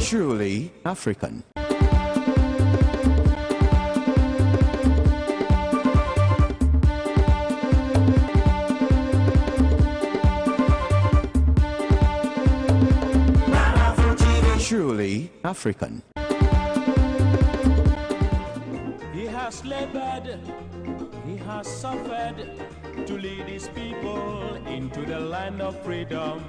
Truly African. Truly African. He has labored, he has suffered to lead his people into the land of freedom.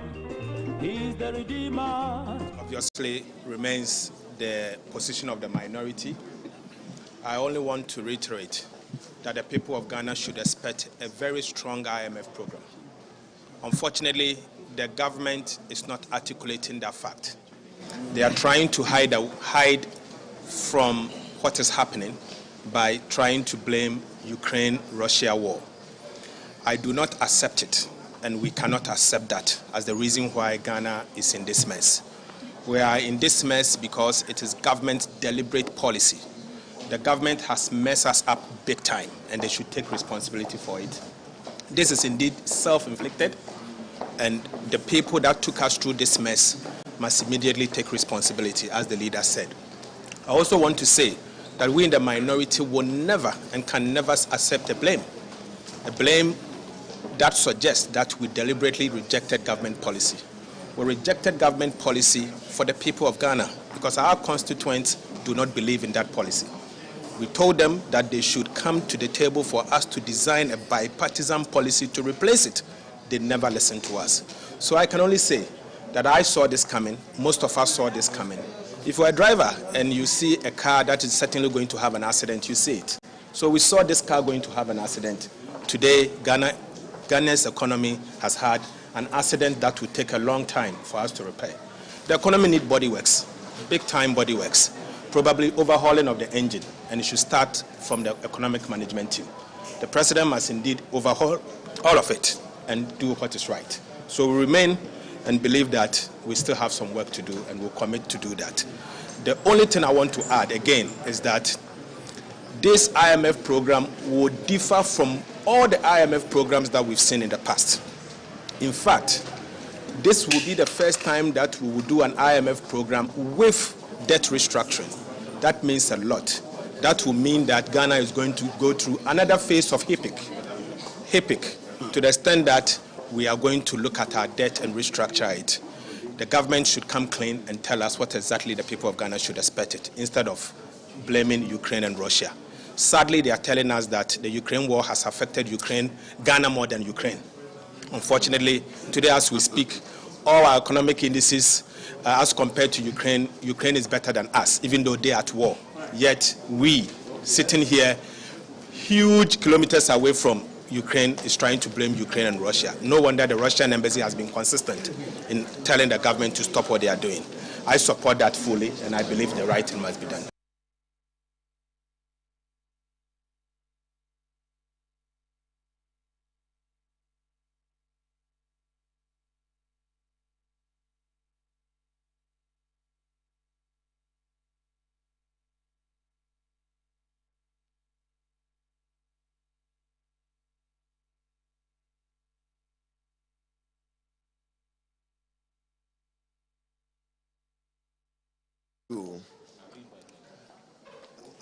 He is the Redeemer. Obviously remains the position of the minority. I only want to reiterate that the people of Ghana should expect a very strong IMF program. Unfortunately, the government is not articulating that fact. They are trying to hide from what is happening by trying to blame Ukraine-Russia war. I do not accept it, and we cannot accept that as the reason why Ghana is in this mess. We are in this mess because it is government's deliberate policy. The government has messed us up big time, and they should take responsibility for it. This is indeed self-inflicted, and the people that took us through this mess must immediately take responsibility, as the leader said. I also want to say that we in the minority will never and can never accept a blame that suggests that we deliberately rejected government policy. We rejected government policy for the people of Ghana because our constituents do not believe in that policy. We told them that they should come to the table for us to design a bipartisan policy to replace it. They never listened to us. So I can only say that I saw this coming, most of us saw this coming. If you're a driver and you see a car that is certainly going to have an accident, you see it. So we saw this car going to have an accident. Today, Ghana's economy has had an accident that will take a long time for us to repair. The economy needs body works, big time body works, probably overhauling of the engine, and it should start from the economic management team. The president must indeed overhaul all of it and do what is right. So we remain and believe that we still have some work to do, and we'll commit to do that. The only thing I want to add again is that this IMF program will differ from all the IMF programs that we've seen in the past. In fact, this will be the first time that we will do an IMF program with debt restructuring. That means a lot. That will mean that Ghana is going to go through another phase of HIPIC, to the extent that we are going to look at our debt and restructure it. The government should come clean and tell us what exactly the people of Ghana should expect it, instead of blaming Ukraine and Russia. Sadly, they are telling us that the Ukraine war has affected Ghana more than Ukraine. Unfortunately, today as we speak, all our economic indices, as compared to Ukraine is better than us, even though they are at war. Yet we, sitting here, huge kilometers away from Ukraine, is trying to blame Ukraine and Russia. No wonder the Russian embassy has been consistent in telling the government to stop what they are doing. I support that fully, and I believe the right thing must be done.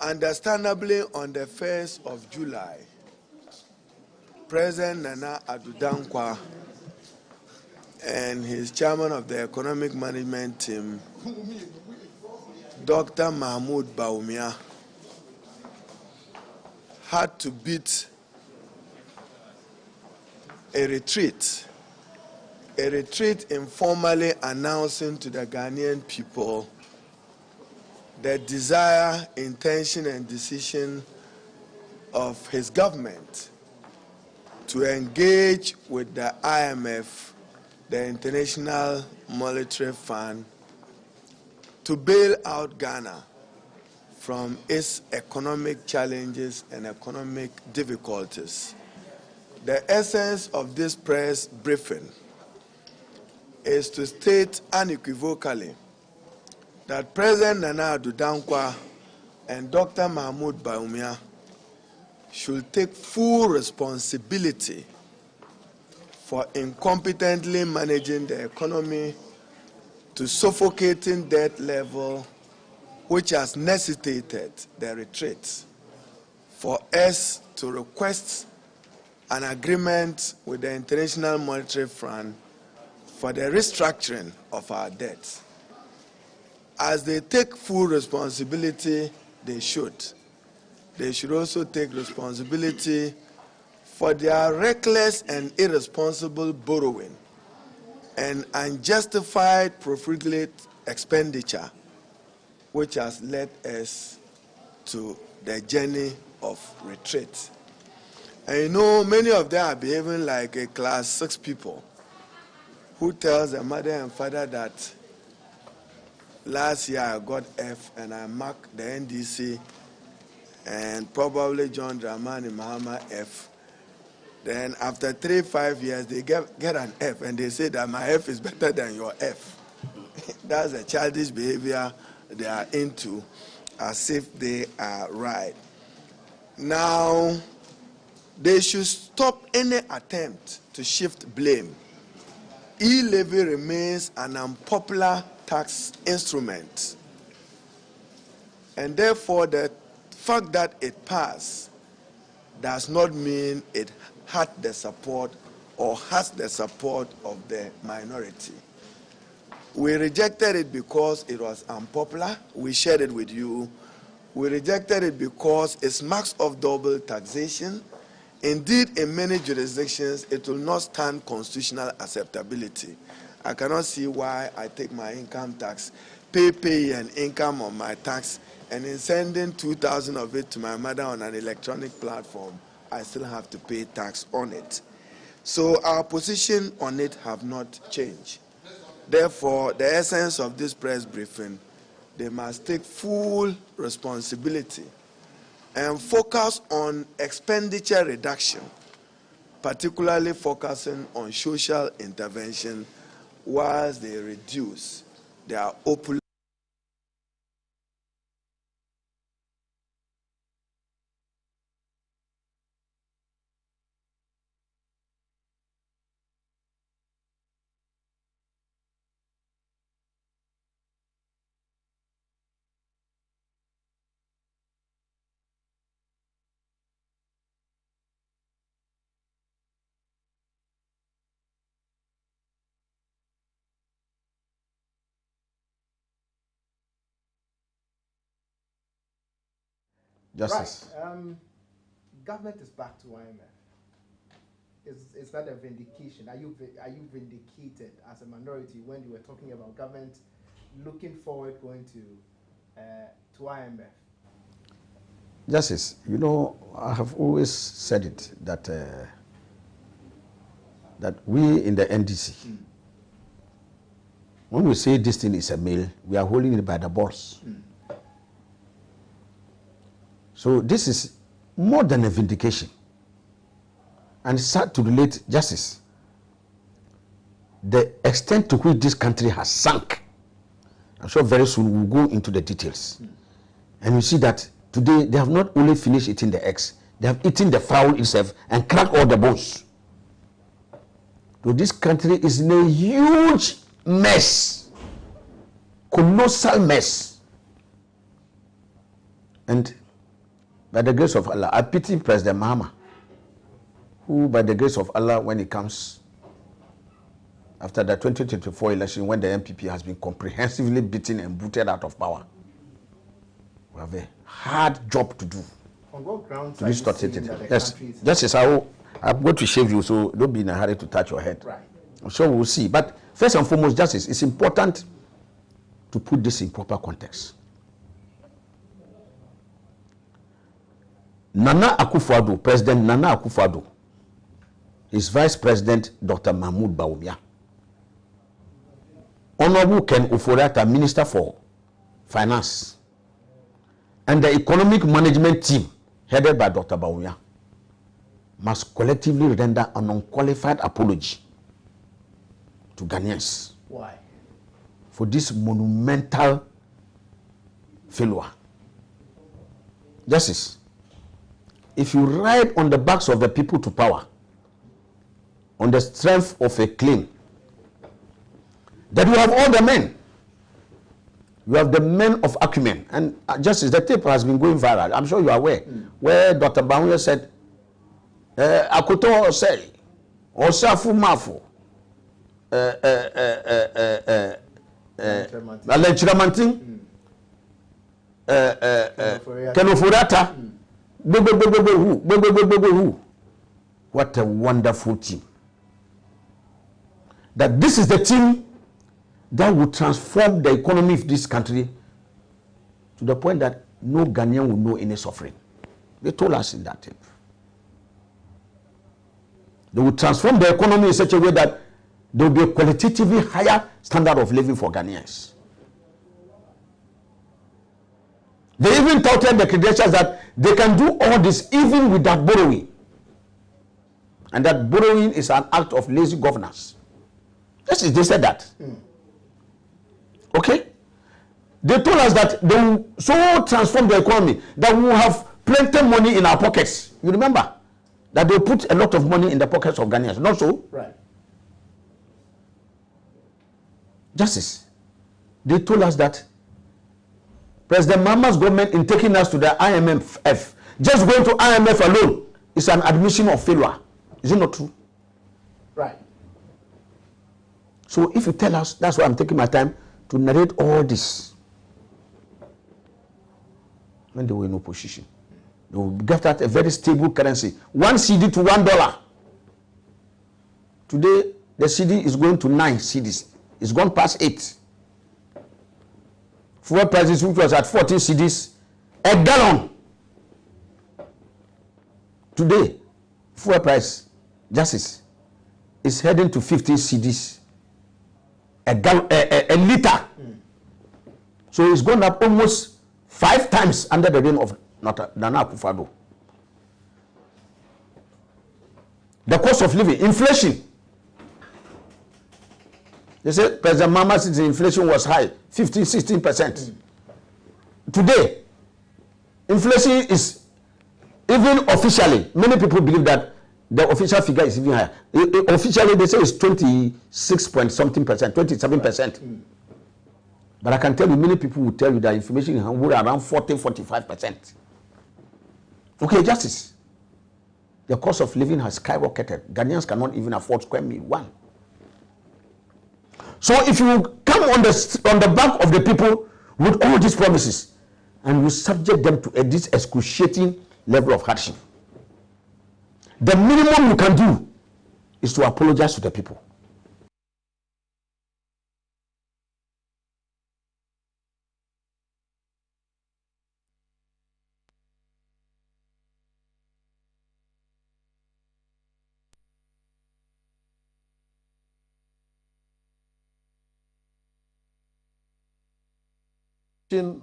Understandably, on the 1st of July, President Nana Addo Dankwa and his chairman of the economic management team, Dr. Mahmoud Bawumia, had to beat a retreat informally announcing to the Ghanaian people the desire, intention, and decision of his government to engage with the IMF, the International Monetary Fund, to bail out Ghana from its economic challenges and economic difficulties. The essence of this press briefing is to state unequivocally that President Nana Addo Dankwa and Dr. Mahmoud Bawumia should take full responsibility for incompetently managing the economy to suffocating debt level, which has necessitated the retreat, for us to request an agreement with the International Monetary Fund for the restructuring of our debts. As they take full responsibility, they should. They should also take responsibility for their reckless and irresponsible borrowing and unjustified profligate expenditure, which has led us to the journey of retreat. And you know, many of them are behaving like a class 6 people who tells their mother and father that last year I got F and I marked the NDC and probably John Dramani Mahama F. Then after 3-5 years, they get an F and they say that my F is better than your F. That's a childish behavior they are into, as if they are right. Now, they should stop any attempt to shift blame. E-levy remains an unpopular tax instrument, and therefore the fact that it passed does not mean it had the support or has the support of the minority. We rejected it because it was unpopular. We shared it with you. We rejected it because it marks of double taxation. Indeed, in many jurisdictions, it will not stand constitutional acceptability. I cannot see why I take my income tax, pay an income on my tax, and in sending 2,000 of it to my mother on an electronic platform, I still have to pay tax on it. So our position on it have not changed. Therefore, the essence of this press briefing, they must take full responsibility and focus on expenditure reduction, particularly focusing on social intervention whilst they reduce their opulence. Justice. Right. Government is back to IMF. Is that a vindication? Are you vindicated as a minority when you were talking about government looking forward going to IMF? Justice, you know, I have always said it that that we in the NDC, when we say this thing is a mail, we are holding it by the balls. So this is more than a vindication. And it's sad to relate, Justice, the extent to which this country has sunk. I'm sure very soon we'll go into the details. And you see that today they have not only finished eating the eggs, they have eaten the fowl itself and cracked all the bones. So this country is in a huge mess, colossal mess. And by the grace of Allah, I pity President Mahama, who by the grace of Allah, when it comes after the 2024 election, when the MPP has been comprehensively beaten and booted out of power, we have a hard job to do. On what grounds to are you restart saying it? that the Yes, country is- this is how I'm going to shave you, so don't be in a hurry to touch your head. Right. I'm sure we'll see. But first and foremost, Justice, it's important to put this in proper context. Nana Akufo-Addo, President Nana Akufo-Addo, his Vice President Dr. Mahmoud Bawumia, Honorable Ken Ofori-Atta, Minister for Finance, and the Economic Management Team headed by Dr. Bawumia must collectively render an unqualified apology to Ghanaians. Why? For this monumental failure. Justice, if you ride on the backs of the people to power on the strength of a claim that you have all the men You have the men of acumen. And Justice, the tape has been going viral. I'm sure you are aware. Where Dr. Bawumia said, Akoto say, Osafu Mafu, Alhaji Kenofurata, what a wonderful team. That this is the team that will transform the economy of this country to the point that no Ghanaian will know any suffering. They told us in that tape. They will transform the economy in such a way that there will be a qualitatively higher standard of living for Ghanaians. They even touted the credentials that they can do all this even without borrowing. And that borrowing is an act of lazy governance. Yes, they said that. Okay? They told us that they will so transform the economy that we will have plenty of money in our pockets. You remember? That they put a lot of money in the pockets of Ghanaians. Not so? Right. Justice. They told us that President Mahama's government in taking us to the IMF, just going to IMF alone is an admission of failure. Is it not true? Right. So if you tell us, that's why I'm taking my time to narrate all this. When they were in opposition, they will get at a very stable currency. 1 CD to $1. Today, the CD is going to 9 CDs. It's gone past 8. Fuel prices, which was at 14 CDs a gallon. Today, fuel price, Justice, is heading to 15 CDs a liter. So it's gone up almost 5 times under the reign of Nana Akufo-Addo. The cost of living, inflation. They said President Mahama's inflation was high, 15-16%. Today, inflation is, even officially, many people believe that the official figure is even higher. Officially, they say it's 26 point something percent, 27%. But I can tell you, many people will tell you that inflation is around 40-45%. Okay, Justice. The cost of living has skyrocketed. Ghanaians cannot even afford square meal one. So if you come on the back of the people with all these promises and you subject them to this excruciating level of hardship, the minimum you can do is to apologize to the people.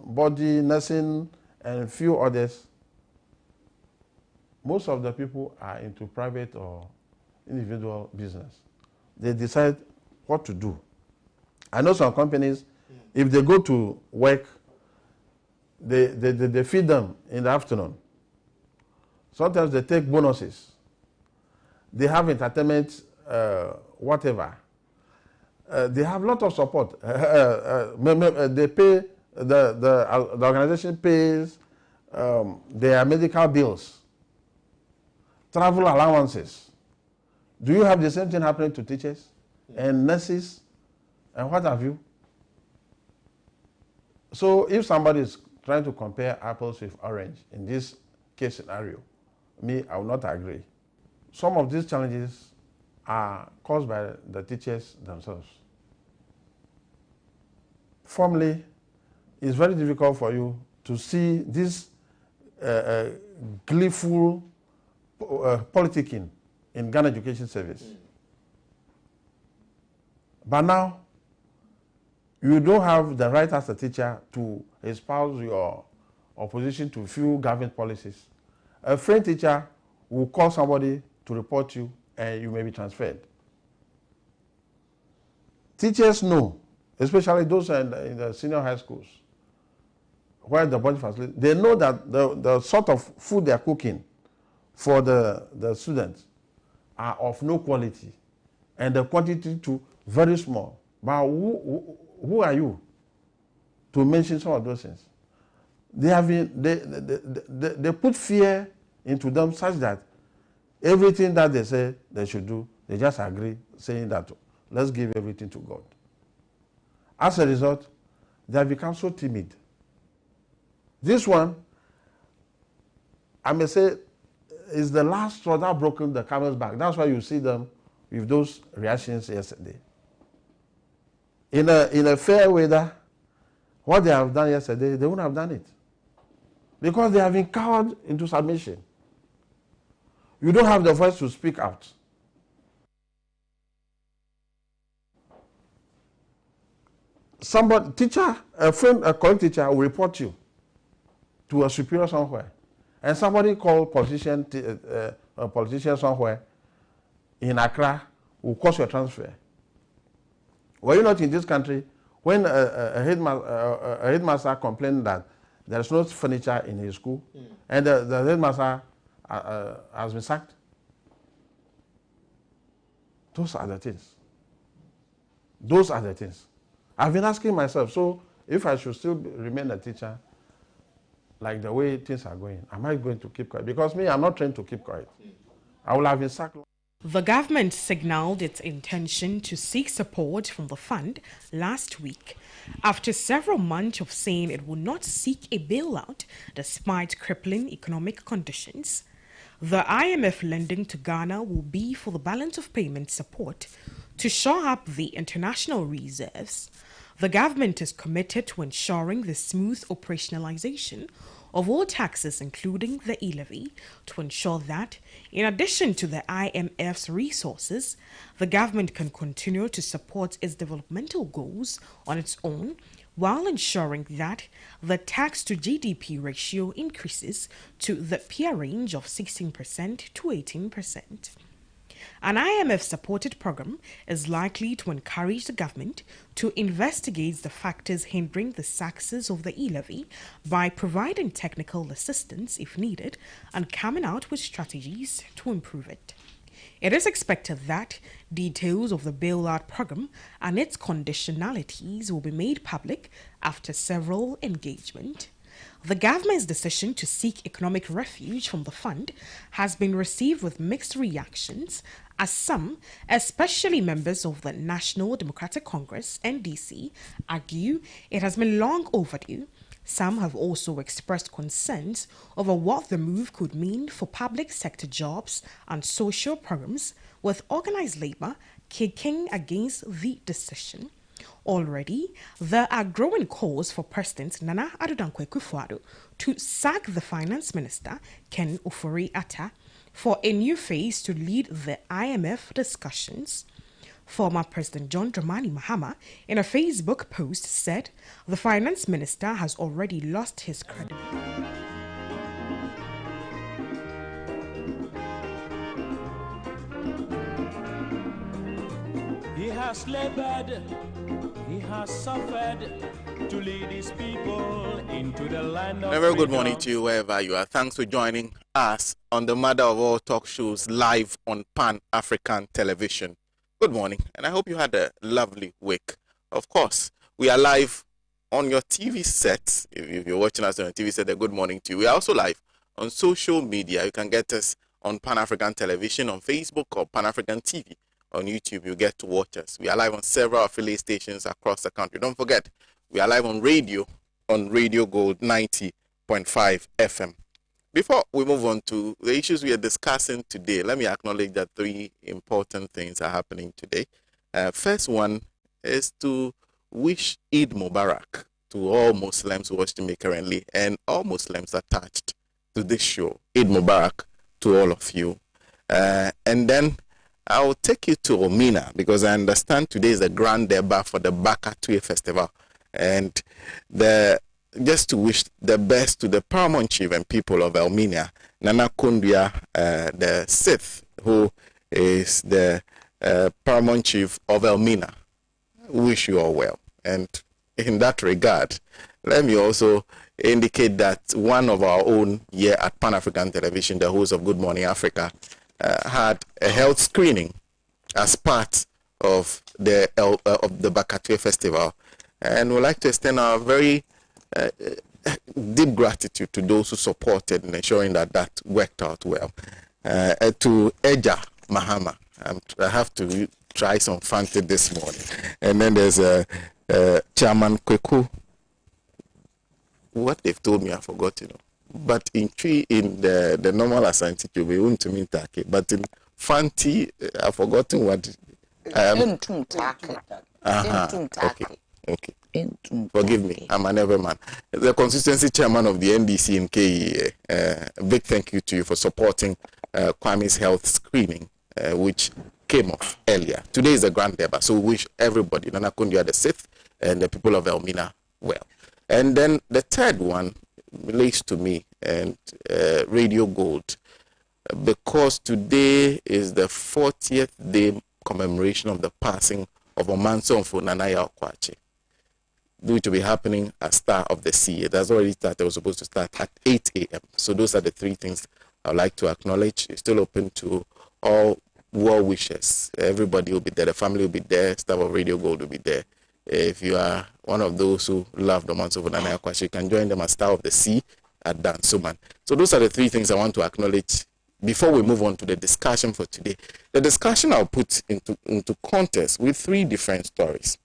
Body, nursing, and a few others, most of the people are into private or individual business. They decide what to do. I know some companies, if they go to work, they feed them in the afternoon. Sometimes they take bonuses. They have entertainment, whatever. They have a lot of support. They pay, the organization pays their medical bills, travel allowances. Do you have the same thing happening to teachers and nurses and what have you? So if somebody is trying to compare apples with orange in this case scenario, me, I will not agree. Some of these challenges are caused by the teachers themselves. Formally, it's very difficult for you to see this gleeful politicking in Ghana Education Service. But now, you don't have the right as a teacher to espouse your opposition to few government policies. A friend teacher will call somebody to report you and you may be transferred. Teachers know, especially those in the senior high schools, where the budget facility, they know that the sort of food they are cooking for the students are of no quality and the quantity too very small. But who are you to mention some of those things. They put fear into them such that everything that they say they should do, they just agree, saying that let's give everything to God. As a result, they have become so timid. This one, I may say, is the last straw that broken the camel's back. That's why you see them with those reactions yesterday. In a fair weather, what they have done yesterday, they wouldn't have done it. Because they have been cowed into submission. You don't have the voice to speak out. Somebody, teacher, a friend, a colleague teacher will report you to a superior somewhere. And somebody called a politician somewhere in Accra will cause your transfer. Were you not in this country when a headmaster complained that there is no furniture in his school, and the headmaster has been sacked? Those are the things. Those are the things. I've been asking myself, so if I should still remain a teacher, like the way things are going, am I going to keep quiet? Because me, I'm not trained to keep quiet. I will have been sacked. The government signaled its intention to seek support from the fund last week after several months of saying it would not seek a bailout despite crippling economic conditions. The IMF lending to Ghana will be for the balance of payment support to shore up the international reserves. The government is committed to ensuring the smooth operationalization of all taxes, including the e-levy, to ensure that, in addition to the IMF's resources, the government can continue to support its developmental goals on its own, while ensuring that the tax to GDP ratio increases to the peer range of 16% to 18%. An IMF-supported program is likely to encourage the government to investigate the factors hindering the success of the e-levy by providing technical assistance if needed and coming out with strategies to improve it. It is expected that details of the bailout program and its conditionalities will be made public after several engagements. The government's decision to seek economic refuge from the fund has been received with mixed reactions, as some, especially members of the National Democratic Congress (NDC), argue it has been long overdue. Some have also expressed concerns over what the move could mean for public sector jobs and social programs, with organized labor kicking against the decision. Already, there are growing calls for President Nana Addo Dankwa Akufo-Addo to sack the Finance Minister, Ken Ofori-Atta, for a new phase to lead the IMF discussions. Former President John Dramani Mahama, in a Facebook post, said the Finance Minister has already lost his credibility. He has labored, he has suffered to lead his people into the land of A very good freedom. morning to you wherever you are. Thanks for joining us on the Mother of All Talk Shows live on Pan-African Television. Good morning, and I hope you had a lovely week. Of course, we are live on your TV sets. If you're watching us on your TV set, a good morning to you. We are also live on social media. You can get us on Pan-African Television, on Facebook, or Pan-African TV. On YouTube, you get to watch us. We are live on several affiliate stations across the country. Don't forget, we are live on Radio Gold 90.5 FM. Before we move on to the issues we are discussing today, let me acknowledge that three important things are happening today. First one is to wish Eid Mubarak to all Muslims watching me currently and all Muslims attached to this show. Eid Mubarak to all of you. And then I'll take you to Omina because I understand today is the grand debut for the Bakatue Festival. And just to wish the best to the paramount chief and people of Elmina, Nana Kundua, the Sixth, who is the paramount chief of Elmina. Wish you all well. And in that regard, let me also indicate that one of our own here at Pan-African Television, the host of Good Morning Africa, had a health screening as part of the Bakatue Festival. And we'd like to extend our very deep gratitude to those who supported in ensuring that that worked out well. To Eja Mahama, I have to try some fancy this morning. And then there's Chairman Kweku. What they've told me, I forgot, But in the normal assigned teacher, we won't mean take. But in Fanti, I've forgotten what. Okay. Forgive me, I'm an everman. The constituency chairman of the NDC in KE, big thank you to you for supporting Kwame's health screening, which came off earlier. Today is the grand debate, so we wish everybody, Nana Kundia the 6th, and the people of Elmina well. And then the third one relates to me and Radio Gold, because today is the 40th day commemoration of the passing of Omanso Nanaya Okwache, due to be happening at Star of the Sea. That's already started. It was supposed to start at 8 a.m. So those are the three things I'd like to acknowledge. It's still open to all well wishes. Everybody will be there. The family will be there. Staff of Radio Gold will be there. If you are one of those who love the months of Nanaya Okwache, you can join them at Star of the Sea at Dansoman. So those are the three things I want to acknowledge before we move on to the discussion for today. The discussion I'll put into context with three different stories.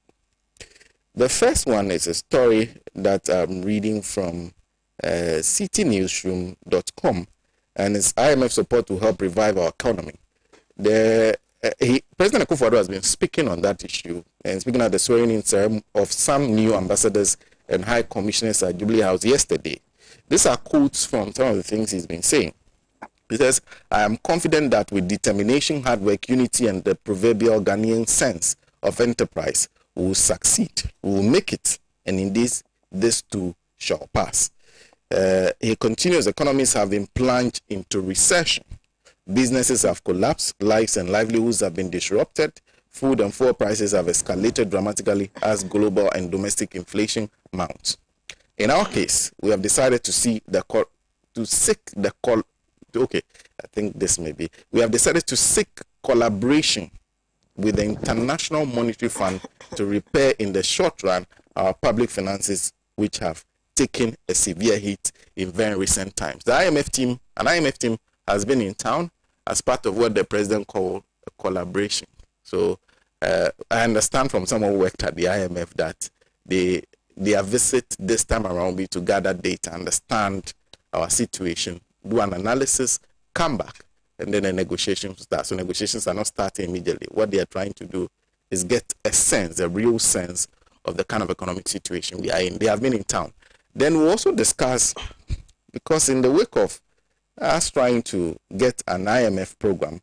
The first one is a story that I'm reading from citynewsroom.com, and it's IMF support to help revive our economy. President Akufo-Addo has been speaking on that issue and speaking at the swearing-in ceremony of some new ambassadors and high commissioners at Jubilee House yesterday. These are quotes from some of the things he's been saying. He says, I am confident that with determination, hard work, unity, and the proverbial Ghanaian sense of enterprise, we will succeed, we will make it, and in this too shall pass. He continues, economies have been plunged into recession. Businesses have collapsed, lives and livelihoods have been disrupted, food and fuel prices have escalated dramatically as global and domestic inflation mounts. In our case, we have decided we have decided to seek collaboration with the International Monetary Fund to repair in the short run our public finances, which have taken a severe hit in very recent times. The IMF team has been in town as part of what the president called a collaboration. So I understand from someone who worked at the IMF that their visit this time around will be to gather data, understand our situation, do an analysis, come back, and then the negotiations start. So negotiations are not starting immediately. What they are trying to do is get a real sense of the kind of economic situation we are in. They have been in town. Then we'll also discuss, because in the wake of us trying to get an IMF program,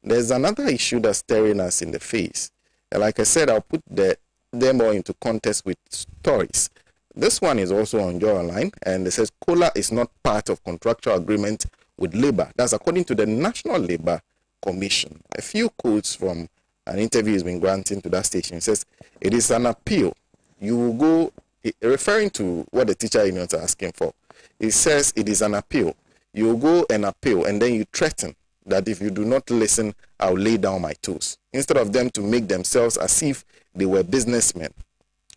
there's another issue that's staring us in the face. And like I said, I'll put them more into context with stories. This one is also on your line, and it says COLA is not part of contractual agreement with labor. That's according to the National Labor Commission. A few quotes from an interview has been granted to that station. It says it is an appeal. You will go, referring to what the teacher unions are asking for. It says it is an appeal. You will go and appeal, and then you threaten that if you do not listen, I'll lay down my tools. Instead of them to make themselves as if they were businessmen.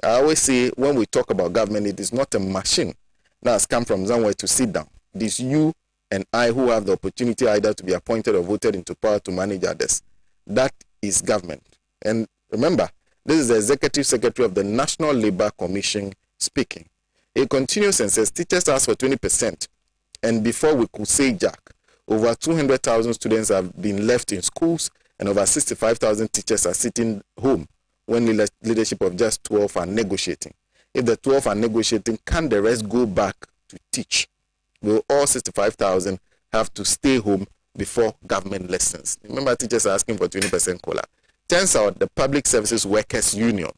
I always say when we talk about government, it is not a machine that has come from somewhere to sit down. It is you and I who have the opportunity either to be appointed or voted into power to manage others. That is government. And remember, this is the Executive Secretary of the National Labor Commission speaking. He continues and says, teachers asked for 20%. And before we could say jack, over 200,000 students have been left in schools and over 65,000 teachers are sitting home when leadership of just 12 are negotiating. If the 12 are negotiating, can the rest go back to teach? Will all 65,000 have to stay home before government lessons? Remember, teachers are asking for 20% COLA. Turns out the Public Services Workers Union,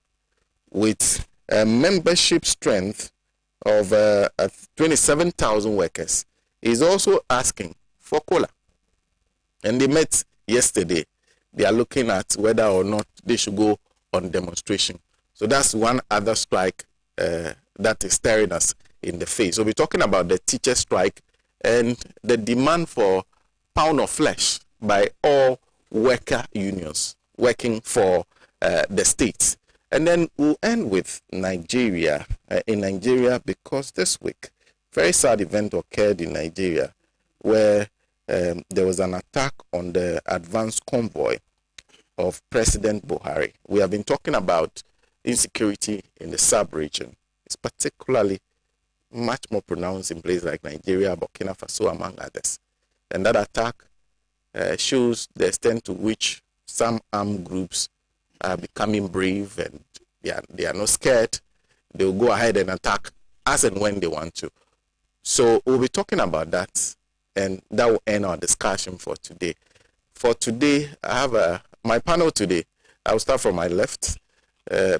with a membership strength of 27,000 workers, is also asking for COLA. And they met yesterday. They are looking at whether or not they should go on demonstration. So that's one other strike that is staring us in the face. So we're talking about the teacher strike and the demand for pound of flesh by all worker unions working for the states. And then we'll end with Nigeria. In Nigeria, because this week, very sad event occurred in Nigeria where there was an attack on the advanced convoy of President Buhari. We have been talking about insecurity in the sub-region. It's particularly much more pronounced in places like Nigeria, Burkina Faso, among others. And that attack shows the extent to which some armed groups are becoming brave, and they are not scared. They will go ahead and attack as and when they want to. So we'll be talking about that, and that will end our discussion for today. For today, I have my panel today. I'll start from my left. The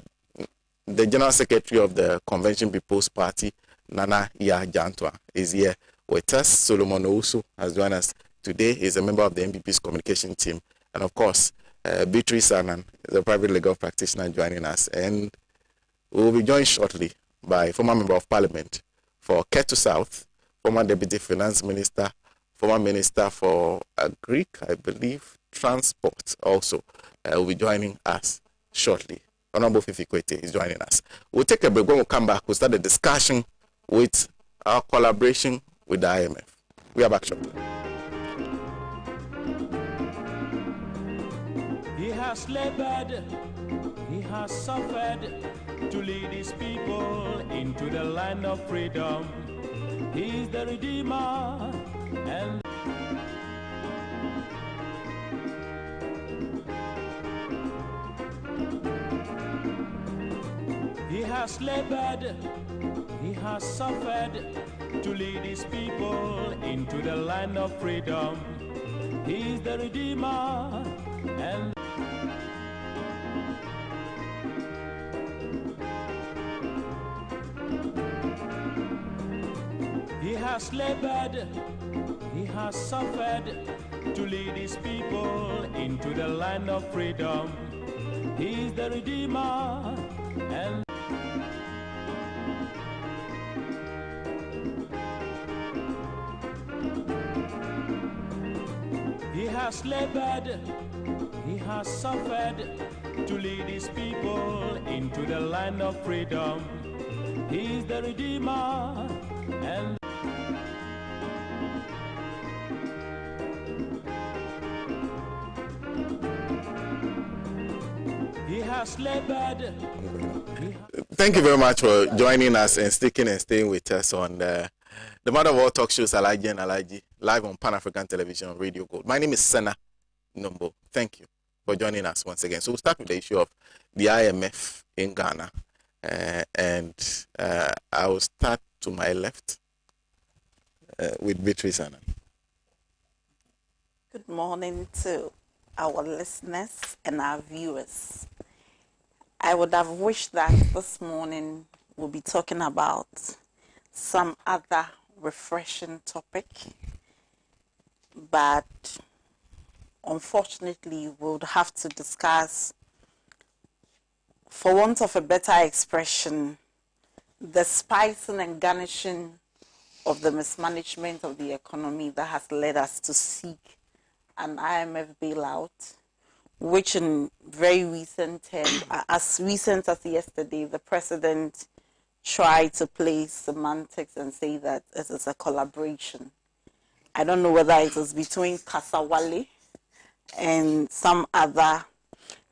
General Secretary of the Convention People's Party, Nana Jantwa, is here with us. Solomon Owusu has joined us today. He's a member of the MPP's communication team. And of course, Beatrice Sanan is a private legal practitioner joining us. And we'll be joined shortly by former Member of Parliament for Ketu South, former Deputy Finance Minister, former Minister for Agric, I believe, Transport also, will be joining us shortly. Honorable Fifi Kwete is joining us. We'll take a break. When we come back, we'll start the discussion with our collaboration with the IMF. We are back shortly. He has labored, he has suffered to lead his people into the land of freedom. He is the Redeemer and he has labored, he has suffered to lead his people into the land of freedom. He is the Redeemer and he has labored, he has suffered to lead his people into the land of freedom. He is the Redeemer and he has labored, he has suffered to lead his people into the land of freedom. He is the Redeemer and he has labored. Thank you very much for joining us and sticking and staying with us on the mother of all talk shows, Alhaji and Alhaji, live on Pan-African Television on Radio Gold. My name is Sena, Nombo. Thank you for joining us once again. So we'll start with the issue of the IMF in Ghana. I will start to my left with Beatrice Annan. Good morning to our listeners and our viewers. I would have wished that this morning we'll be talking about some other refreshing topic, but unfortunately we would have to discuss, for want of a better expression, the spicing and garnishing of the mismanagement of the economy that has led us to seek an IMF bailout, which in very recent terms, as recent as yesterday, the president tried to play semantics and say that it is a collaboration. I don't know whether it was between Kasawale and some other,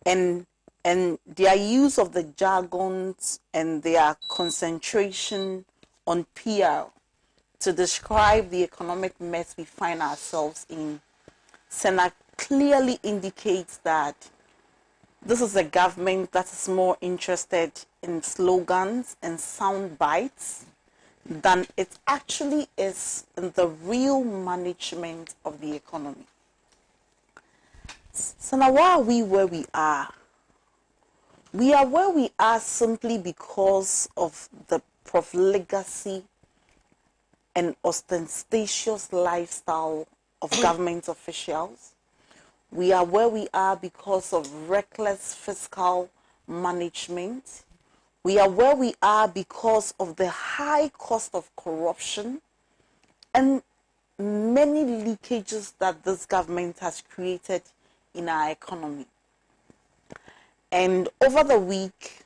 and their use of the jargons and their concentration on PR to describe the economic mess we find ourselves in, Sena clearly indicates that this is a government that is more interested in slogans and sound bites than it actually is in the real management of the economy. So now why are we where we are? We are where we are simply because of the profligacy and ostentatious lifestyle of government officials. We are where we are because of reckless fiscal management. We are where we are because of the high cost of corruption and many leakages that this government has created in our economy. And over the week,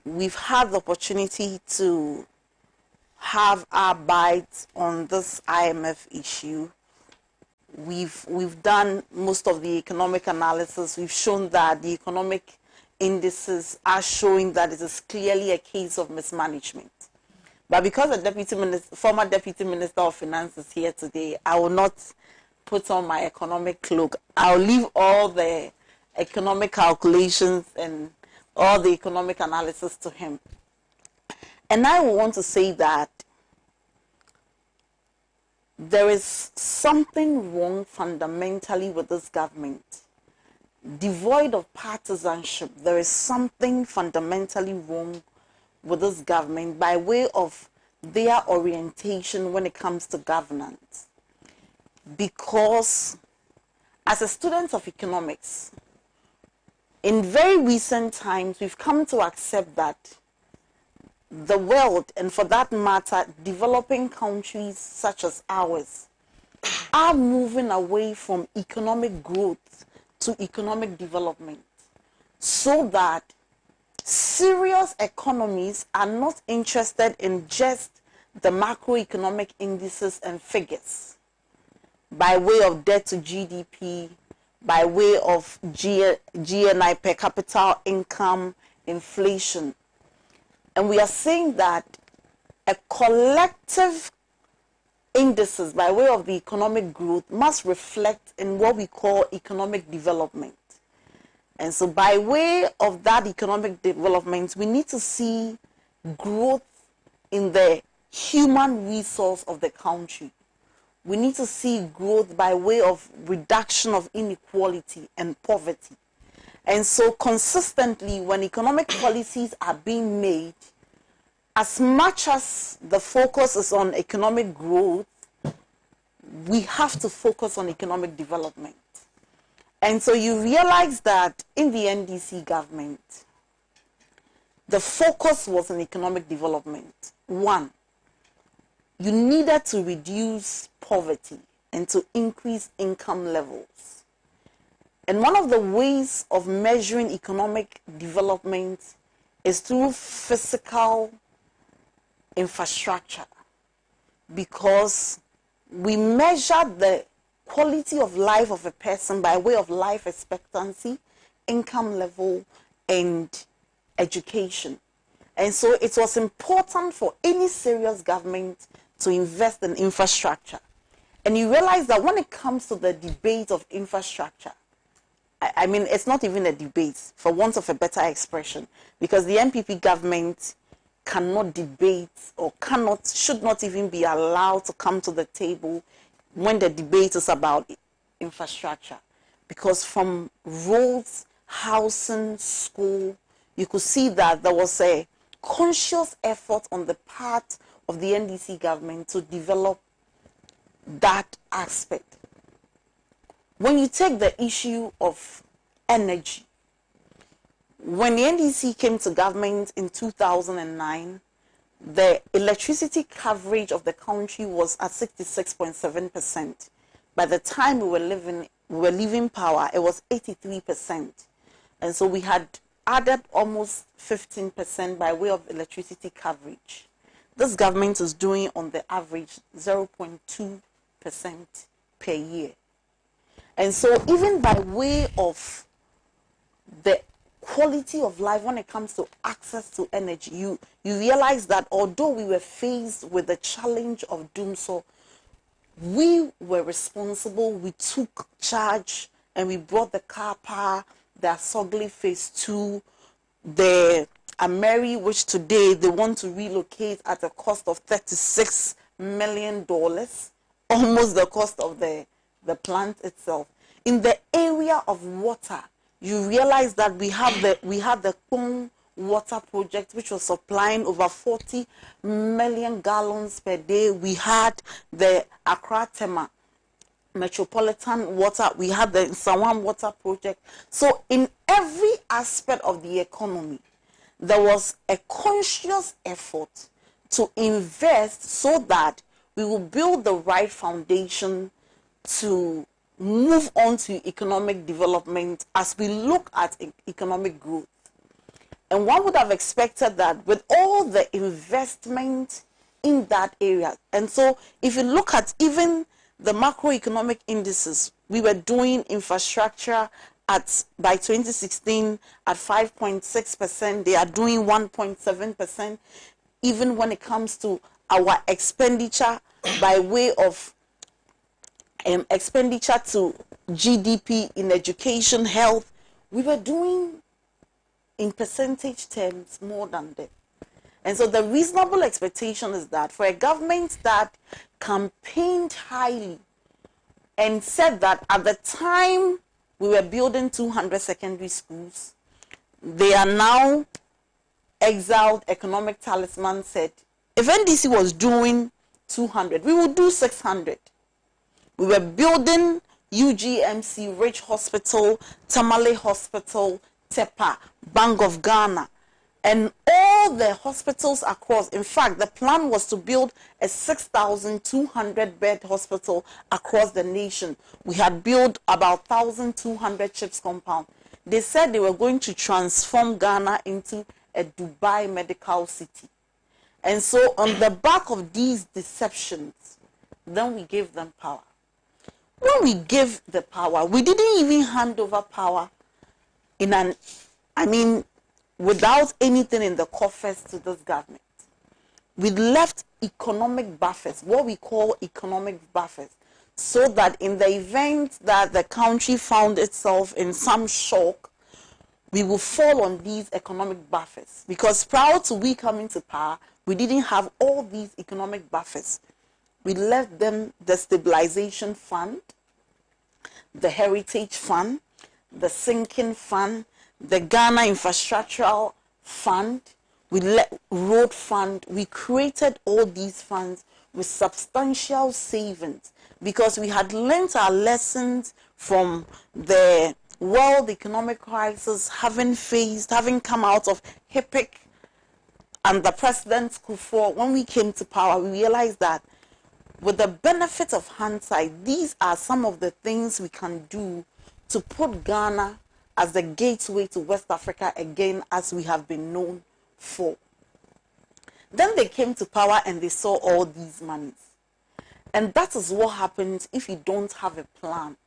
we've had the opportunity to have our bites on this IMF issue. We've done most of the economic analysis. We've shown that the economic indices are showing that it is clearly a case of mismanagement. But because the former Deputy Minister of Finance is here today, I will not put on my economic cloak. I'll leave all the economic calculations and all the economic analysis to him. And I want to say that there is something wrong fundamentally with this government. Devoid of partisanship, there is something fundamentally wrong with this government by way of their orientation when it comes to governance. Because as a student of economics, in very recent times, we've come to accept that the world, and for that matter, developing countries such as ours, are moving away from economic growth to economic development, so that serious economies are not interested in just the macroeconomic indices and figures by way of debt to GDP, by way of GNI per capita income, inflation. And we are saying that a collective indices by way of the economic growth must reflect in what we call economic development. And so by way of that economic development, we need to see growth in the human resource of the country. We need to see growth by way of reduction of inequality and poverty. And so consistently, when economic policies are being made, as much as the focus is on economic growth, we have to focus on economic development. And so you realize that in the NDC government, the focus was on economic development. One, you needed to reduce poverty and to increase income levels. And one of the ways of measuring economic development is through physical infrastructure, because we measure the quality of life of a person by way of life expectancy, income level, and education. And so it was important for any serious government to invest in infrastructure. And you realize that when it comes to the debate of infrastructure, I mean, it's not even a debate, for want of a better expression, because the NPP government cannot debate or should not even be allowed to come to the table when the debate is about infrastructure. Because from roads, housing, school, you could see that there was a conscious effort on the part of the NDC government to develop that aspect. When you take the issue of energy, when the NDC came to government in 2009, the electricity coverage of the country was at 66.7%. By the time we were leaving power, it was 83%. And so we had added almost 15% by way of electricity coverage. This government is doing on the average 0.2% per year. And so even by way of the quality of life when it comes to access to energy, you realize that although we were faced with the challenge of doom so, we were responsible, we took charge, and we brought the Kapa, the Asogli Phase 2, the Ameri, which today they want to relocate at a cost of $36 million, almost the cost of the plant itself. In the area of water, you realize that we had the Kong water project, which was supplying over 40 million gallons per day. We had the Accra Tema metropolitan water. We had the Sawam water project. So in every aspect of the economy, there was a conscious effort to invest so that we will build the right foundation to move on to economic development as we look at economic growth. And one would have expected that with all the investment in that area. And so if you look at even the macroeconomic indices, we were doing infrastructure at, by 2016 at 5.6%. They are doing 1.7%. Even when it comes to our expenditure by way of expenditure to GDP in education, health, we were doing in percentage terms more than them. And so the reasonable expectation is that for a government that campaigned highly and said that at the time we were building 200 secondary schools, they are now exiled economic talisman said, if NDC was doing 200, we would do 600. We were building UGMC, Rich Hospital, Tamale Hospital, TEPA, Bank of Ghana, and all the hospitals across. In fact, the plan was to build a 6,200 bed hospital across the nation. We had built about 1,200 chips compound. They said they were going to transform Ghana into a Dubai medical city. And so on the back of these deceptions, then we gave them power. When we gave the power, we didn't even hand over power in an, without anything in the coffers to this government. We left economic buffers, what we call economic buffers, so that in the event that the country found itself in some shock, we will fall on these economic buffers. Because prior to we coming to power, we didn't have all these economic buffers. We left them the stabilization fund, the heritage fund, the sinking fund, the Ghana infrastructural fund, road fund. We created all these funds with substantial savings because we had learnt our lessons from the world economic crisis, having come out of HIPIC and the President Kufuor. When we came to power, we realized that with the benefit of hindsight, these are some of the things we can do to put Ghana as the gateway to West Africa again, as we have been known for. Then they came to power and they saw all these monies. And that is what happens if you don't have a plan.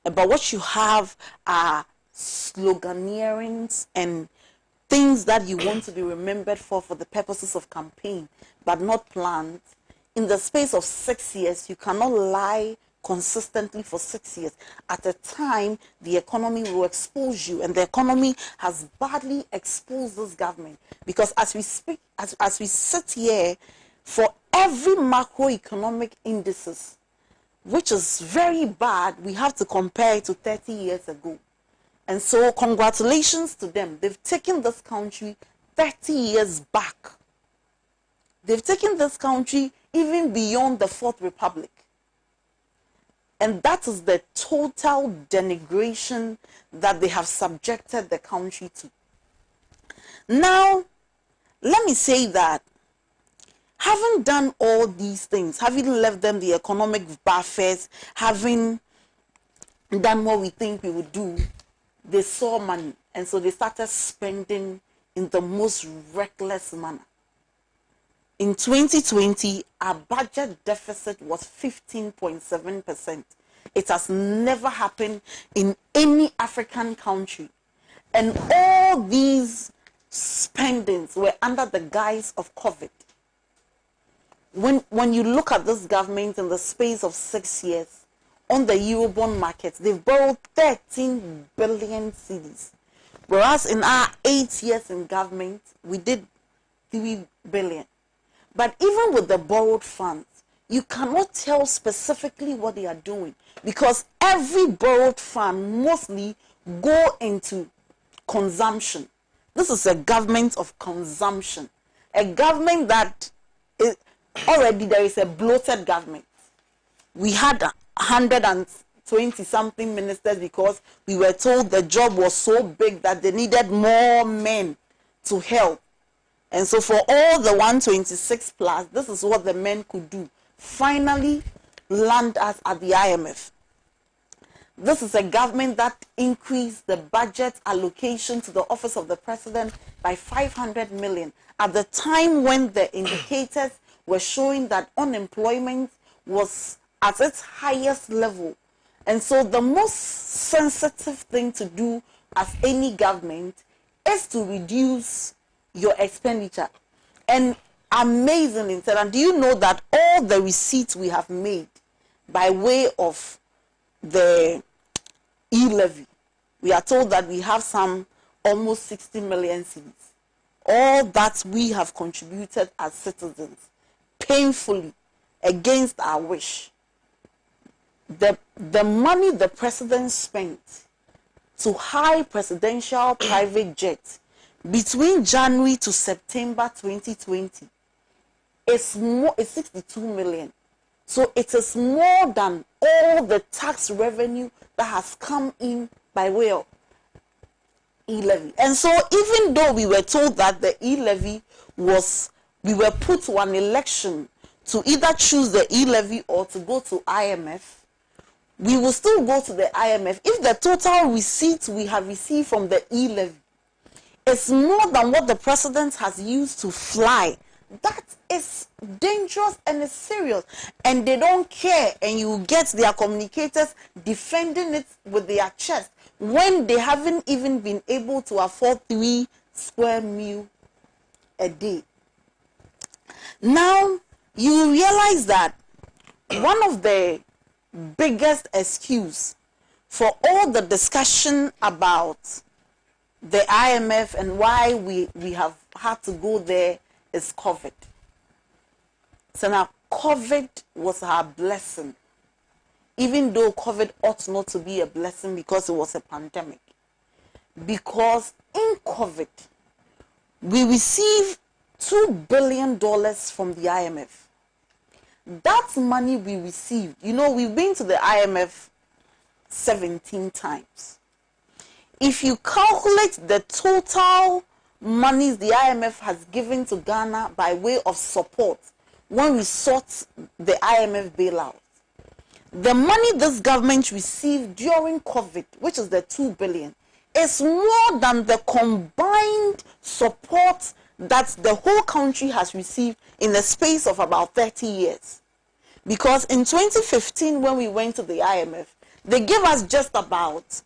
But what you have are sloganeerings and things that you want to be remembered for the purposes of campaign, but not plans. In the space of 6 years, you cannot lie consistently for 6 years. At a time, the economy will expose you, and the economy has badly exposed this government. Because as we speak, as we sit here, for every macroeconomic indices, which is very bad, we have to compare it to 30 years ago. And so congratulations to them. They've taken this country 30 years back. They've taken this country even beyond the Fourth Republic. And that is the total denigration that they have subjected the country to. Now, let me say that having done all these things, having left them the economic buffers, having done what we think we would do, they saw money. And so they started spending in the most reckless manner. In 2020, our budget deficit was 15.7%. It has never happened in any African country. And all these spendings were under the guise of COVID. When you look at this government in the space of 6 years, on the Eurobond market, they've borrowed 13 billion cedis. Whereas in our 8 years in government, we did 3 billion. But even with the borrowed funds, you cannot tell specifically what they are doing, because every borrowed fund mostly go into consumption. This is a government of consumption. A government that is, already there is a bloated government. We had 120-something ministers because we were told the job was so big that they needed more men to help. And so for all the 126 plus, this is what the men could do. Finally land us at the IMF. This is a government that increased the budget allocation to the office of the president by 500 million at the time when the indicators were showing that unemployment was at its highest level. And so the most sensitive thing to do as any government is to reduce your expenditure. And amazingly, and do you know that all the receipts we have made by way of the e-levy, we are told that we have some almost 60 million cedis. All that we have contributed as citizens, painfully, against our wish. The money the president spent to hire presidential private jets between January to September 2020 is 62 million. So it is more than all the tax revenue that has come in by way of e-levy. And so even though we were told that the e-levy was, we were put to an election to either choose the e-levy or to go to IMF, we will still go to the IMF if the total receipts we have received from the e-levy is more than what the president has used to fly. That is dangerous and it's serious. And they don't care, and you get their communicators defending it with their chest when they haven't even been able to afford 3 square meals a day. Now, you realize that one of the biggest excuse for all the discussion about the IMF and why we have had to go there is COVID. So now COVID was our blessing, even though COVID ought not to be a blessing because it was a pandemic. Because in COVID, we received $2 billion from the IMF. That money we received, you know, we've been to the IMF 17 times. If you calculate the total monies the IMF has given to Ghana by way of support when we sought the IMF bailout, the money this government received during COVID, which is the 2 billion, is more than the combined support that the whole country has received in the space of about 30 years. Because in 2015, when we went to the IMF, they gave us just about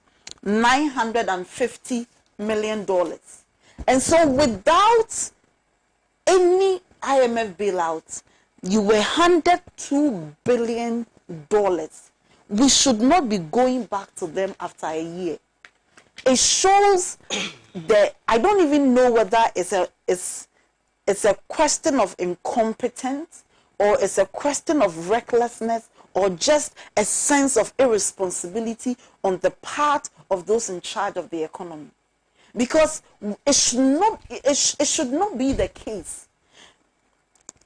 $950 million. And so without any IMF bailout, you were handed $2 billion. We should not be going back to them after a year. It shows that I don't even know whether it's a question of incompetence or it's a question of recklessness or just a sense of irresponsibility on the part of those in charge of the economy. Because it should not be the case.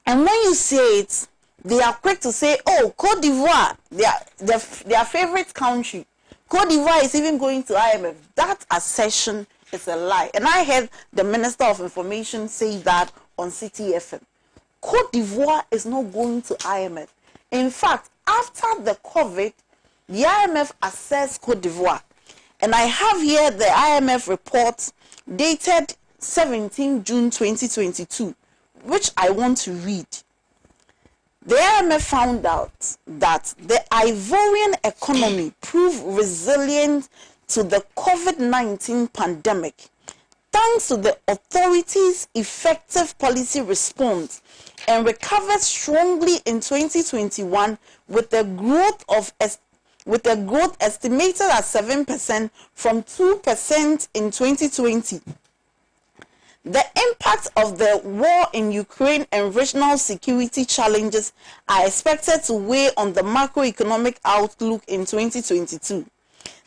And when you say it, they are quick to say, oh, Cote d'Ivoire, their favorite country. Cote d'Ivoire is even going to IMF. That assertion is a lie. And I heard the Minister of Information say that on City FM. Cote d'Ivoire is not going to IMF. In fact, after the COVID, the IMF assessed Cote d'Ivoire. And I have here the IMF report dated 17 June 2022, which I want to read. The IMF found out that the Ivorian economy proved resilient to the COVID-19 pandemic thanks to the authorities' effective policy response and recovered strongly in 2021 with a growth estimated at 7% from 2% in 2020. The impact of the war in Ukraine and regional security challenges are expected to weigh on the macroeconomic outlook in 2022.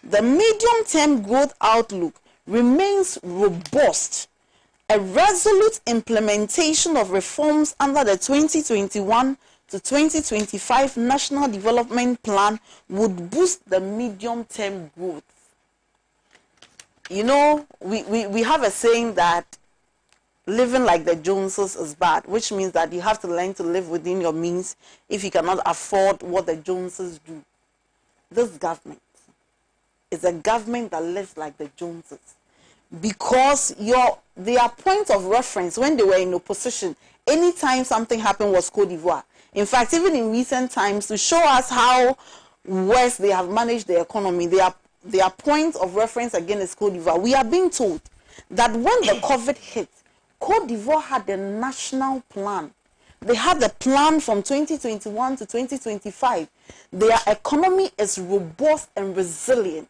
The medium-term growth outlook remains robust. A resolute implementation of reforms under the 2021 to 2025 National Development Plan would boost the medium-term growth. You know, we have a saying that living like the Joneses is bad, which means that you have to learn to live within your means if you cannot afford what the Joneses do. This government, is a government that lives like the Joneses. Because their point of reference when they were in opposition, anytime something happened was Cote d'Ivoire. In fact, even in recent times, to show us how worse they have managed the economy, their point of reference again is Cote d'Ivoire. We are being told that when the COVID hit, Cote d'Ivoire had a national plan. They had a plan from 2021 to 2025. Their economy is robust and resilient.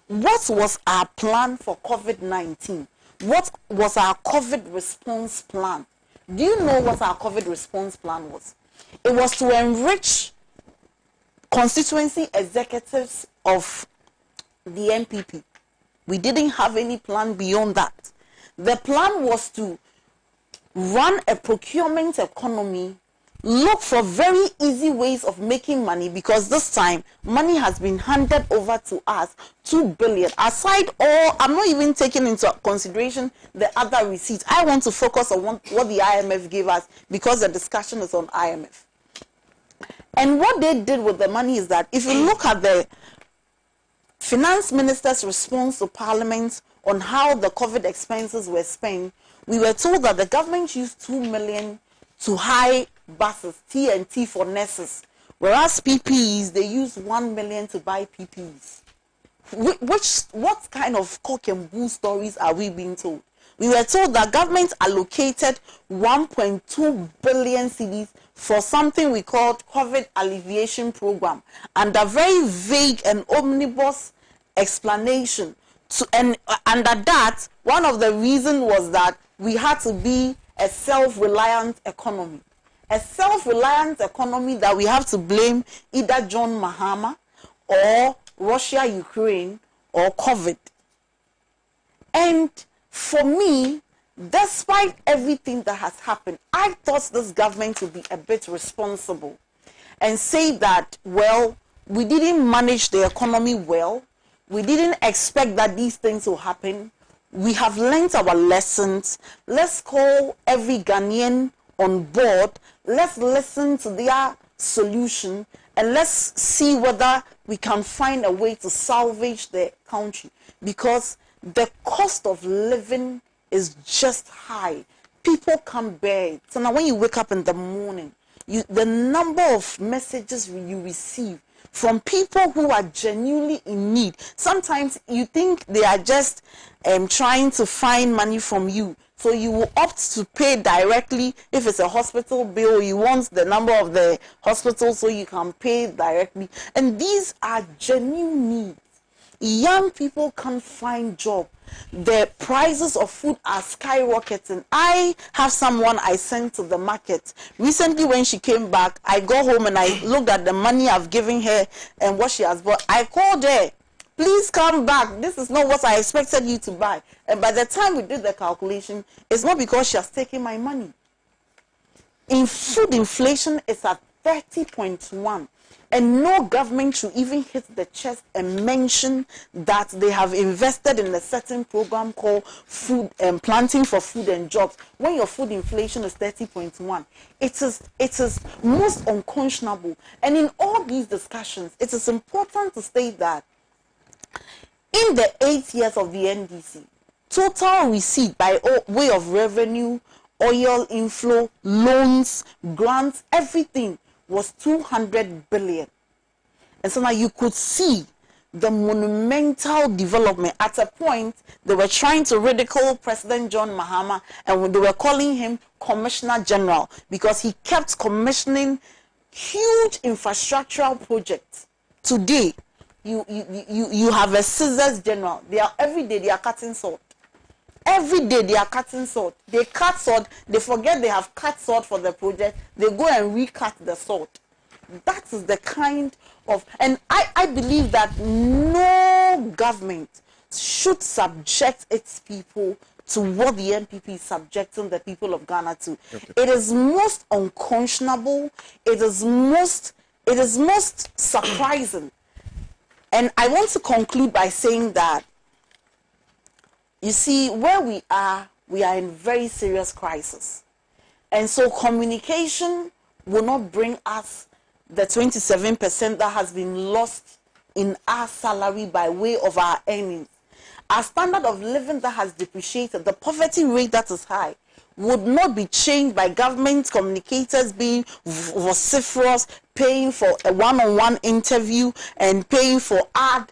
What was our plan for COVID-19? What was our COVID response plan? Do you know what our COVID response plan was? It was to enrich constituency executives of the NPP. We didn't have any plan beyond that. The plan was to run a procurement economy, look for very easy ways of making money, because this time money has been handed over to us, 2 billion. Aside all, I'm not even taking into consideration the other receipts. I want to focus on what the IMF gave us, because the discussion is on IMF. And what they did with the money is that if you look at the finance minister's response to Parliament on how the COVID expenses were spent, we were told that the government used 2 million to hire buses, T&T for nurses, whereas PPEs, they use 1 million to buy PPEs. What kind of cock and bull stories are we being told? We were told that government allocated 1.2 billion cedis for something we called COVID alleviation program, and a very vague and omnibus explanation. And under that, one of the reasons was that we had to be a self-reliant economy. A self-reliant economy that we have to blame either John Mahama or Russia, Ukraine, or COVID. And for me, despite everything that has happened, I thought this government would be a bit responsible and say that, well, we didn't manage the economy well. We didn't expect that these things will happen. We have learned our lessons. Let's call every Ghanaian on board. Let's listen to their solution, and let's see whether we can find a way to salvage the country, because the cost of living is just high. People can't bear it. So now when you wake up in the morning, the number of messages you receive from people who are genuinely in need. Sometimes you think they are just trying to find money from you. So you will opt to pay directly. If it's a hospital bill, you want the number of the hospital so you can pay directly. And these are genuine needs. Young people can't find job. The prices of food are skyrocketing. I have someone I sent to the market. Recently when she came back, I go home and I looked at the money I've given her and what she has bought. I called her, please come back. This is not what I expected you to buy. And by the time we did the calculation, it's not because she has taken my money. In food inflation, it's at 30.1. And no government should even hit the chest and mention that they have invested in a certain program called food and planting for food and jobs. When your food inflation is 30.1, it is most unconscionable. And in all these discussions, it is important to state that in the 8 years of the NDC, total receipt by way of revenue, oil inflow, loans, grants, everything was 200 billion. And so now you could see the monumental development. At a point, they were trying to ridicule President John Mahama, and they were calling him Commissioner General because he kept commissioning huge infrastructural projects. Today, you have a scissors general. Every day they are cutting salt. Every day they are cutting salt. They cut salt. They forget they have cut salt for the project. They go and recut the salt. That is the kind of... And I believe that no government should subject its people to what the NPP is subjecting the people of Ghana to. Okay. It is most unconscionable. It is most surprising. And I want to conclude by saying that, you see, where we are in very serious crisis. And so communication will not bring us the 27% that has been lost in our salary by way of our earnings. Our standard of living that has depreciated, the poverty rate that is high, would not be changed by government communicators being vociferous, paying for a one-on-one interview and paying for ad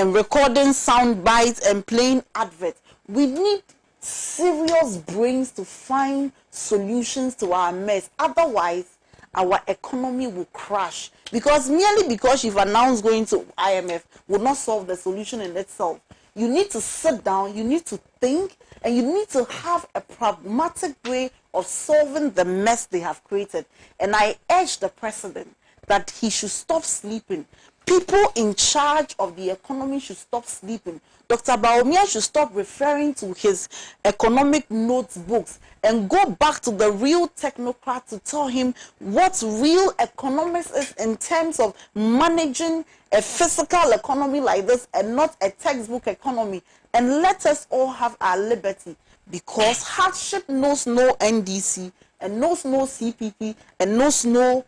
recording sound bites and playing adverts. We need serious brains to find solutions to our mess. Otherwise, our economy will crash. Because merely because you've announced going to IMF will not solve the solution in itself. You need to sit down, you need to think, and you need to have a pragmatic way of solving the mess they have created. And I urge the president that he should stop sleeping. People in charge of the economy should stop sleeping. Dr. Baumia should stop referring to his economic notebooks and go back to the real technocrat to tell him what real economics is in terms of managing a physical economy like this and not a textbook economy. And let us all have our liberty, because hardship knows no NDC and knows no CPP and knows no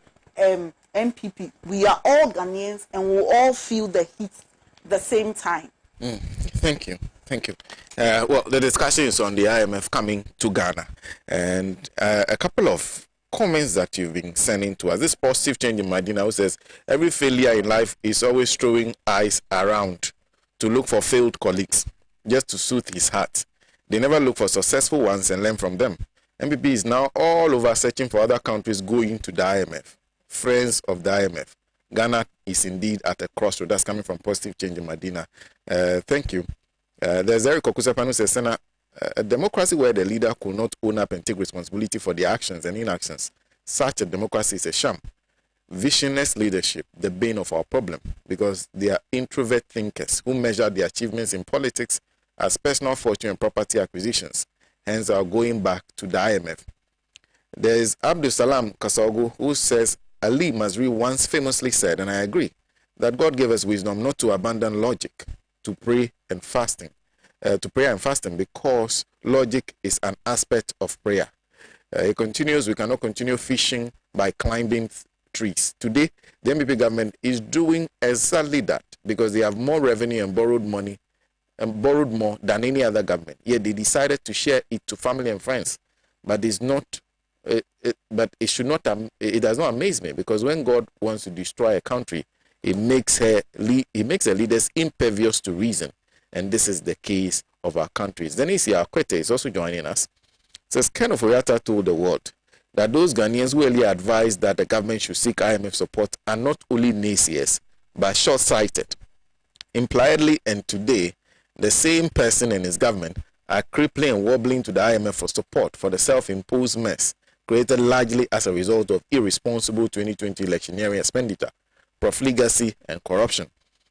MPP. We are all Ghanaians and we'll all feel the heat at the same time. Thank you. Thank you. Well, the discussion is on the IMF coming to Ghana, and a couple of comments that you've been sending to us. This positive change in Medina, who says every failure in life is always throwing eyes around to look for failed colleagues just to soothe his heart. They never look for successful ones and learn from them. MPP is now all over searching for other countries going to the IMF. Friends of the IMF. Ghana is indeed at a crossroad. That's coming from Positive Change in Medina. Thank you. There's Eric Okusepan who says, Sena, a democracy where the leader could not own up and take responsibility for their actions and inactions. Such a democracy is a sham. Visionless leadership, the bane of our problem, because they are introvert thinkers who measure their achievements in politics as personal fortune and property acquisitions, hence are going back to the IMF. There is Abdul Salam Kasogu who says, Ali Masri once famously said, and I agree, that God gave us wisdom not to abandon logic, to pray and fasting, because logic is an aspect of prayer. It continues, we cannot continue fishing by climbing trees. Today, the MPP government is doing exactly that because they have more revenue and borrowed money and borrowed more than any other government. Yet they decided to share it to family and friends. But it's not. It should not. It does not amaze me, because when God wants to destroy a country, it makes the leaders impervious to reason, and this is the case of our countries. Denise Akwete is also joining us. Says Ken Oforiatta told the world that those Ghanaians who earlier advised that the government should seek IMF support are not only naysayers but short-sighted. Impliedly, and today, the same person and his government are crippling and wobbling to the IMF for support for the self-imposed mess created largely as a result of irresponsible 2020 electioneering expenditure, profligacy, and corruption.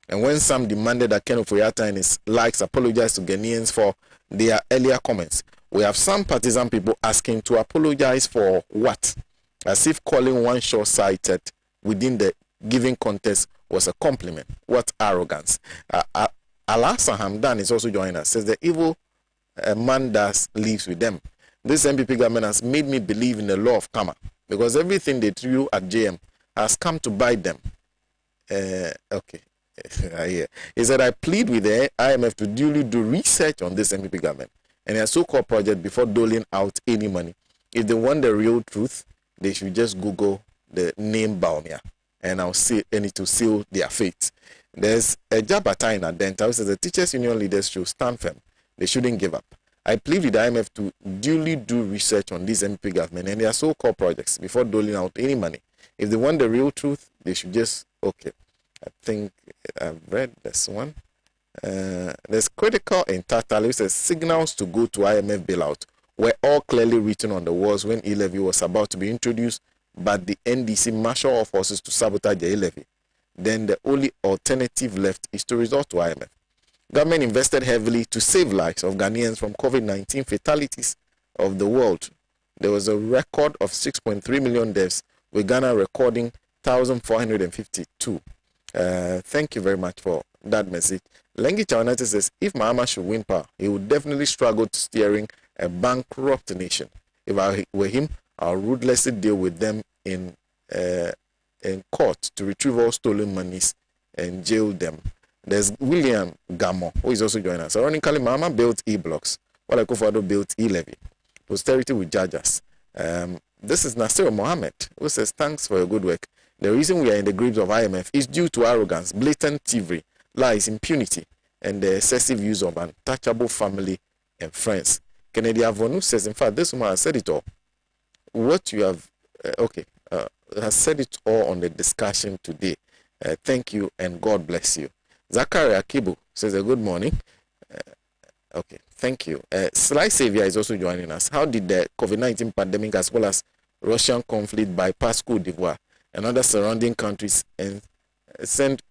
And when some demanded that Ken Oforiatta and his likes apologize to Ghanaians for their earlier comments, we have some partisan people asking to apologize for what? As if calling one short-sighted within the given context was a compliment. What arrogance. Alhassan Hamdan is also joining us. Says the evil man does lives with them. This MPP government has made me believe in the law of karma, because everything they threw at JM has come to bite them. Okay. Yeah. He said, I plead with the IMF to duly do research on this MPP government and their so-called project before doling out any money. If they want the real truth, they should just Google the name Baumia, and I'll see any to seal their fate. There's a Jabata in Adenta who says the teachers' union leaders should stand firm. They shouldn't give up. I plead with the IMF to duly do research on this MP government and their so-called projects before doling out any money. If they want the real truth, they should just, okay. I think I've read this one. There's Critical in Tatal who says signals to go to IMF bailout were all clearly written on the walls when e-levy was about to be introduced, but the NDC marshaled all forces to sabotage the e-levy. Then the only alternative left is to resort to IMF. Government invested heavily to save lives of Ghanaians from COVID-19 fatalities of the world. There was a record of 6.3 million deaths, with Ghana recording 1,452. Thank you very much for that message. Lengi Chawanati says, if Mahama should win power, he would definitely struggle to steering a bankrupt nation. If I were him, I'll ruthlessly deal with them in court to retrieve all stolen monies and jailed them. There's William Gamo, who is also joining us. Ironically, Mama built E-blocks, while Akufo-Addo built E-levy. Posterity will judge us. This is Nasir Mohammed, who says, thanks for your good work. The reason we are in the grips of IMF is due to arrogance, blatant thievery, lies, impunity, and the excessive use of untouchable family and friends. Kennedy Avonu says, in fact, this woman has said it all. What you have, has said it all on the discussion today. Thank you and God bless you. Zachary Akibu says, good morning. Okay, thank you. Sly Savior is also joining us. How did the COVID-19 pandemic as well as Russian conflict bypass Cote d'Ivoire and other surrounding countries and send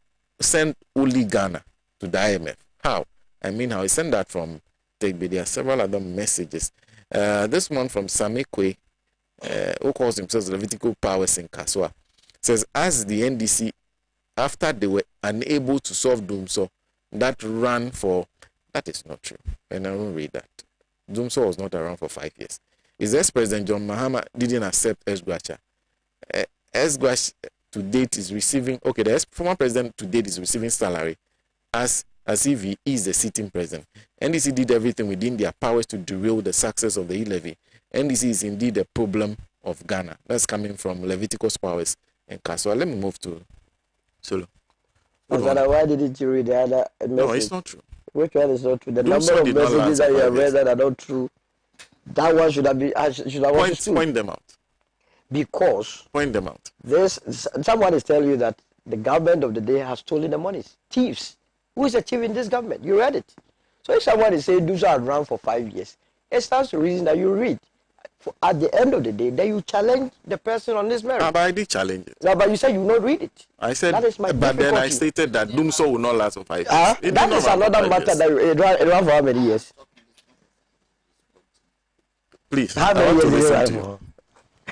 only Ghana to the IMF? How? I mean, how he sent that from Tegbe. There are several other messages. This one from Sami Kwe, who calls himself Levitical Powers in Kaswa, says, as the NDC, after they were unable to solve Dumso, that ran for... That is not true, and I won't read that. Dumso was not around for 5 years. His ex-president John Mahama didn't accept Esguacha. Esguacha to date is receiving, the former president to date is receiving salary as if he is the sitting president. NDC did everything within their powers to derail the success of the E-levy. NDC is indeed a problem of Ghana. That's coming from Leviticus Powers and Kaswa. Let me move to Solo. Why didn't you read the other message? No, it's not true. Which one is not true? The number of messages that you have read that are not true, that one should have been, point them out. Because point them out. Someone is telling you that the government of the day has stolen the money. Thieves. Who is a thief in this government? You read it. So if someone is saying Dusa had run for 5 years, it stands to reason that you read. At the end of the day, then you challenge the person on this merit. But I did challenge it. No, but you said you will not read it. I said, that is my but then I stated that Dumso will not last for 5 years. That is another matter that it ran for how many years? Please, how many years did it run for?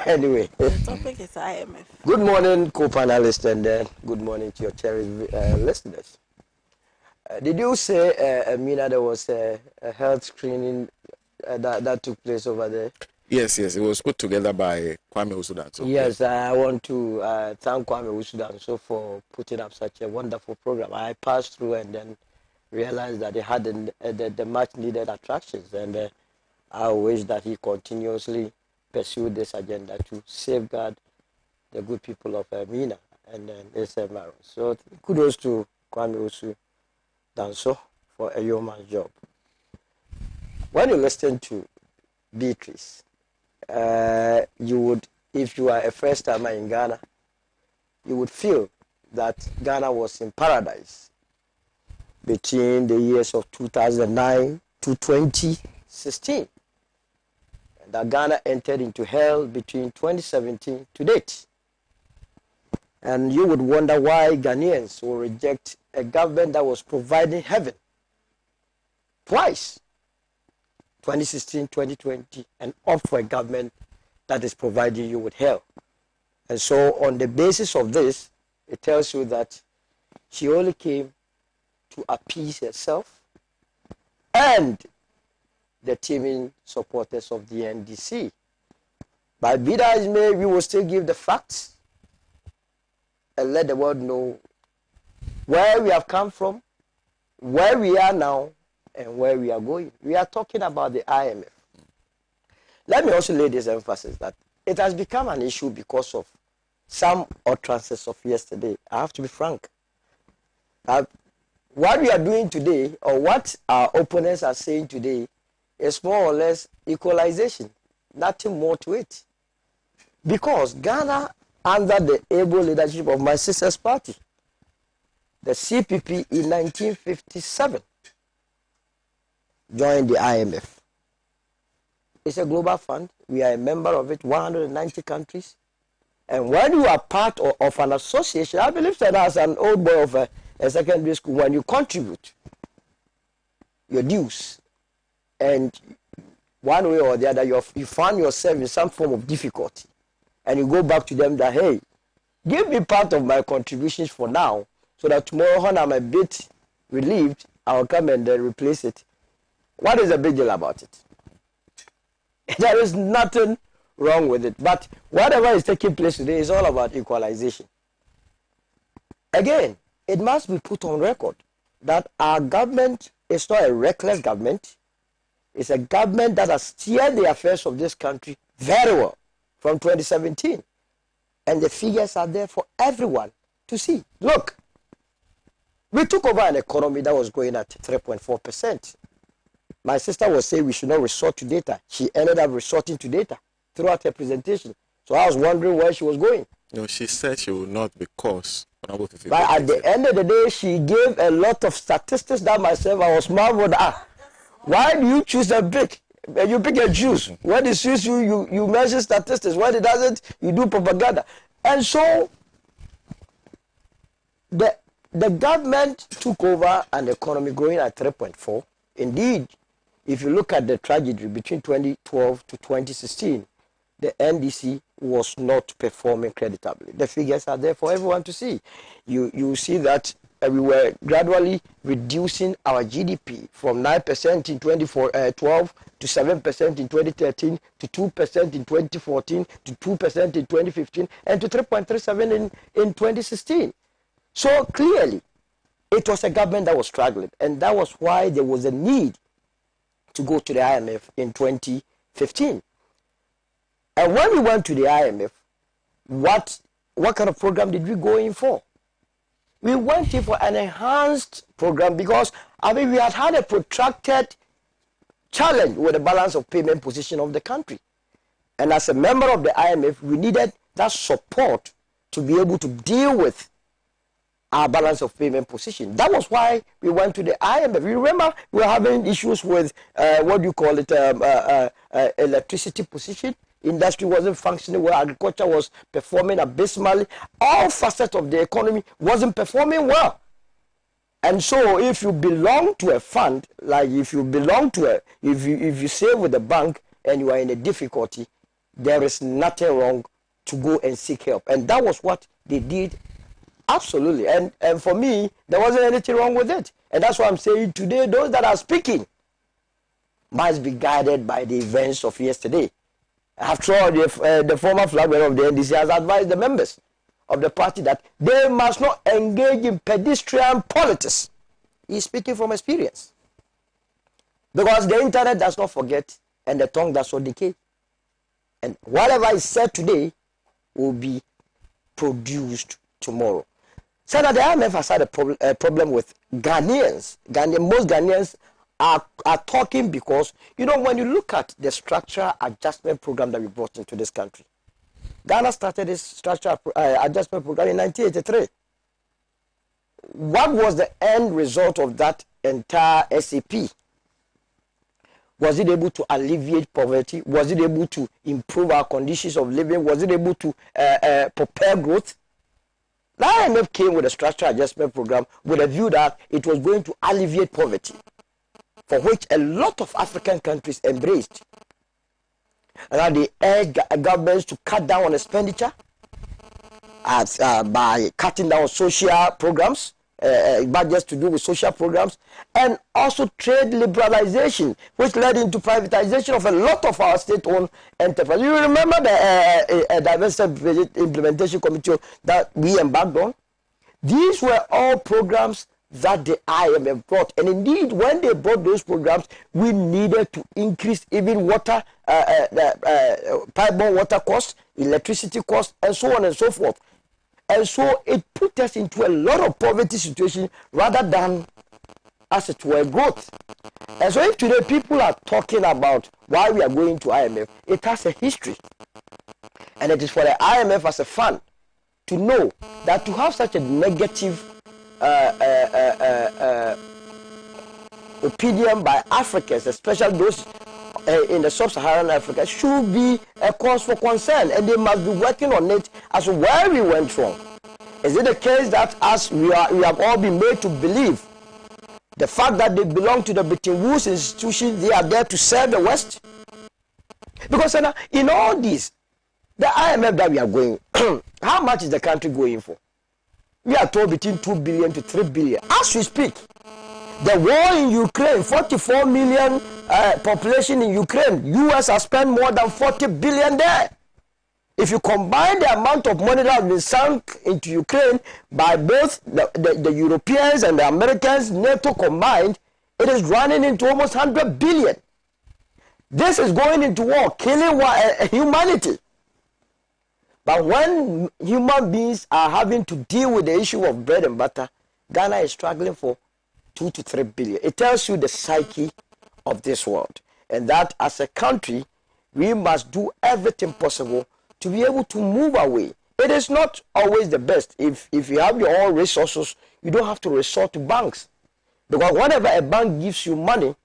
Anyway. The topic is IMF. Good morning, co-panelists, and good morning to your cherished listeners. Did you say, Amina, there was a health screening that took place over there? Yes, it was put together by Kwame Usudan. So yes, I want to thank Kwame Usudan for putting up such a wonderful program. I passed through and then realized that they had the much-needed attractions, and I wish that he continuously pursued this agenda to safeguard the good people of Mina and SMR. So kudos to Kwame Usudan for a yeoman's job. When you listen to Beatrice, you would, if you are a first timer in Ghana, you would feel that Ghana was in paradise between the years of 2009 to 2016, and that Ghana entered into hell between 2017 to date. And you would wonder why Ghanaians will reject a government that was providing heaven twice, 2016, 2020, and opt for a government that is providing you with hell. And so on the basis of this, it tells you that she only came to appease herself and the teeming supporters of the NDC. But be that as may, we will still give the facts and let the world know where we have come from, where we are now, and where we are going. We are talking about the IMF. Let me also lay this emphasis that it has become an issue because of some utterances of yesterday. I have to be frank. What we are doing today, or what our opponents are saying today, is more or less equalization. Nothing more to it. Because Ghana, under the able leadership of my sister's party, the CPP in 1957, joined the IMF. It's a global fund. We are a member of it, 190 countries. And when you are part of an association, I believe that as an old boy of a secondary school, when you contribute your dues, and one way or the other, you find yourself in some form of difficulty, and you go back to them that, hey, give me part of my contributions for now, so that tomorrow when I'm a bit relieved, I'll come and replace it. What is the big deal about it? There is nothing wrong with it. But whatever is taking place today is all about equalization. Again, it must be put on record that our government is not a reckless government. It's a government that has steered the affairs of this country very well from 2017. And the figures are there for everyone to see. Look, we took over an economy that was growing at 3.4%. My sister was saying we should not resort to data. She ended up resorting to data throughout her presentation. So I was wondering where she was going. No, she said she would not because. But at the end of the day, she gave a lot of statistics that myself, I was marveled at. Why do you choose a pick? You pick and choose. When it suits you, you measure statistics. When it doesn't, you do propaganda. And so, the government took over an economy growing at 3.4. Indeed, if you look at the trajectory between 2012 to 2016, the NDC was not performing creditably. The figures are there for everyone to see. You see that we were gradually reducing our GDP from 9% in 2012 to 7% in 2013 to 2% in 2014 to 2% in 2015 and to 3.37 in 2016. So clearly, it was a government that was struggling, and that was why there was a need to go to the IMF in 2015. And when we went to the IMF, what kind of program did we go in for? We went in for an enhanced program because, we had a protracted challenge with the balance of payment position of the country. And as a member of the IMF, we needed that support to be able to deal with our balance of payment position. That was why we went to the IMF. You remember we were having issues with, electricity position. Industry wasn't functioning well. Agriculture was performing abysmally. All facets of the economy wasn't performing well. And so if you belong to a fund, like if you belong to if you save with the bank and you are in a difficulty, there is nothing wrong to go and seek help. And that was what they did. Absolutely. And for me, there wasn't anything wrong with it. And that's why I'm saying today, those that are speaking must be guided by the events of yesterday. After all, the former flag bearer of the NDC has advised the members of the party that they must not engage in pedestrian politics. He's speaking from experience. Because the internet does not forget and the tongue does not decay. And whatever is said today will be produced tomorrow. So that the IMF has had a problem with Ghanaians. Most Ghanaians are talking because, when you look at the structural adjustment program that we brought into this country, Ghana started this structural adjustment program in 1983. What was the end result of that entire SAP? Was it able to alleviate poverty? Was it able to improve our conditions of living? Was it able to prepare growth? The IMF came with a structural adjustment program with a view that it was going to alleviate poverty, for which a lot of African countries embraced. And they urged governments to cut down on expenditure by cutting down social programs, budgets to do with social programs, and also trade liberalization, which led into privatization of a lot of our state-owned enterprises. You remember the Diversity Implementation Committee that we embarked on? These were all programs that the IMF brought. And indeed, when they brought those programs, we needed to increase even water, pipe-borne water costs, electricity costs, and so on and so forth. And so it put us into a lot of poverty situation rather than, as it were, growth. And so if today people are talking about why we are going to IMF, it has a history. And it is for the IMF as a fund to know that to have such a negative opinion by Africans, especially those in the sub-Saharan Africa, should be a cause for concern, and they must be working on it as to where we went wrong. Is it the case that as we have all been made to believe the fact that they belong to the Bretton Woods institution, they are there to serve the West? Because in all this, the IMF that we are going, how much is the country going for? We are told between 2 billion to 3 billion. As we speak, the war in Ukraine, 44 million population in Ukraine, US has spent more than 40 billion there. If you combine the amount of money that has been sunk into Ukraine by both the Europeans and the Americans, NATO combined, it is running into almost 100 billion. This is going into war, killing humanity. But when human beings are having to deal with the issue of bread and butter, Ghana is struggling for 2 to 3 billion. It tells you the psyche of this world. And that as a country, we must do everything possible to be able to move away. It is not always the best. If you have your own resources, you don't have to resort to banks. Because whenever a bank gives you money,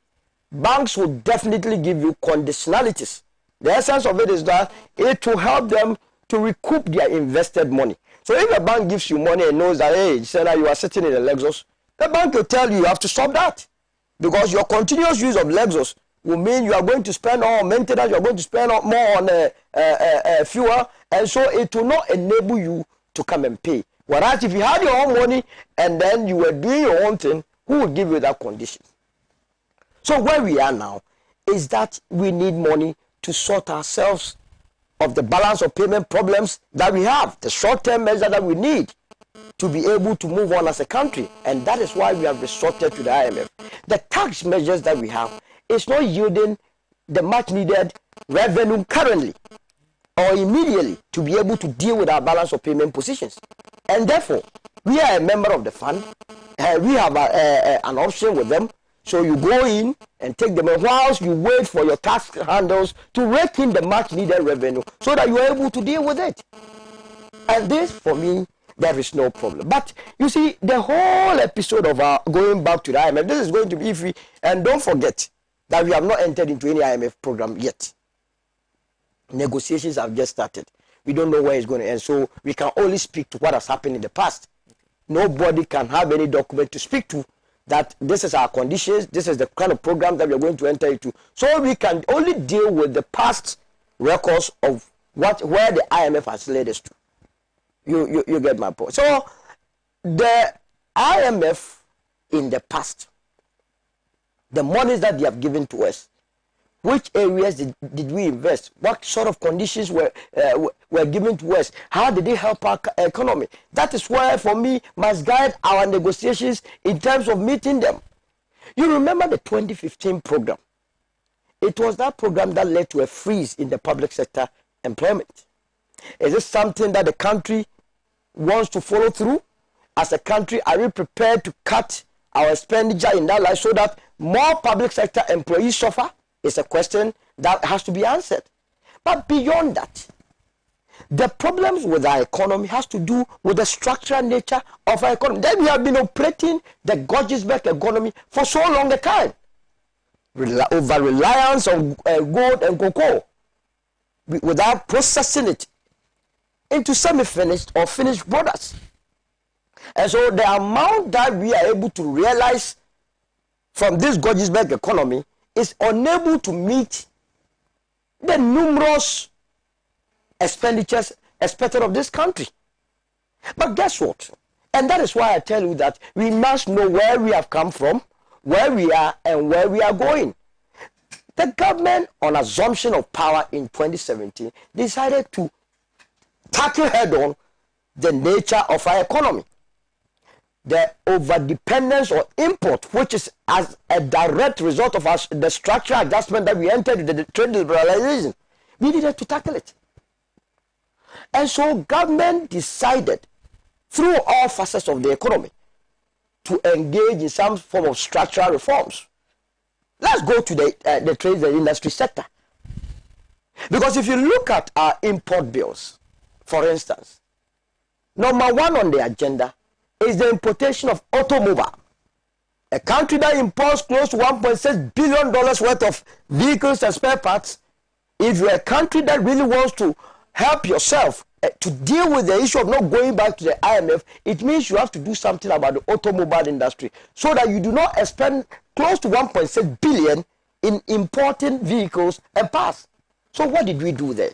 banks will definitely give you conditionalities. The essence of it is that it will help them to recoup their invested money. So if a bank gives you money and knows that, hey, Sena, you are sitting in a Lexus, the bank will tell you you have to stop that. Because your continuous use of Lexus will mean you are going to spend more on maintenance, you are going to spend more on fuel, and so it will not enable you to come and pay. Whereas if you had your own money and then you were doing your own thing, who would give you that condition? So where we are now is that we need money to sort ourselves of the balance of payment problems that we have, the short-term measure that we need to be able to move on as a country. And that is why we have resorted to the IMF. The tax measures that we have is not yielding the much needed revenue currently or immediately to be able to deal with our balance of payment positions. And therefore, we are a member of the fund. We have an option with them. So you go in and take them, and whilst you wait for your tax handles to rake in the much needed revenue so that you are able to deal with it. And this, for me, there is no problem. But you see, the whole episode of our going back to the IMF, this is going to be free. And don't forget that we have not entered into any IMF program yet. Negotiations have just started. We don't know where it's going to end. So we can only speak to what has happened in the past. Nobody can have any document to speak to that this is our conditions, this is the kind of program that we are going to enter into. So we can only deal with the past records of where the IMF has led us to. You get my point. So the IMF in the past, the monies that they have given to us, which areas did we invest? What sort of conditions were given to us? How did they help our economy? That is where, for me, must guide our negotiations in terms of meeting them. You remember the 2015 program. It was that program that led to a freeze in the public sector employment. Is this something that the country wants to follow through? As a country, are we prepared to cut our expenditure in that line so that more public sector employees suffer? It's a question that has to be answered. But beyond that, the problems with our economy has to do with the structural nature of our economy. Then we have been operating the Gorgeousberg economy for so long a time. Over-reliance on gold and cocoa without processing it into semi-finished or finished products. And so the amount that we are able to realize from this Gorgeousberg economy is unable to meet the numerous expenditures expected of this country. But guess what? And that is why I tell you that we must know where we have come from, where we are, and where we are going. The government, on assumption of power in 2017, decided to tackle head-on the nature of our economy. The over-dependence or import, which is as a direct result of the structural adjustment that we entered into the trade liberalization, we needed to tackle it. And so government decided, through all facets of the economy, to engage in some form of structural reforms. Let's go to the trade and industry sector. Because if you look at our import bills, for instance, number one on the agenda is the importation of automobile. A country that imports close to $1.6 billion worth of vehicles and spare parts. If you're a country that really wants to help yourself to deal with the issue of not going back to the IMF, it means you have to do something about the automobile industry so that you do not spend close to 1.6 billion in importing vehicles and parts. So what did we do there?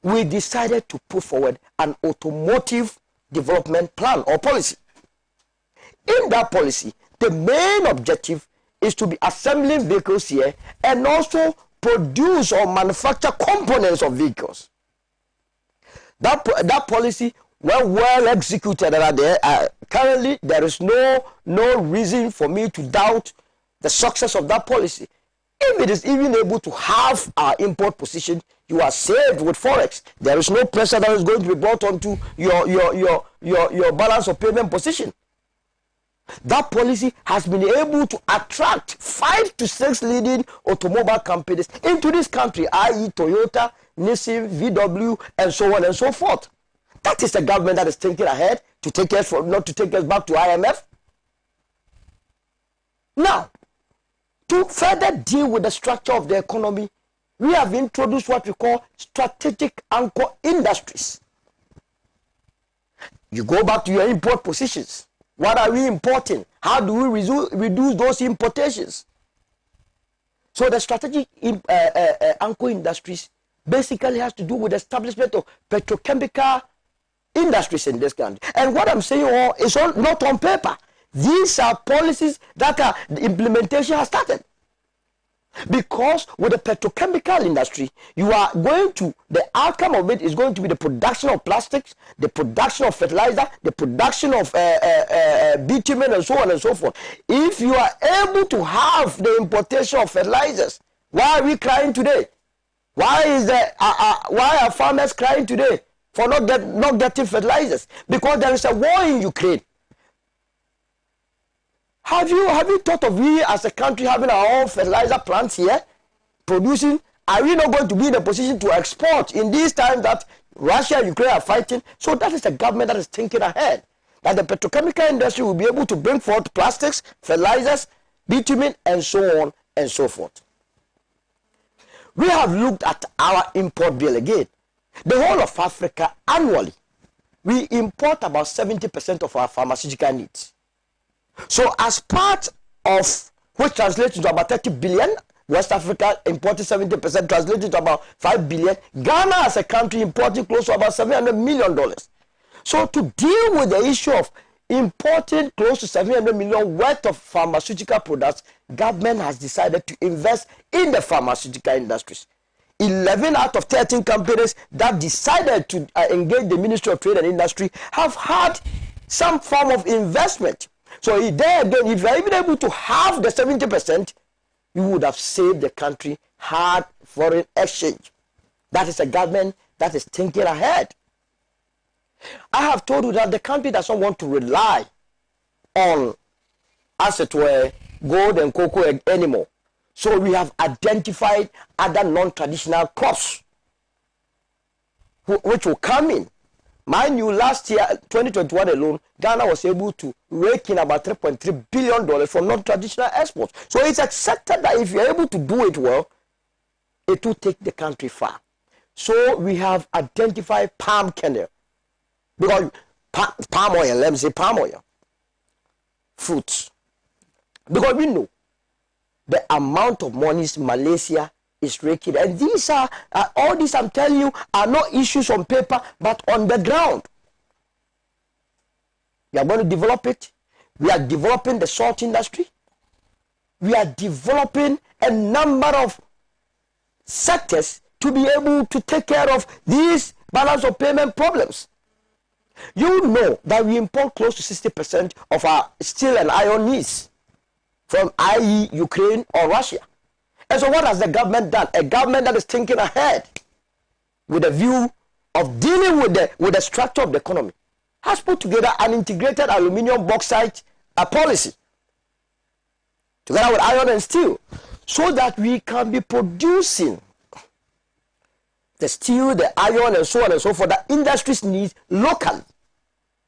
We decided to put forward an automotive development plan or policy. In that policy, the main objective is to be assembling vehicles here and also produce or manufacture components of vehicles. That policy, when well executed, currently there is no reason for me to doubt the success of that policy. If it is even able to halve our import position, you are saved with forex. There is no pressure that is going to be brought onto your balance of payment position. That policy has been able to attract 5 to 6 leading automobile companies into this country, i.e. Toyota, Nissan, VW, and so on and so forth. That is a government that is thinking ahead to take us not to take us back to IMF. Now, to further deal with the structure of the economy, we have introduced what we call strategic anchor industries. You go back to your import positions. What are we importing? How do we reduce those importations? So the strategic anchor industries basically has to do with the establishment of petrochemical industries in this country. And what I'm saying is not on paper. These are policies that the implementation has started. Because with the petrochemical industry, you are going to, the outcome of it is going to be the production of plastics, the production of fertilizer, the production of bitumen, and so on and so forth. If you are able to have the importation of fertilizers, why are we crying today? Why are farmers crying today for not getting fertilizers? Because there is a war in Ukraine. Have you thought of we as a country having our own fertilizer plants here, producing? Are we not going to be in a position to export in these times that Russia and Ukraine are fighting? So that is a government that is thinking ahead. That the petrochemical industry will be able to bring forth plastics, fertilizers, bitumen, and so on and so forth. We have looked at our import bill again. The whole of Africa annually, we import about 70% of our pharmaceutical needs. So as part of, which translates to about 30 billion, West Africa importing 70%, translated to about 5 billion. Ghana as a country importing close to about $700 million. So to deal with the issue of importing close to $700 million worth of pharmaceutical products, government has decided to invest in the pharmaceutical industries. 11 out of 13 companies that decided to engage the Ministry of Trade and Industry have had some form of investment. So there again, if you are even able to have the 70%, you would have saved the country hard foreign exchange. That is a government that is thinking ahead. I have told you that the country doesn't want to rely on, as it were, gold and cocoa anymore. So we have identified other non-traditional crops which will come in. Mind you, last year, 2021 alone, Ghana was able to rake in about $3.3 billion from non-traditional exports. So it's accepted that if you're able to do it well, it will take the country far. So we have identified palm kernel. Because palm oil, let me say palm oil, fruits. Because we know the amount of monies Malaysia is raking. And these are, all these I'm telling you, are not issues on paper, but on the ground. We are going to develop it. We are developing the salt industry. We are developing a number of sectors to be able to take care of these balance of payment problems. You know that we import close to 60% of our steel and iron needs from, i.e., Ukraine or Russia. And so what has the government done? A government that is thinking ahead with a view of dealing with the structure of the economy has put together an integrated aluminium bauxite policy together with iron and steel so that we can be producing the steel, the iron, and so on and so forth that industries need locally.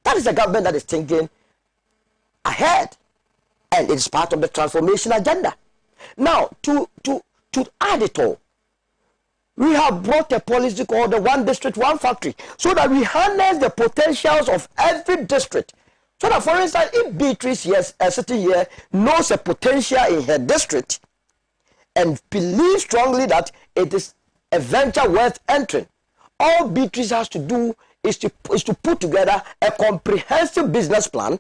That is a government that is thinking ahead, and it's part of the transformation agenda. Now, to add it all, we have brought a policy called the One District, One Factory, so that we harness the potentials of every district. So that, for instance, if Beatrice, yes, sitting here, knows a potential in her district and believes strongly that it is a venture worth entering, all Beatrice has to do is to put together a comprehensive business plan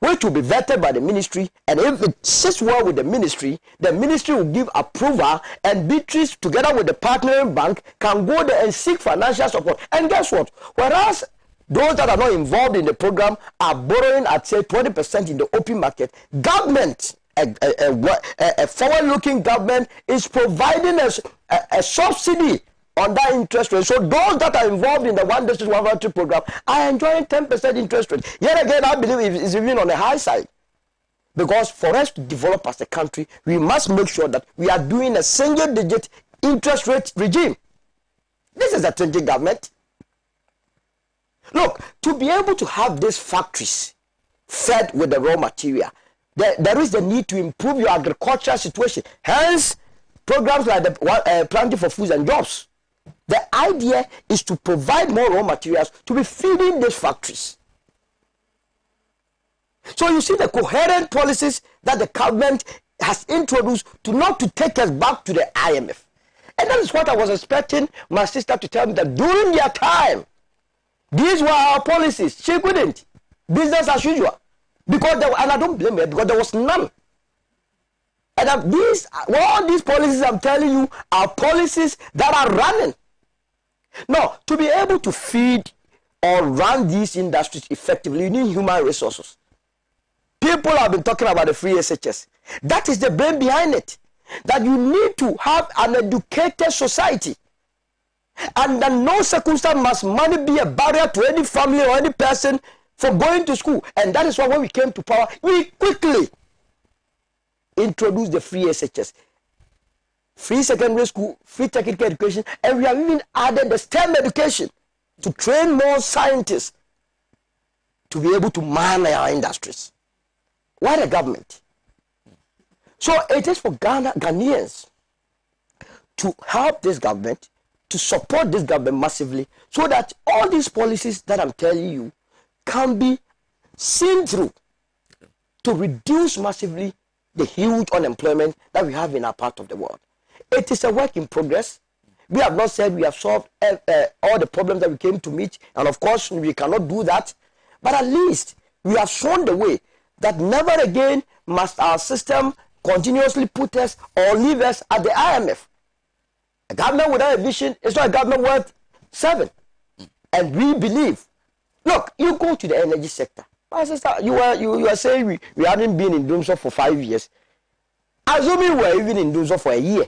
which will be vetted by the ministry, and if it sits well with the ministry will give approval, and Beatrice, together with the partnering bank, can go there and seek financial support. And guess what? Whereas those that are not involved in the program are borrowing at, say, 20% in the open market, government, a forward-looking government, is providing a subsidy on that interest rate. So those that are involved in the One District, One Voucher program are enjoying 10% interest rate. Yet again, I believe it's even on the high side. Because for us to develop as a country, we must make sure that we are doing a single-digit interest rate regime. This is a changing government. Look, to be able to have these factories fed with the raw material, there is the need to improve your agricultural situation. Hence, programs like the Planting for Foods and Jobs. The idea is to provide more raw materials to be feeding these factories. So you see the coherent policies that the government has introduced to take us back to the IMF. And that is what I was expecting my sister to tell me, that during their time, these were our policies. She couldn't. Business as usual. Because and I don't blame her, because there was none. And all these policies I'm telling you are policies that are running. Now, to be able to feed or run these industries effectively, you need human resources. People have been talking about the free SHS. That is the brain behind it. That you need to have an educated society. And under no circumstance must money be a barrier to any family or any person for going to school. And that is why when we came to power, we quickly introduced the free SHS. Free secondary school, free technical education, and we have even added the STEM education to train more scientists to be able to man our industries. Why the government? So it is for Ghanaians to help this government, to support this government massively, so that all these policies that I'm telling you can be seen through to reduce massively the huge unemployment that we have in our part of the world. It is a work in progress. We have not said we have solved all the problems that we came to meet, and of course we cannot do that, but at least we have shown the way that never again must our system continuously put us or leave us at the IMF. A government without a vision is not a government worth serving. And we believe, look, you go to the energy sector. My sister, you are saying we haven't been in Dumso for 5 years. Assuming we were even in Dumso for a year,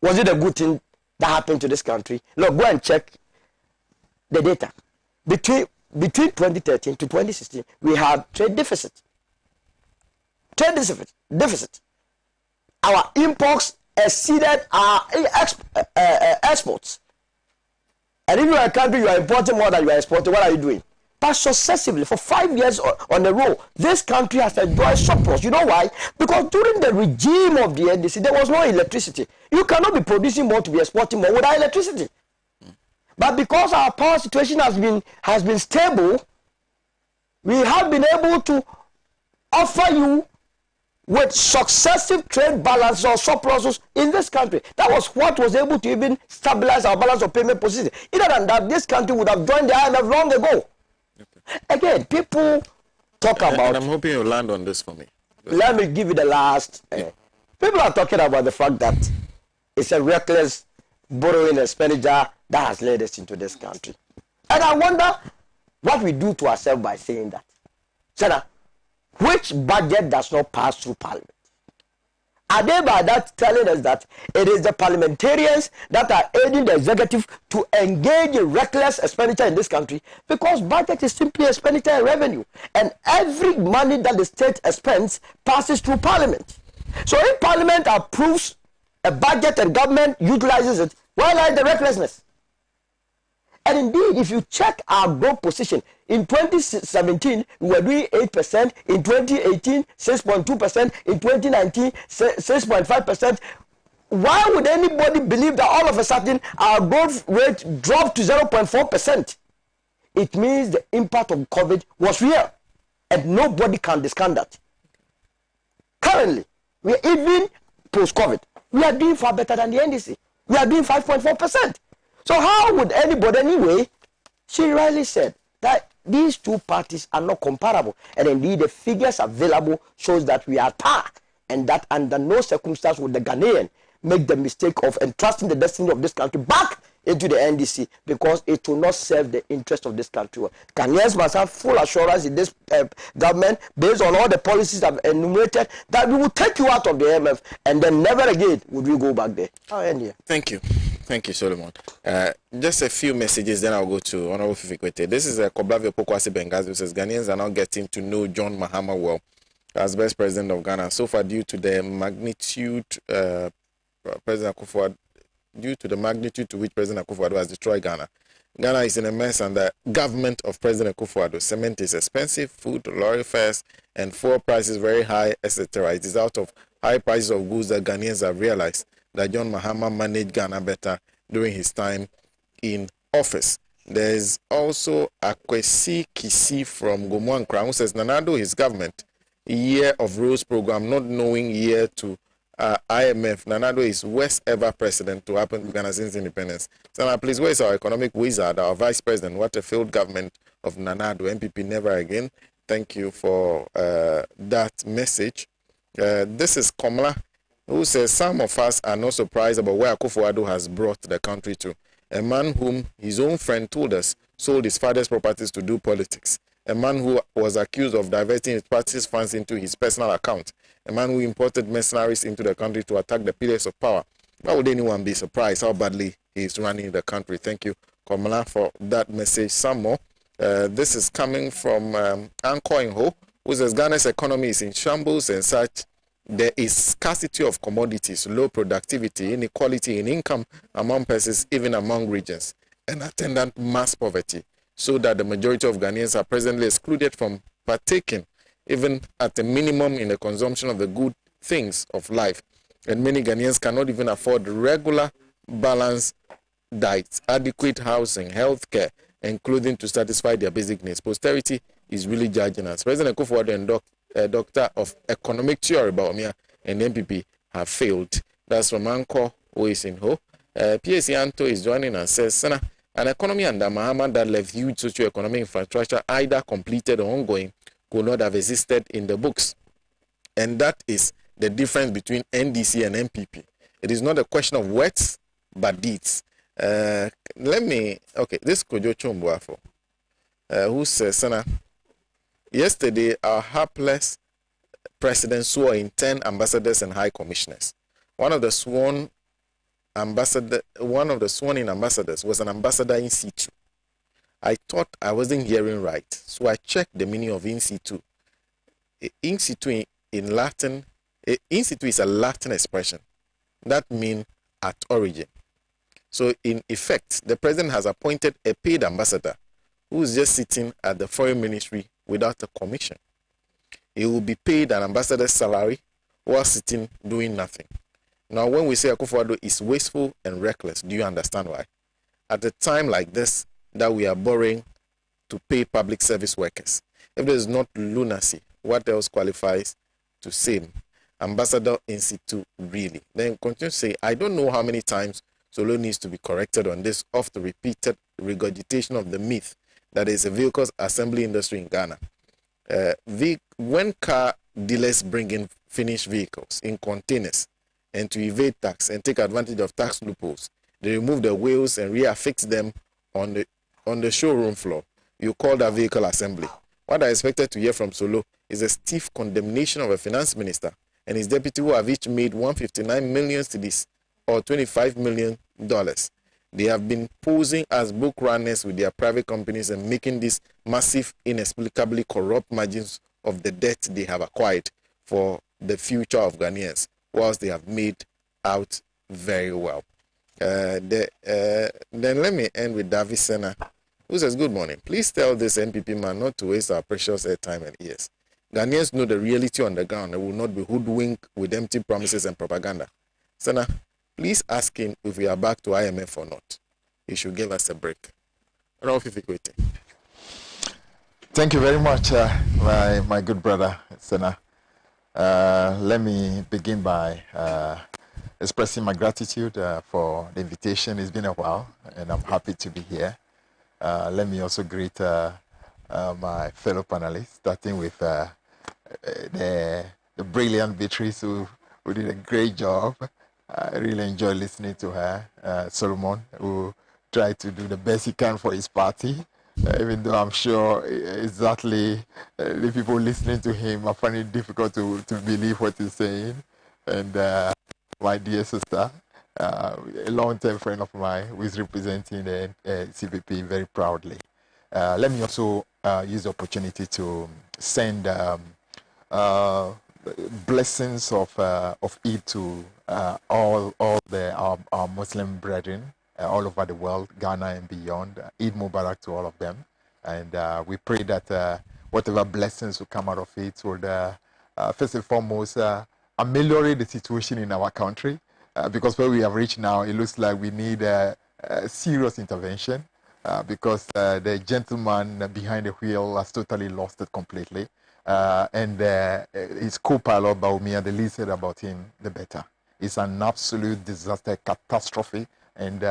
was it a good thing that happened to this country? Look, go and check the data. Between 2013 to 2016, we had trade deficit. Trade deficit. Our imports exceeded our exports. And if you are a country, you are importing more than you are exporting, what are you doing? But successively, for 5 years on a row, this country has enjoyed surplus. You know why? Because during the regime of the NDC, there was no electricity. You cannot be producing more to be exporting more without electricity. But because our power situation has been stable, we have been able to offer you with successive trade balances or surpluses in this country. That was what was able to even stabilize our balance of payment position. Other than that, this country would have joined the IMF long ago. Again, people talk about... And I'm hoping you'll land on this for me. Let me give you the last... people are talking about the fact that it's a reckless borrowing expenditure that has led us into this country. And I wonder what we do to ourselves by saying that. Sena, which budget does not pass through Parliament? Are they by that telling us that it is the parliamentarians that are aiding the executive to engage in reckless expenditure in this country? Because budget is simply expenditure and revenue. And every money that the state expends passes through Parliament. So if Parliament approves a budget and government utilizes it, where lies the recklessness? And indeed, if you check our growth position, in 2017, we were doing 8%, in 2018, 6.2%, in 2019, 6.5%. Why would anybody believe that all of a sudden our growth rate dropped to 0.4%? It means the impact of COVID was real, and nobody can discount that. Currently, we are even post-COVID, we are doing far better than the NDC. We are doing 5.4%. So how would anybody, anyway, she rightly said that These two parties are not comparable. And indeed, the figures available shows that we are par, and that under no circumstance would the Ghanaian make the mistake of entrusting the destiny of this country back into the NDC, because it will not serve the interest of this country. Ghanaians must have full assurance in this government, based on all the policies I've enumerated, that we will take you out of the IMF, and then never again would we go back there. I'll end here. Thank you. Thank you, Solomon. Just a few messages, then I'll go to Honorable Fifikwete. This is Koblavio Pokwasi Bengazi, who says Ghanaians are now getting to know John Mahama well as best president of Ghana. So far, due to the magnitude, President Akufo-Addo, due to the magnitude to which President Akufo-Addo has destroyed Ghana, Ghana is in a mess, and the government of President Akufo-Addo, cement is expensive, food, lorry fares, and fuel prices very high, etc. It is out of high prices of goods that Ghanaians have realized that John Mahama managed Ghana better during his time in office. There's also Akwesi Kisi from Gomuankra, who says Nanado, his government, year of rules program, not knowing year to IMF. Nanado is worst ever president to happen to Ghana since independence. Sena, please, where is our economic wizard, our vice president? What a failed government of Nanado. MPP never again. Thank you for that message. This is Komla, who says some of us are not surprised about where Akufo-Addo has brought the country to. A man whom his own friend told us sold his father's properties to do politics. A man who was accused of diverting his party's funds into his personal account. A man who imported mercenaries into the country to attack the pillars of power. Why would anyone be surprised how badly he is running the country? Thank you, Komala, for that message. Some more. This is coming from Anko Inho, who says Ghana's economy is in shambles and such. There is scarcity of commodities, low productivity, inequality in income among persons, even among regions, and attendant mass poverty, so that the majority of Ghanaians are presently excluded from partaking, even at a minimum, in the consumption of the good things of life. And many Ghanaians cannot even afford regular, balanced diets, adequate housing, health care, and clothing to satisfy their basic needs. Posterity is really judging us. President Akufo-Addo and Doctor of Economic Theory, Baumia, and MPP have failed. That's from Anko, who is in Ho. PSC Anto is joining and says, Sena, an economy under Mahama that left huge socio-economic infrastructure either completed or ongoing could not have existed in the books. And that is the difference between NDC and MPP. It is not a question of words, but deeds. This Kojo Chomboafo, who says, Sena, yesterday, our hapless president swore in 10 ambassadors and high commissioners. One of the sworn in ambassadors was an ambassador in situ. I thought I wasn't hearing right, so I checked the meaning of in situ. In situ in Latin, in situ is a Latin expression that means at origin. So in effect, the president has appointed a paid ambassador who is just sitting at the foreign ministry without a commission. He will be paid an ambassador's salary while sitting doing nothing. Now, when we say Akufo-Addo is wasteful and reckless, do you understand why? At a time like this, that we are borrowing to pay public service workers. If there is not lunacy, what else qualifies to say ambassador in situ really? Then continue to say, I don't know how many times Solo needs to be corrected on this off the repeated regurgitation of the myth that is a vehicles assembly industry in Ghana. When car dealers bring in finished vehicles in containers and to evade tax and take advantage of tax loopholes, they remove the wheels and reaffix them on the showroom floor. You call that vehicle assembly. What I expected to hear from Solo is a stiff condemnation of a finance minister and his deputy, who have each made 159 million cedis or $25 million. They have been posing as book runners with their private companies and making these massive, inexplicably corrupt margins of the debt they have acquired for the future of Ghanaians, whilst they have made out very well. Then let me end with David Sena, who says, good morning. Please tell this MPP man not to waste our precious airtime and ears. Ghanaians know the reality on the ground and will not be hoodwinked with empty promises and propaganda. Sena, please ask him if we are back to IMF or not. He should give us a break. Thank you very much, my good brother, Sena. Let me begin by expressing my gratitude for the invitation. It's been a while, and I'm happy to be here. Let me also greet my fellow panelists, starting with the brilliant Beatrice who did a great job. I really enjoyed listening to her. Solomon, who tried to do the best he can for his party, even though I'm sure exactly the people listening to him are finding it difficult to believe what he's saying. And my dear sister, a long-term friend of mine who is representing the CPP very proudly. Let me also use the opportunity to send blessings of Eid to all our Muslim brethren all over the world, Ghana and beyond. Eid Mubarak to all of them. And we pray that whatever blessings will come out of it would, first and foremost, ameliorate the situation in our country. Because where we have reached now, it looks like we need a serious intervention. Because the gentleman behind the wheel has totally lost it completely. And his co-pilot, Baumia, the least said about him, the better. It's an absolute disaster, catastrophe, and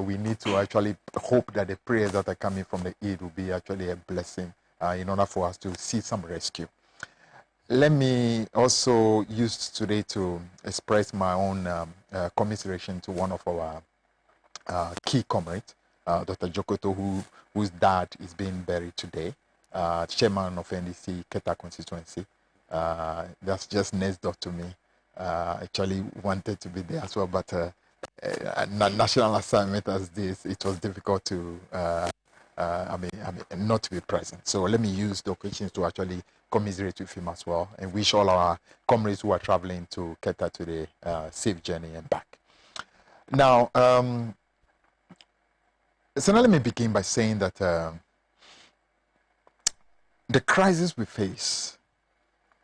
we need to actually hope that the prayers that are coming from the Eid will be actually a blessing in order for us to see some rescue. Let me also use today to express my own commiseration to one of our key comrades, Dr. Jokoto, whose dad is being buried today, chairman of NDC Keta constituency. That's just next door to me. Actually wanted to be there as well, but a national assignment as this, it was difficult to, not to be present. So let me use the occasion to actually commiserate with him as well, and wish all our comrades who are traveling to Keta today safe journey and back. Now, so now let me begin by saying that the crisis we face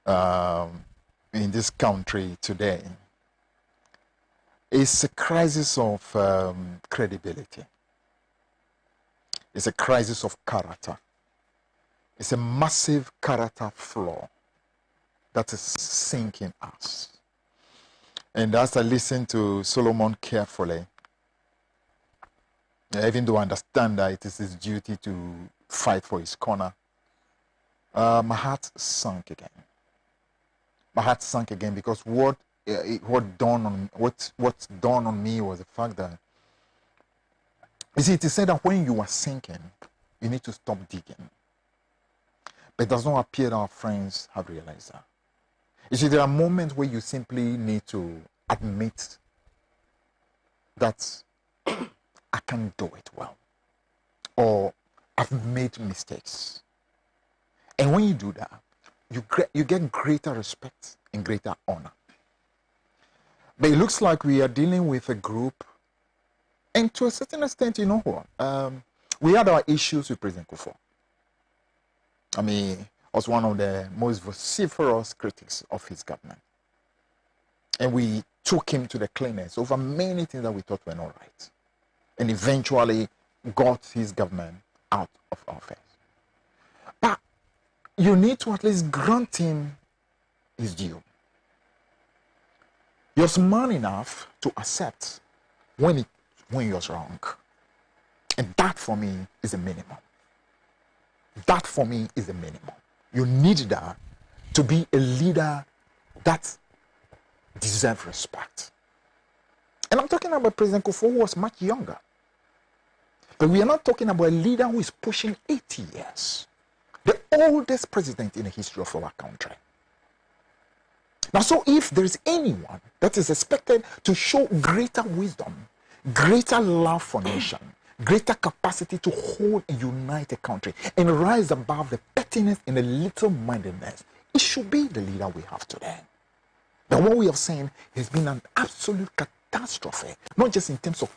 in this country today is a crisis of credibility. It's a crisis of character. It's a massive character flaw that is sinking us. And as I listen to Solomon carefully, even though I understand that it is his duty to fight for his corner, my heart sank again. My heart sank again because what's dawned on me was the fact that, you see, it is said that when you are sinking, you need to stop digging. But it does not appear that our friends have realized that. You see, there are moments where you simply need to admit that I can't do it well, or I've made mistakes. And when you do that, you get greater respect and greater honor. But it looks like we are dealing with a group, and to a certain extent, you know what? We had our issues with President Kufuor. I mean, I was one of the most vociferous critics of his government. And we took him to the cleaners over many things that we thought were not right. And eventually got his government out of office. But you need to at least grant him his due. You're smart enough to accept when he was wrong. And that for me is a minimum. That for me is a minimum. You need that to be a leader that deserves respect. And I'm talking about President Kufuor, who was much younger. But we are not talking about a leader who is pushing 80 years. The oldest president in the history of our country. Now, so if there is anyone that is expected to show greater wisdom, greater love for nation, greater capacity to hold and unite a country and rise above the pettiness and the little-mindedness, it should be the leader we have today. Now, what we have seen has been an absolute catastrophe, not just in terms of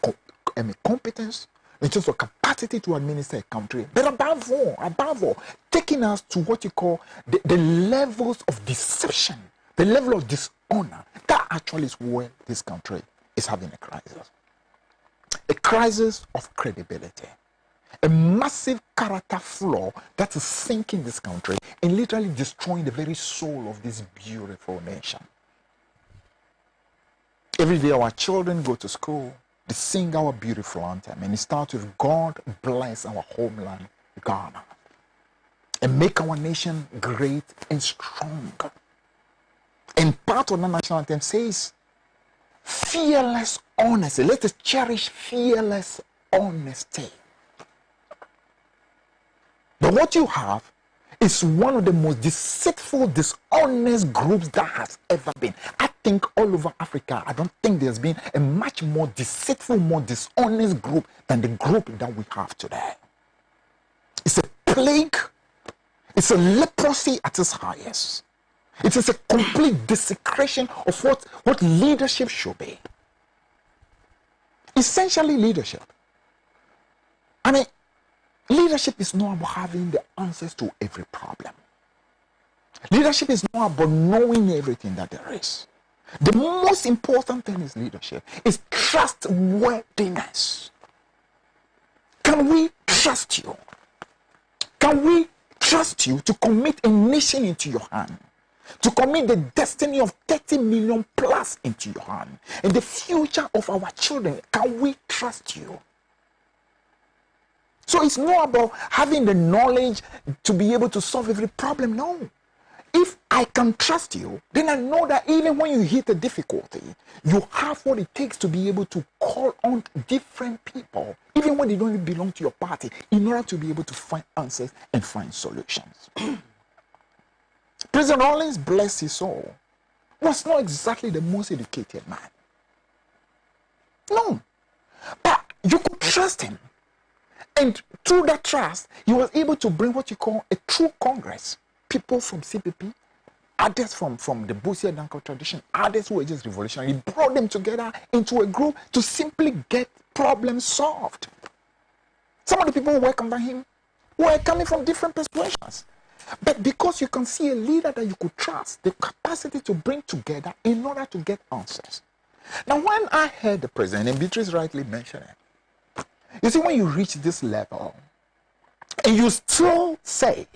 competence, in terms of capacity to administer a country, but above all, taking us to what you call the levels of deception, the level of dishonor. That actually is where this country is having a crisis. A crisis of credibility. A massive character flaw that is sinking this country and literally destroying the very soul of this beautiful nation. Every day our children go to school, they sing our beautiful anthem, and it starts with God bless our homeland, Ghana. and make our nation great and strong. And part of the national anthem says, fearless honesty. Let us cherish fearless honesty. But what you have is one of the most deceitful, dishonest groups that has ever been. I think all over Africa, I don't think there's been a much more deceitful, more dishonest group than the group that we have today. It's a plague. It's a leprosy at its highest. It is a complete desecration of what leadership should be. Essentially, leadership. I mean, leadership is not about having the answers to every problem. Leadership is not about knowing everything that there is. The most important thing is leadership, is trustworthiness. Can we trust you? Can we trust you to commit a nation into your hand? To commit the destiny of 30 million plus into your hand? And the future of our children, can we trust you? So it's not about having the knowledge to be able to solve every problem. No. If I can trust you, then I know that even when you hit a difficulty, you have what it takes to be able to call on different people, even when they don't even belong to your party, in order to be able to find answers and find solutions. President Rawlings, bless his soul, was not exactly the most educated man. No. But you could trust him. And through that trust, he was able to bring what you call a true Congress. People from CPP, others from the Busia Danko tradition, others who were just revolutionary. He brought them together into a group to simply get problems solved. Some of the people who work under him were coming from different persuasions. But because you can see a leader that you could trust, the capacity to bring together in order to get answers. Now, when I heard the president, and Beatrice rightly mentioned it, you see, when you reach this level, and you still say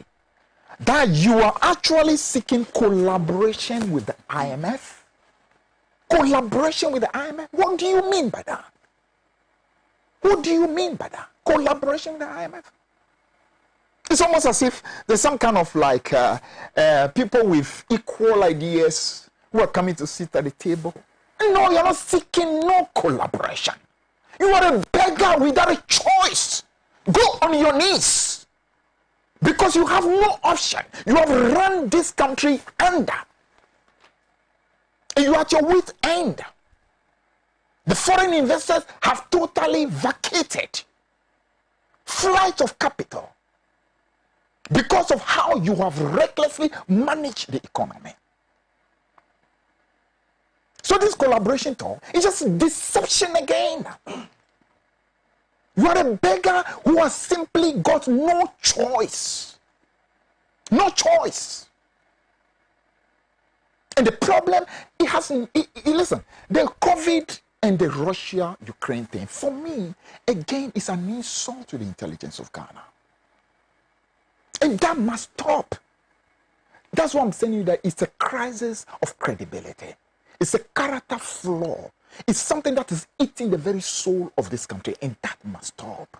that you are actually seeking collaboration with the IMF, collaboration with the IMF, what do you mean by that? What do you mean by that? Collaboration with the IMF? It's almost as if there's some kind of like people with equal ideas who are coming to sit at the table. No, you're not seeking no collaboration. You are a beggar without a choice. Go on your knees. Because you have no option. You have run this country under. And you are at your wit's end. The foreign investors have totally vacated flight of capital because of how you have recklessly managed the economy. So this collaboration talk is just deception again. You are a beggar who has simply got no choice. No choice. And the problem, listen, the COVID and the Russia-Ukraine thing, for me, again, is an insult to the intelligence of Ghana. And that must stop. That's why I'm saying you that it's a crisis of credibility. It's a character flaw. It's something that is eating the very soul of this country, and that must stop.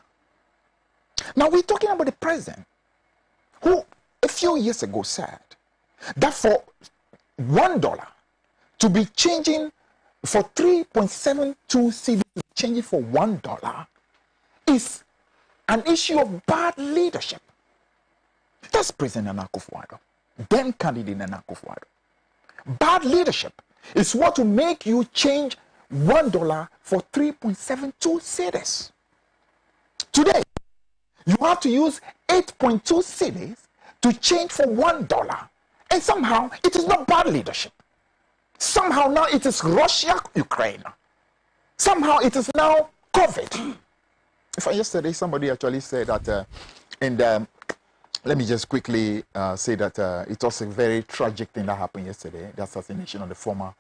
Now, we're talking about the president who a few years ago said that for $1 to be changing for 3.72 cedis, changing for $1 is an issue of bad leadership. That's President Nana Akufo-Addo, then candidate Nana Akufo-Addo. Bad leadership is what will make you change $1 for 3.72 cedis. Today, you have to use 8.2 cedis to change for $1. And somehow, it is not bad leadership. Somehow now it is Russia, Ukraine. Somehow it is now COVID. Yesterday, somebody actually said that, let me just quickly say that it was a very tragic thing that happened yesterday, the assassination of the former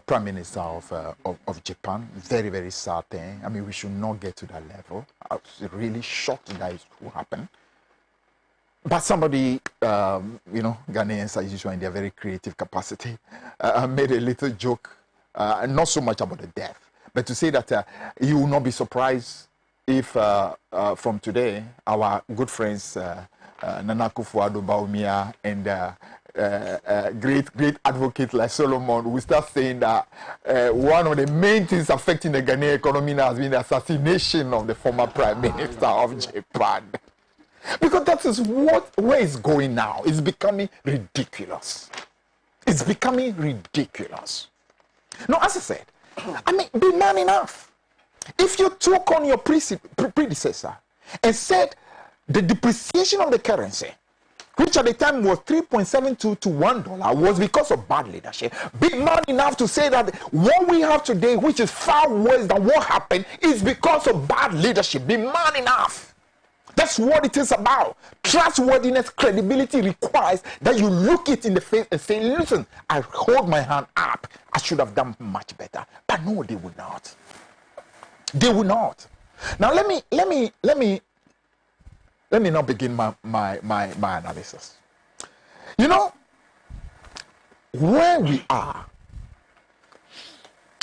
Prime Minister of Japan. Very, very sad thing. I mean, we should not get to that level. I was really shocked that it would happen. But somebody, Ghanaians as usual in their very creative capacity, made a little joke, not so much about the death, but to say that you will not be surprised if from today our good friends Nana Akufo-Addo Bawumia and great advocate like Solomon, we start saying that one of the main things affecting the Ghanaian economy now has been the assassination of the former Prime Minister of Japan. Because that is where it's going now. It's becoming ridiculous. It's becoming ridiculous. No, as I said, I mean, be man enough. If you took on your predecessor and said the depreciation of the currency, which at the time was 3.72 to $1, was because of bad leadership, be man enough to say that what we have today, which is far worse than what happened, is because of bad leadership. Be man enough. That's what it is about. Trustworthiness, credibility requires that you look it in the face and say, listen, I hold my hand up. I should have done much better. But no, they would not. They would not. Now let me now begin my analysis. You know, where we are,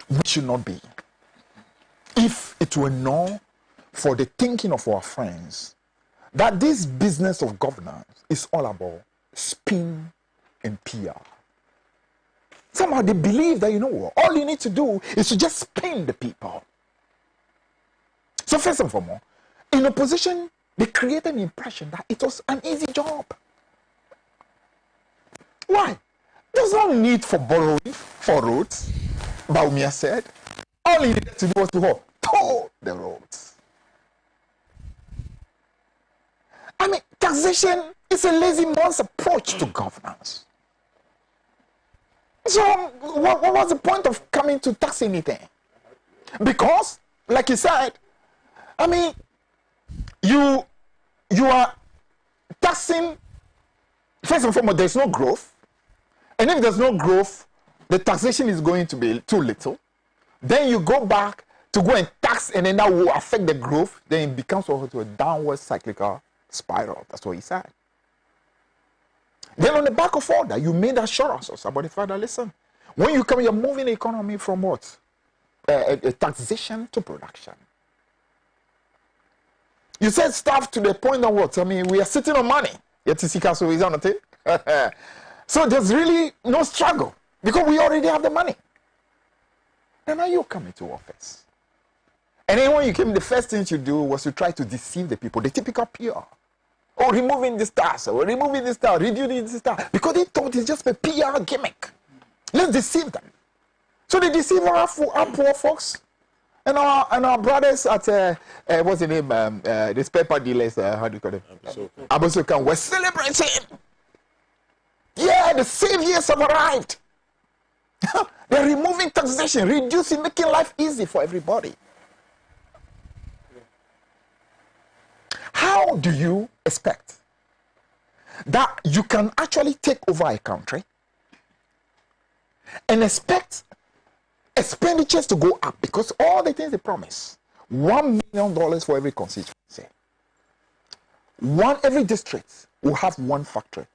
we should not be. If it were not for the thinking of our friends that this business of governance is all about spin and PR. Somehow they believe that, you know what, all you need to do is to just spin the people. So first and foremost, in opposition, they created an impression that it was an easy job. Why? There's no need for borrowing for roads, Bawumia said. All he needed to do was to tow the roads. I mean, taxation is a lazy man's approach to governance. So, what was the point of coming to tax anything? Because, like you said, I mean, you are taxing, first and foremost, there's no growth. And if there's no growth, the taxation is going to be too little. Then you go back to go and tax, and then that will affect the growth. Then it becomes also a downward cyclical spiral. That's what he said. Then on the back of all that, you made assurances about the fact that, listen, when you come, you're moving the economy from what? Taxation to production. You said stuff to the point of what? I mean, we are sitting on money. So there's really no struggle because we already have the money. And now you come into office. And then when you came, the first thing you do was to try to deceive the people, the typical PR. Oh, removing this tax, or removing this tax, reducing this tax, because they thought it's just a PR gimmick. Let's deceive them. So they deceive our poor folks and our brothers at what's the name? This paper dealers. How do you call them? Abusokan. We're celebrating. Yeah, the saviors have arrived. They're removing taxation, reducing, making life easy for everybody. How do you expect that you can actually take over a country and expect expenditures to go up because all the things they promise, $1 million for every constituency, every district will have one factory,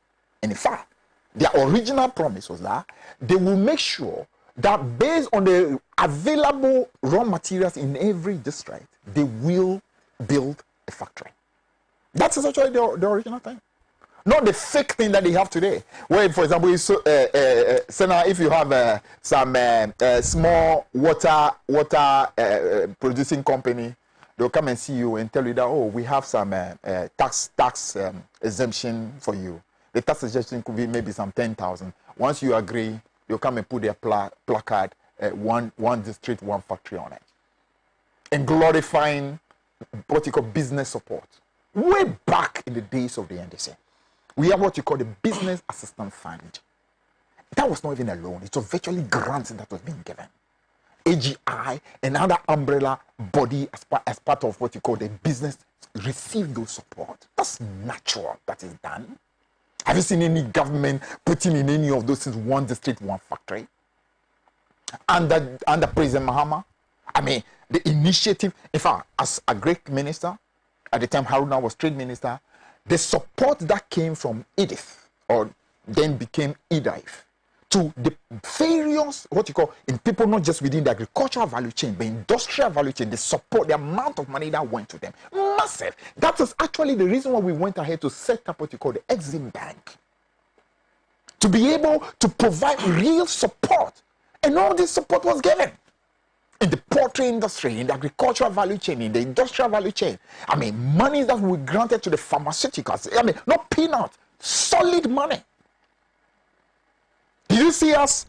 and in fact, their original promise was that they will make sure that based on the available raw materials in every district, they will build a factory. That's actually the original thing. Not the fake thing that they have today. Where, for example, Sena, if you have some small water producing company, they'll come and see you and tell you that, oh, we have some tax exemption for you. The tax exemption could be maybe some 10,000. Once you agree, they'll come and put their placard, one district, one factory on it. And glorifying what you call business support. Way back in the days of the NDC, we have what you call the Business Assistance Fund. That was not even a loan. It was virtually grants that was being given. AGI, another umbrella body as part of what you call the business, received those support. That's natural that is done. Have you seen any government putting in any of those things, one district, one factory? Under President Mahama? I mean, the initiative, in fact, as a great minister, at the time Haruna was trade minister, the support that came from Edith, or then became EDIF, to the various, what you call, in people not just within the agricultural value chain, but industrial value chain, the support, the amount of money that went to them. Massive. That is actually the reason why we went ahead to set up what you call the Exim Bank. To be able to provide real support. And all this support was given. In the poultry industry, in the agricultural value chain, in the industrial value chain. I mean, money that we granted to the pharmaceuticals. I mean, not peanuts, solid money. Did you see us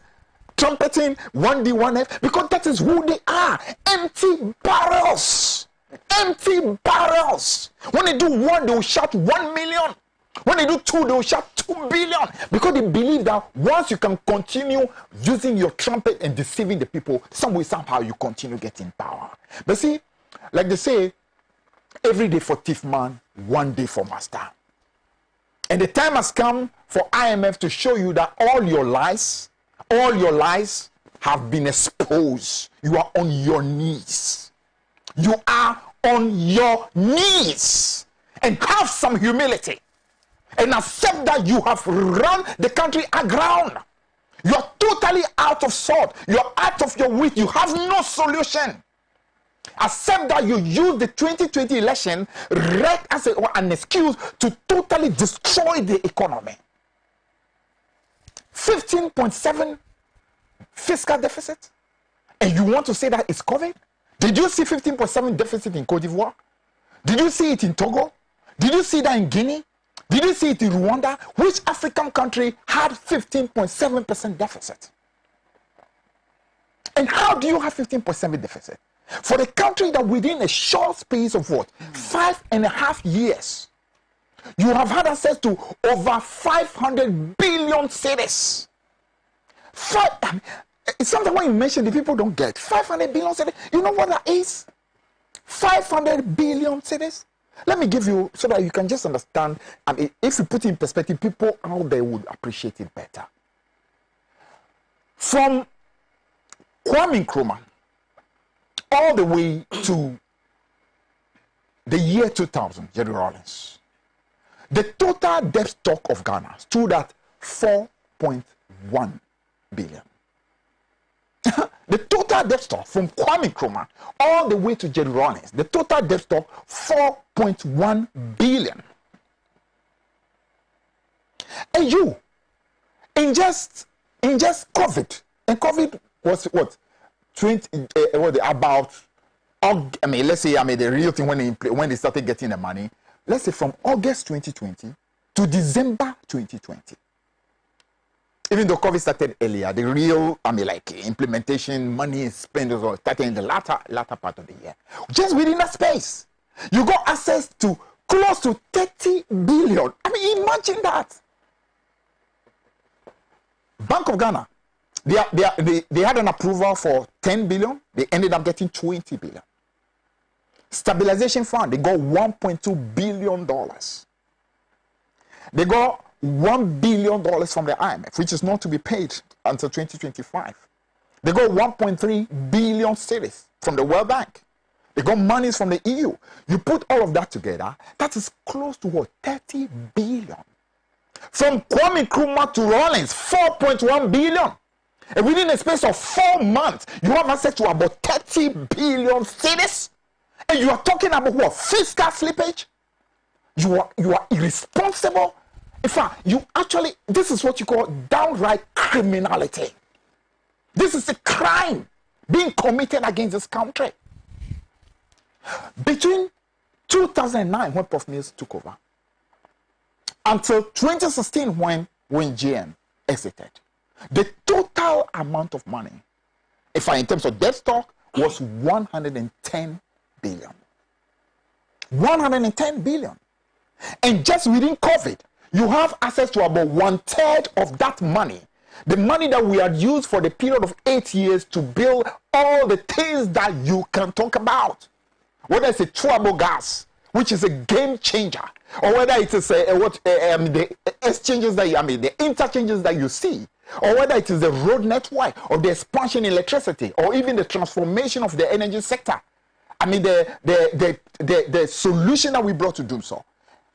trumpeting 1D, 1F? Because that is who they are. Empty barrels. Empty barrels. When they do one, they will shout 1 million. When they do two, they will shout 2 billion. Because they believe that once you can continue using your trumpet and deceiving the people, some way, somehow you continue getting power. But see, like they say, every day for thief man, one day for master. And the time has come for IMF to show you that all your lies have been exposed. You are on your knees. You are on your knees. And have some humility. And accept that you have run the country aground. You are totally out of sort. You are out of your wit. You have no solution. Accept that you use the 2020 election right as an excuse to totally destroy the economy. 15.7 fiscal deficit. And you want to say that it's COVID? Did you see 15.7 deficit in Cote d'Ivoire? Did you see it in Togo? Did you see that in Guinea? Did you see it in Rwanda? Which African country had 15.7% deficit? And how do you have 15.7 deficit? For the country that within a short space of what? 5.5 years, you have had access to over 500 billion cedis. It's something when you mention the people don't get. 500 billion cedis. You know what that is? 500 billion cedis. Let me give you, so that you can just understand. I mean, if you put it in perspective, people out there would appreciate it better. From Kwame Nkrumah all the way to the year 2000, Jerry Rawlings, the total debt stock of Ghana stood at 4.1 billion. The total debt stock from Kwame Nkrumah all the way to Jerry Rawlings, the total debt stock 4.1 billion. And you, in just COVID, and COVID was what? 20 about, I mean, let's say, the real thing when they started getting the money, let's say from August 2020 to December 2020. Even though COVID started earlier, the real, implementation, money is spent started in the latter part of the year. Just within that space, you got access to close to 30 billion. I mean, imagine that. Bank of Ghana, they had an approval for 10 billion. They ended up getting 20 billion. Stabilization Fund, they got $1.2 billion. They got $1 billion from the IMF, which is not to be paid until 2025. They got 1.3 billion cedis from the World Bank. They got monies from the EU. You put all of that together, that is close to what? 30 billion. From Kwame Nkrumah to Rawlings, 4.1 billion. And within a space of 4 months, you have access to about 30 billion cedis. And you are talking about what? Fiscal slippage? You are irresponsible. In fact, this is what you call downright criminality. This is a crime being committed against this country. Between 2009, when Prof. Mills took over, until 2016, when GM exited, the total amount of money, in terms of debt stock, was 110 billion. 110 billion. And just within COVID, you have access to about 1/3 of that money. The money that we had used for the period of 8 years to build all the things that you can talk about. Whether it's a chewable gas, which is a game changer, or whether it is the exchanges the interchanges that you see, or whether it is the road network, or the expansion in electricity, or even the transformation of the energy sector. The solution that we brought to do so.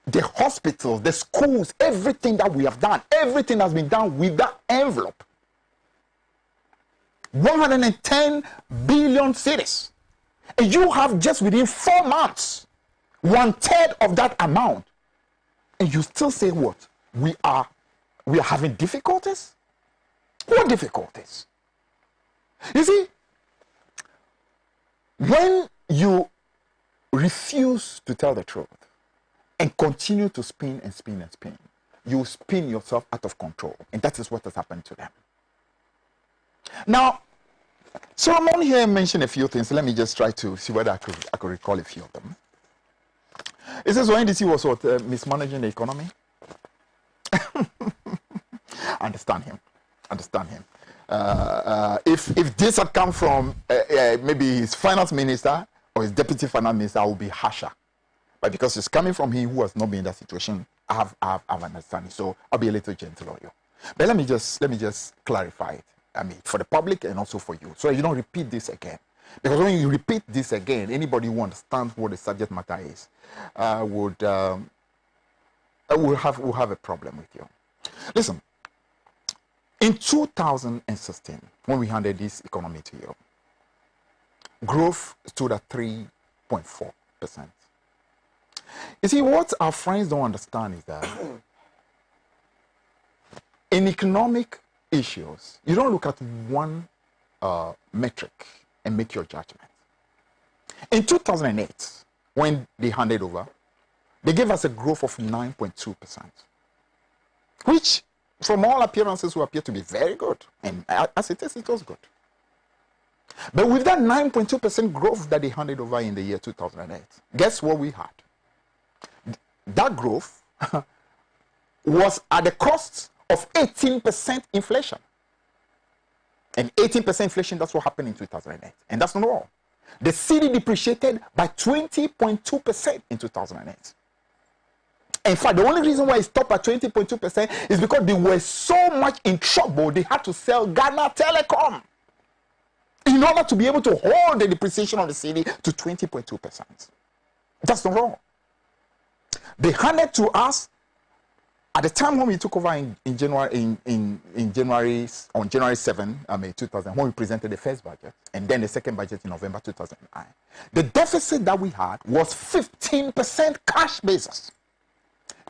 The hospitals, the schools, everything that we have done, everything has been done with that envelope. 110 billion cedis. And you have just within 4 months, 1/3 of that amount. And you still say what? We are having difficulties? What difficulties? You see, when you refuse to tell the truth and continue to spin and spin and spin, you spin yourself out of control. And that is what has happened to them. Now, Solomon here mentioned a few things. Let me just try to see whether I could recall a few of them. It says, when NDC was what? Mismanaging the economy? Understand him. If this had come from maybe his finance minister or his deputy finance minister, I would be harsher. But because it's coming from him who has not been in that situation, I have understanding. So I'll be a little gentle on you. But let me just clarify it. I mean, for the public and also for you, so you don't repeat this again. Because when you repeat this again, anybody who understands what the subject matter is will have a problem with you. Listen, in 2016, when we handed this economy to you, growth stood at 3.4%. You see, what our friends don't understand is that in economic issues, you don't look at one metric and make your judgment. In 2008, when they handed over, they gave us a growth of 9.2%, which, from all appearances, will appear to be very good. And as it is, it was good. But with that 9.2% growth that they handed over in the year 2008, guess what we had? That growth was at the cost of 18% inflation. And 18% inflation, that's what happened in 2008. And that's not all. The cedi depreciated by 20.2% in 2008. In fact, the only reason why it stopped at 20.2% is because they were so much in trouble, they had to sell Ghana Telecom in order to be able to hold the depreciation of the cedi to 20.2%. That's not wrong. They handed to us at the time when we took over on January 7, 2000, when we presented the first budget, and then the second budget in November 2009. The deficit that we had was 15% cash basis,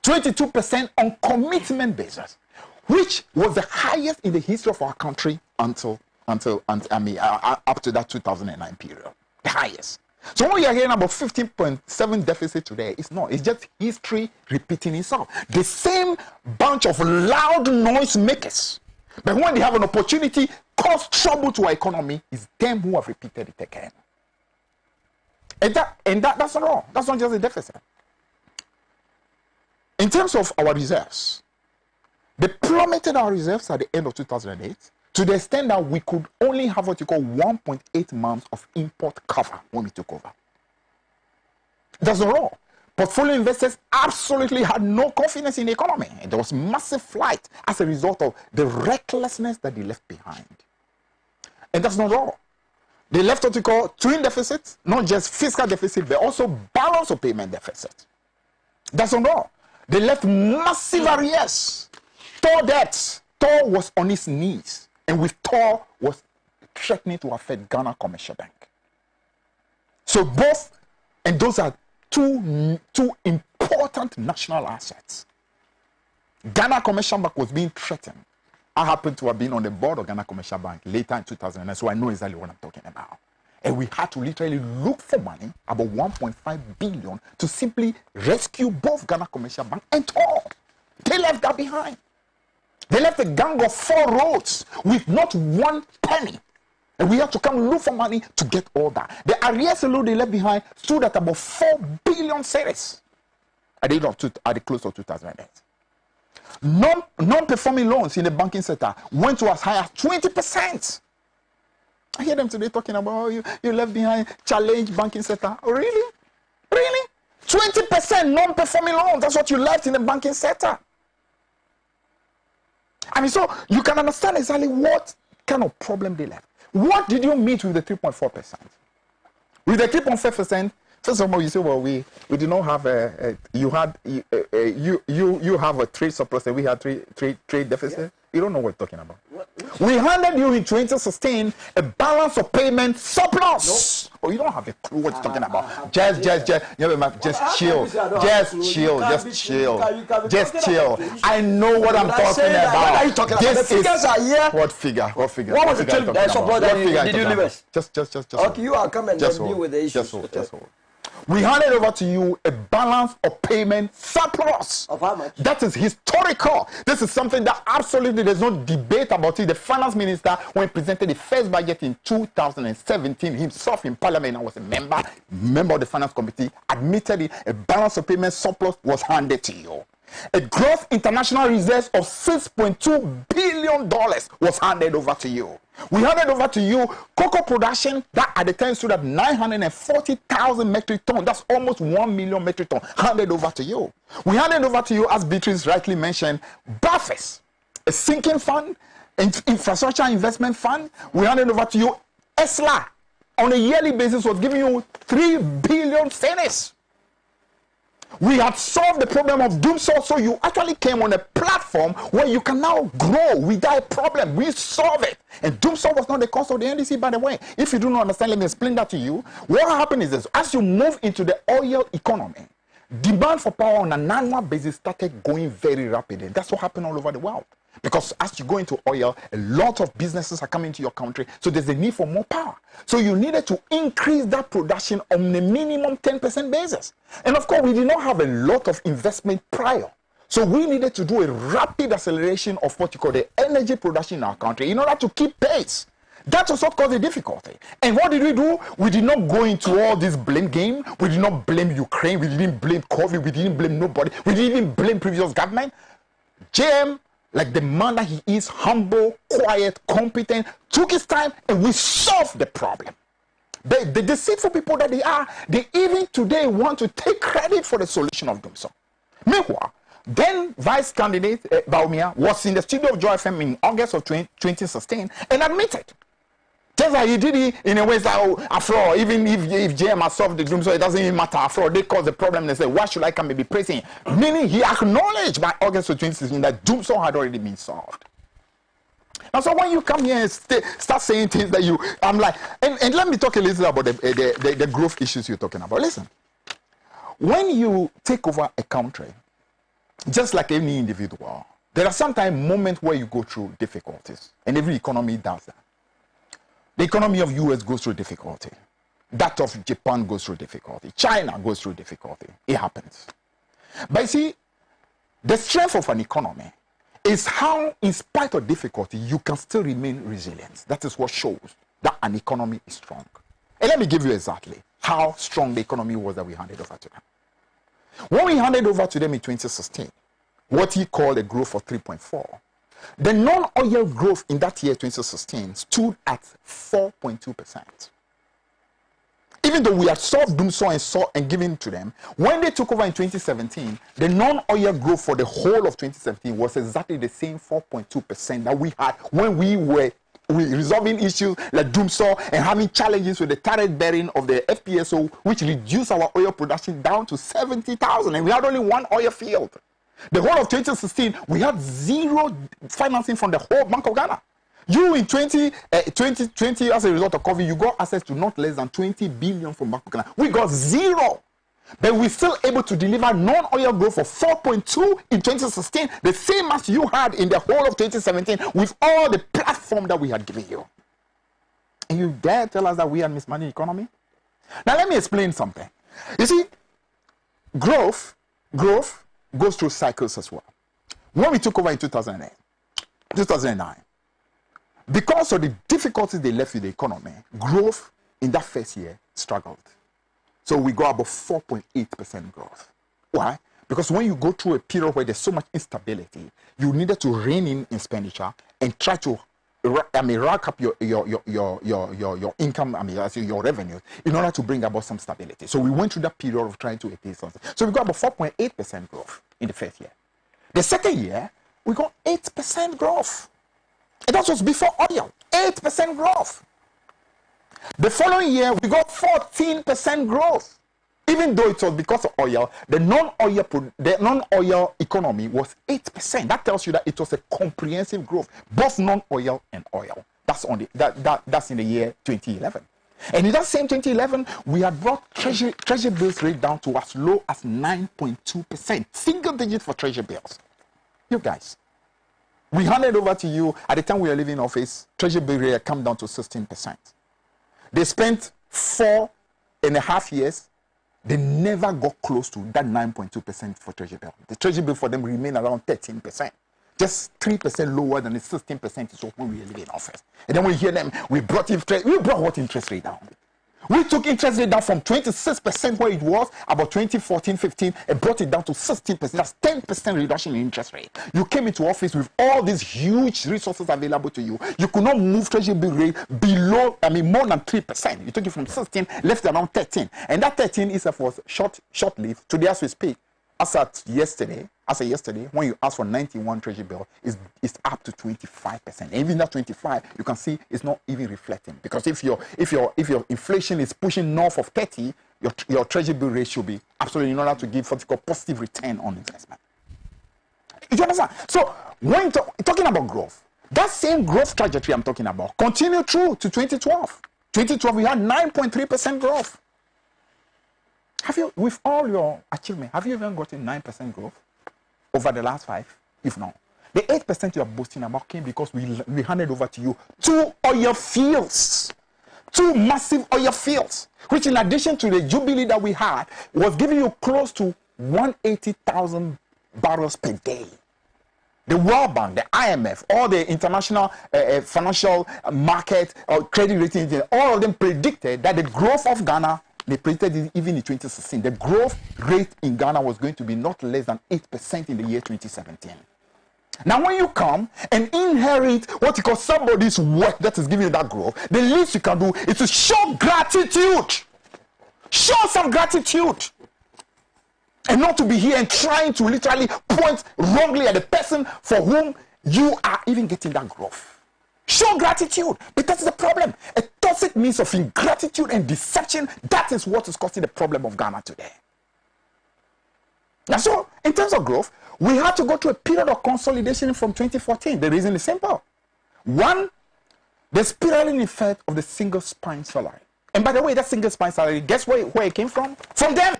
22% on commitment basis, which was the highest in the history of our country up to that 2009 period, the highest. So when we are hearing about 15.7 deficit today, it's not. It's just history repeating itself. The same bunch of loud noise makers, but when they have an opportunity, cause trouble to our economy, it's them who have repeated it again. And that's not wrong. That's not just a deficit. In terms of our reserves, they plummeted our reserves at the end of 2008 to the extent that we could only have what you call 1.8 months of import cover when we took over. That's not wrong. Portfolio investors absolutely had no confidence in the economy. And there was massive flight as a result of the recklessness that they left behind. And that's not wrong. They left what you call twin deficits, not just fiscal deficit, but also balance of payment deficit. That's not wrong. They left massive arrears, Tor debts. Tor was on his knees. And with Tor was threatening to affect Ghana Commercial Bank. So both, and those are two important national assets. Ghana Commercial Bank was being threatened. I happened to have been on the board of Ghana Commercial Bank later in 2009, so I know exactly what I'm talking about. And we had to literally look for money, about 1.5 billion, to simply rescue both Ghana Commercial Bank and Tor. They left that behind. They left a gang of 4 roads with not 1 penny. And we had to come look for money to get all that. The arrears alone they left behind stood at about 4 billion cedis at the close of 2008. Non-performing loans in the banking sector went to as high as 20%. I hear them today talking about, oh, you left behind challenge banking sector. Oh, really? Really? 20% non-performing loans. That's what you left in the banking sector. I mean, so you can understand exactly what kind of problem they left. What did you meet with the 3.4%? With the 3.5%, first of all, you say, well, we did not have you have a trade surplus and we had trade deficit. Yes. You don't know what we're talking about. We handed you in 2016 a balance of payment surplus. Nope. Oh, you don't have a clue what you're talking about. Just chill. Just chill. I know what I'm talking about. What are you talking about? The figures are here. What figure? What figure? What was the trade support that did you leave us? Just. Okay, you are coming and deal with the issue. Just hold. We handed over to you a balance of payment surplus. Of how much? That is historical. This is something that absolutely there's no debate about it. The finance minister, when he presented the first budget in 2017, himself in parliament, I was a member of the finance committee, admitted it, a balance of payment surplus was handed to you. A gross international reserves of $6.2 billion was handed over to you. We handed over to you cocoa production that at the time stood at 940,000 metric tons. That's almost 1 million metric tons handed over to you. We handed over to you, as Beatrice rightly mentioned, buffers, a sinking fund, infrastructure investment fund. We handed over to you ESLA on a yearly basis was giving you 3 billion cedis. We had solved the problem of doomsday, so you actually came on a platform where you can now grow without a problem. We solved it. And doomsday was not the cause of the NDC, by the way. If you do not understand, let me explain that to you. What happened is this. As you move into the oil economy, demand for power on an annual basis started going very rapidly. That's what happened all over the world. Because as you go into oil, a lot of businesses are coming to your country, so there's a need for more power. So you needed to increase that production on a minimum 10% basis. And of course, we did not have a lot of investment prior. So we needed to do a rapid acceleration of what you call the energy production in our country in order to keep pace. That was what caused the difficulty. And what did we do? We did not go into all this blame game. We did not blame Ukraine. We didn't blame COVID. We didn't blame nobody. We didn't even blame previous government. JM, like the man that he is, humble, quiet, competent, took his time and we solved the problem. The deceitful people that they are, they even today want to take credit for the solution of doomsday. Meanwhile, then vice candidate Baumia was in the studio of Joy FM in August of 2016 and admitted. Just like he did it in a way that, oh, after all, even if JM has solved the doomsday, it doesn't even matter. After all, they caused the problem and they said, why should I come and be praising him? Meaning he acknowledged by August of 2016 that doomsday had already been solved. And so when you come here and start saying things that I'm like, and let me talk a little about the growth issues you're talking about. Listen, when you take over a country, just like any individual, there are sometimes moments where you go through difficulties, and every economy does that. The economy of US goes through difficulty. That of Japan goes through difficulty. China goes through difficulty. It happens. But you see, the strength of an economy is how, in spite of difficulty, you can still remain resilient. That is what shows that an economy is strong. And let me give you exactly how strong the economy was that we handed over to them. When we handed over to them in 2016, what he called a growth of 3.4, the non-oil growth in that year, 2016, stood at 4.2%. Even though we had solved doomsday and given to them, when they took over in 2017, the non-oil growth for the whole of 2017 was exactly the same 4.2% that we had when we were resolving issues like doomsday and having challenges with the tariff bearing of the FPSO, which reduced our oil production down to 70,000, and we had only one oil field. The whole of 2016, we had zero financing from the whole Bank of Ghana. You in 2020, as a result of COVID, you got access to not less than 20 billion from Bank of Ghana. We got zero. But we're still able to deliver non-oil growth of 4.2 in 2016, the same as you had in the whole of 2017 with all the platform that we had given you. And you dare tell us that we had mismanaged the economy? Now let me explain something. You see, growth goes through cycles as well. When we took over in 2009, because of the difficulties they left with the economy, growth in that first year struggled. So we got about 4.8% growth. Why? Because when you go through a period where there's so much instability, you needed to rein in expenditure and try to rack up your income, your revenue, in order to bring about some stability. So we went through that period of trying to attain something. So we got about 4.8% growth in the first year. The second year, we got 8% growth. And that was before oil. 8% growth. The following year, we got 14% growth. Even though it was because of oil, the non-oil economy was 8%. That tells you that it was a comprehensive growth, both non-oil and oil. That's on that's in the year 2011. And in that same 2011, we had brought treasury bills rate down to as low as 9.2%, single digit for treasury bills. You guys, we handed over to you at the time we were leaving office. Treasury bill rate had come down to 16%. They spent 4.5 years. They never got close to that 9.2% for treasury bill. The treasury bill for them remained around 13%. Just 3% lower than the 16% is when we were leaving office. And then we hear them, we brought what interest rate down? We took interest rate down from 26% where it was about 2014-15 and brought it down to 16%. That's 10% reduction in interest rate. You came into office with all these huge resources available to you. You could not move treasury bill rate below, more than 3%. You took it from 16, left around 13. And that 13 is was short-lived. Today as we speak, as of yesterday, when you ask for 91 treasury bill, it's up to 25%. And even that 25, you can see it's not even reflecting. Because if your inflation is pushing north of 30, your treasury bill rate should be absolutely in order to give what you call positive return on investment. You understand? So when talking about growth, that same growth trajectory I'm talking about continued through to 2012. 2012 we had 9.3% growth. Have you, with all your achievement, have you even gotten 9% growth over the last 5? If not, the 8% you are boasting about came because we handed over to you 2 oil fields, 2 massive oil fields, which in addition to the jubilee that we had, was giving you close to 180,000 barrels per day. The World Bank, the IMF, all the international financial market or credit rating agencies, all of them predicted that the growth of Ghana, they predicted it even in 2016. The growth rate in Ghana was going to be not less than 8% in the year 2017. Now, when you come and inherit what you call somebody's work that is giving you that growth, the least you can do is to show gratitude. Show some gratitude. And not to be here and trying to literally point wrongly at the person for whom you are even getting that growth. Show gratitude, but that's the problem. A toxic means of ingratitude and deception, that is what is causing the problem of Ghana today. Now, so in terms of growth, we had to go through a period of consolidation from 2014. The reason is simple. One, the spiraling effect of the single spine salary. And by the way, that single spine salary, guess where it came from? From them.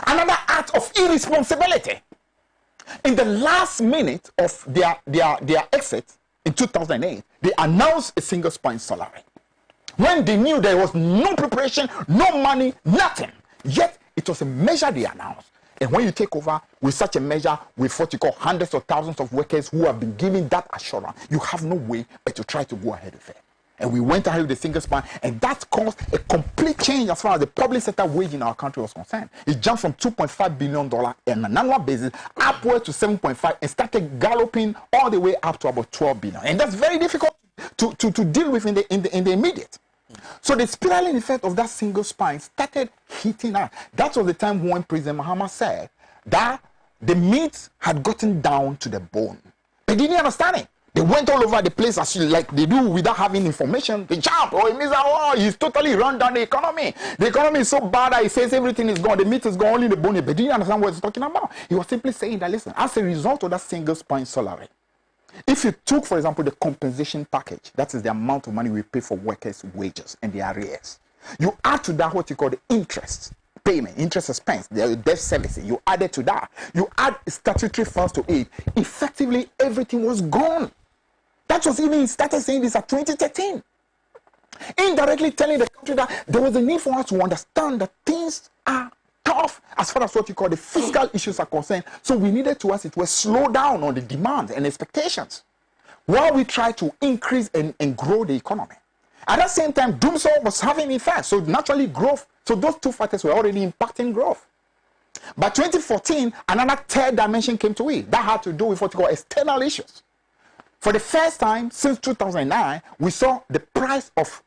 Another act of irresponsibility. In the last minute of their exit, in 2008, they announced a single spine salary. When they knew there was no preparation, no money, nothing. Yet, it was a measure they announced. And when you take over with such a measure, with what you call hundreds of thousands of workers who have been given that assurance, you have no way but to try to go ahead with it. And we went ahead with the single spine, and that caused a complete change as far as the public sector wage in our country was concerned. It jumped from $2.5 billion on an annual basis upward to 7.5 and started galloping all the way up to about 12 billion. And that's very difficult to deal with in the immediate. So the spiraling effect of that single spine started hitting us. That was the time when President Mahama said that the meat had gotten down to the bone. They didn't understand it. They went all over the place as like they do without having information. They jump. Oh, it means he's totally run down the economy. The economy is so bad that he says everything is gone. The meat is gone, only the bone. But didn't understand what he's talking about. He was simply saying that, listen, as a result of that single spine salary, if you took, for example, the compensation package, that is the amount of money we pay for workers' wages and their arrears, you add to that what you call the interest payment, interest expense, the debt service, you added to that, you add statutory funds to it, effectively everything was gone. That was even, he started saying this at 2013. Indirectly telling the country that there was a need for us to understand that things are tough as far as what you call the fiscal issues are concerned. So we needed to, as it were, slow down on the demands and expectations while we try to increase and grow the economy. At that same time, doomsday was having effect. So naturally growth, so those two factors were already impacting growth. By 2014, another third dimension came to it. That had to do with what you call external issues. For the first time since 2009, we saw the price of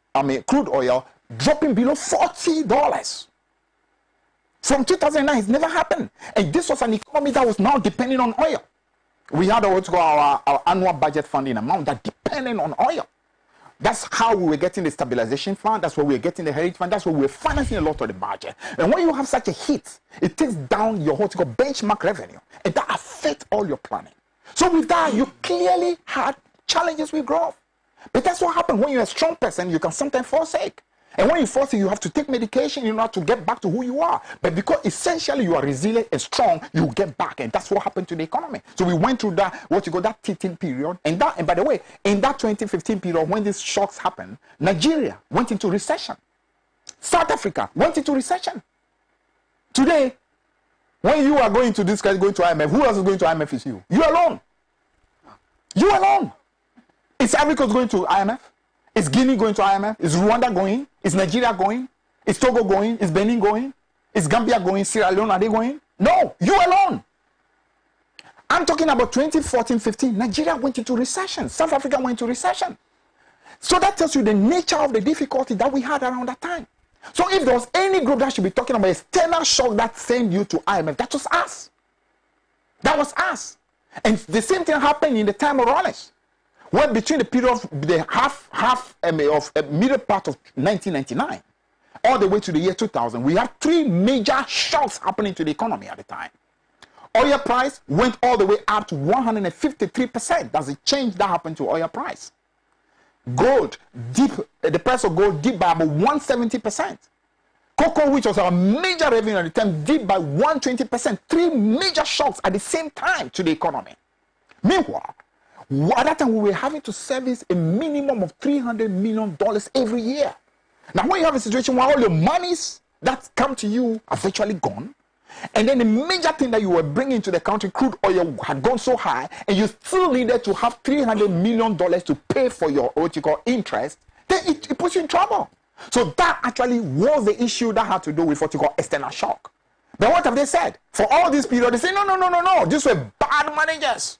crude oil dropping below $40. From 2009, it's never happened. And this was an economy that was now depending on oil. We had what we call our annual budget funding amount that depended on oil. That's how we were getting the stabilization fund. That's where we were getting the heritage fund. That's where we were financing a lot of the budget. And when you have such a hit, it takes down your whole benchmark revenue, and that affects all your planning. So with that, you clearly had challenges with growth. But that's what happens when you're a strong person. You can sometimes forsake. And when you forsake, you have to take medication in order to get back to who you are. But because essentially you are resilient and strong, you get back. And that's what happened to the economy. So we went through that, that teething period. And by the way, in that 2015 period, when these shocks happened, Nigeria went into recession. South Africa went into recession. Today, when you are going to this guy going to IMF, who else is going to IMF is you? You alone. You alone. Is Ivory Coast going to IMF? Is Guinea going to IMF? Is Rwanda going? Is Nigeria going? Is Togo going? Is Benin going? Is Gambia going? Sierra Leone, are they going? No, you alone. I'm talking about 2014-15. Nigeria went into recession. South Africa went into recession. So that tells you the nature of the difficulty that we had around that time. So if there was any group that should be talking about external shock that sent you to IMF, that was us. That was us. And the same thing happened in the time of Rollins. Well, between the period of the middle part of 1999 all the way to the year 2000, we had three major shocks happening to the economy at the time. Oil price went all the way up to 153%. That's a change that happened to oil price. Gold, the price of gold dipped by about 170%. Cocoa, which was our major revenue at the time, dipped by 120%. Three major shocks at the same time to the economy. Meanwhile, at that time, we were having to service a minimum of $300 million every year. Now, when you have a situation where all your monies that come to you are virtually gone, and then the major thing that you were bringing to the country, crude oil, had gone so high, and you still needed to have $300 million to pay for your what you call interest, then it puts you in trouble. So that actually was the issue that had to do with what you call external shock. But what have they said? For all this period, they say, no. These were bad managers.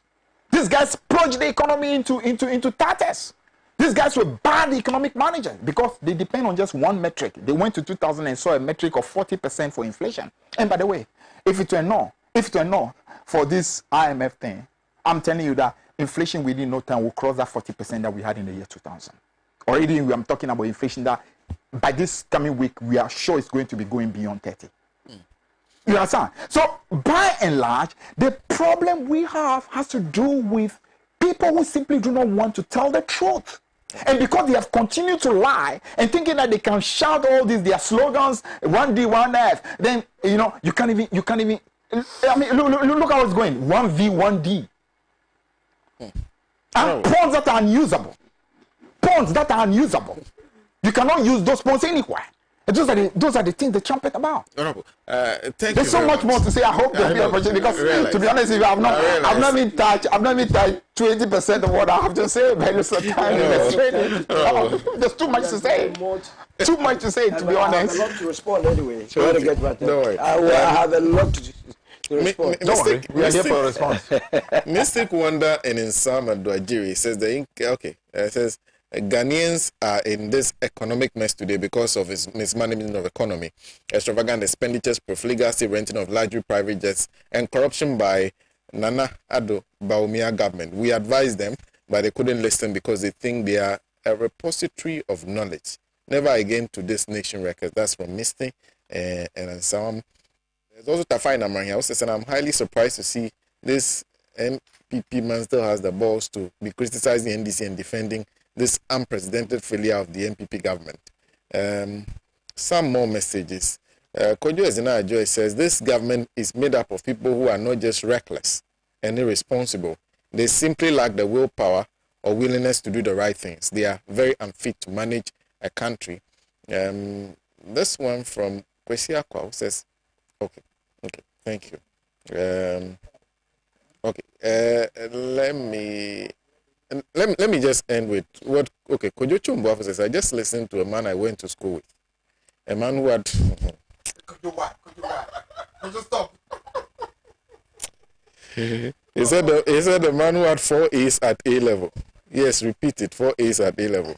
These guys plunged the economy into tatters. These guys were bad economic managers because they depend on just one metric. They went to 2000 and saw a metric of 40% for inflation. And by the way, if it were not for this IMF thing, I'm telling you that inflation within no time will cross that 40% that we had in the year 2000. Already, I'm talking about inflation that by this coming week, we are sure it's going to be going beyond 30. You understand? So, by and large, the problem we have has to do with people who simply do not want to tell the truth. And because they have continued to lie and thinking that they can shout all these, their slogans, 1D, 1F, then, you can't even, I mean, look how it's going, 1V, 1D. And pawns that are unusable. Pawns that are unusable. You cannot use those pawns anywhere. Those are the things they trumpet about. Honorable, there's so much more to say. I hope there'll be an opportunity because, to be honest with you, I've not been touched 20% of what I have to say. But it's a time there's too much to say. Too much to say, to be honest. I have a lot to respond anyway. So I get back there. I have a lot to respond. Don't worry, we are here for a response. Mystic Wonder in Insama Dwajiri says says Ghanaians are in this economic mess today because of his mismanagement of economy, extravagant expenditures, profligacy, renting of luxury private jets, and corruption by Nana Addo Bawumia government. We advised them, but they couldn't listen because they think they are a repository of knowledge. Never again to this nation records. That's from Misty and some. There's also Tafai Namanya who says, and I'm highly surprised to see this MPP man still has the balls to be criticizing the NDC and defending this unprecedented failure of the MPP government. Some more messages. Kojo Ezina Joy says, this government is made up of people who are not just reckless and irresponsible. They simply lack the willpower or willingness to do the right things. They are very unfit to manage a country. This one from Kwesi Akwa who says, okay, thank you. Let me just end with what Kojo Chumbo says. I just listened to a man I went to school with. A man who had Could you stop? He said the man who had 4 A's at A level. Yes, repeat it, 4 A's at A level.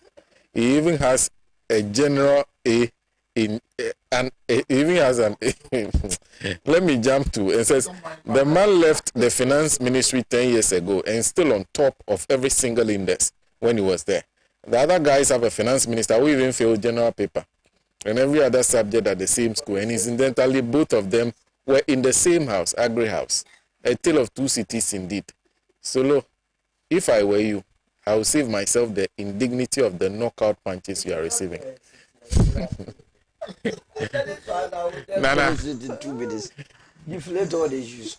He even has a general A in and even has an let me jump to it says the man left the finance ministry 10 years ago and still on top of every single index when he was there. The other guys have a finance minister who even failed general paper and every other subject at the same school. And incidentally, both of them were in the same house, Agri House. A tale of two cities indeed. Solo, if I were you, I would save myself the indignity of the knockout punches you are receiving. Nana. Deflate all the issues.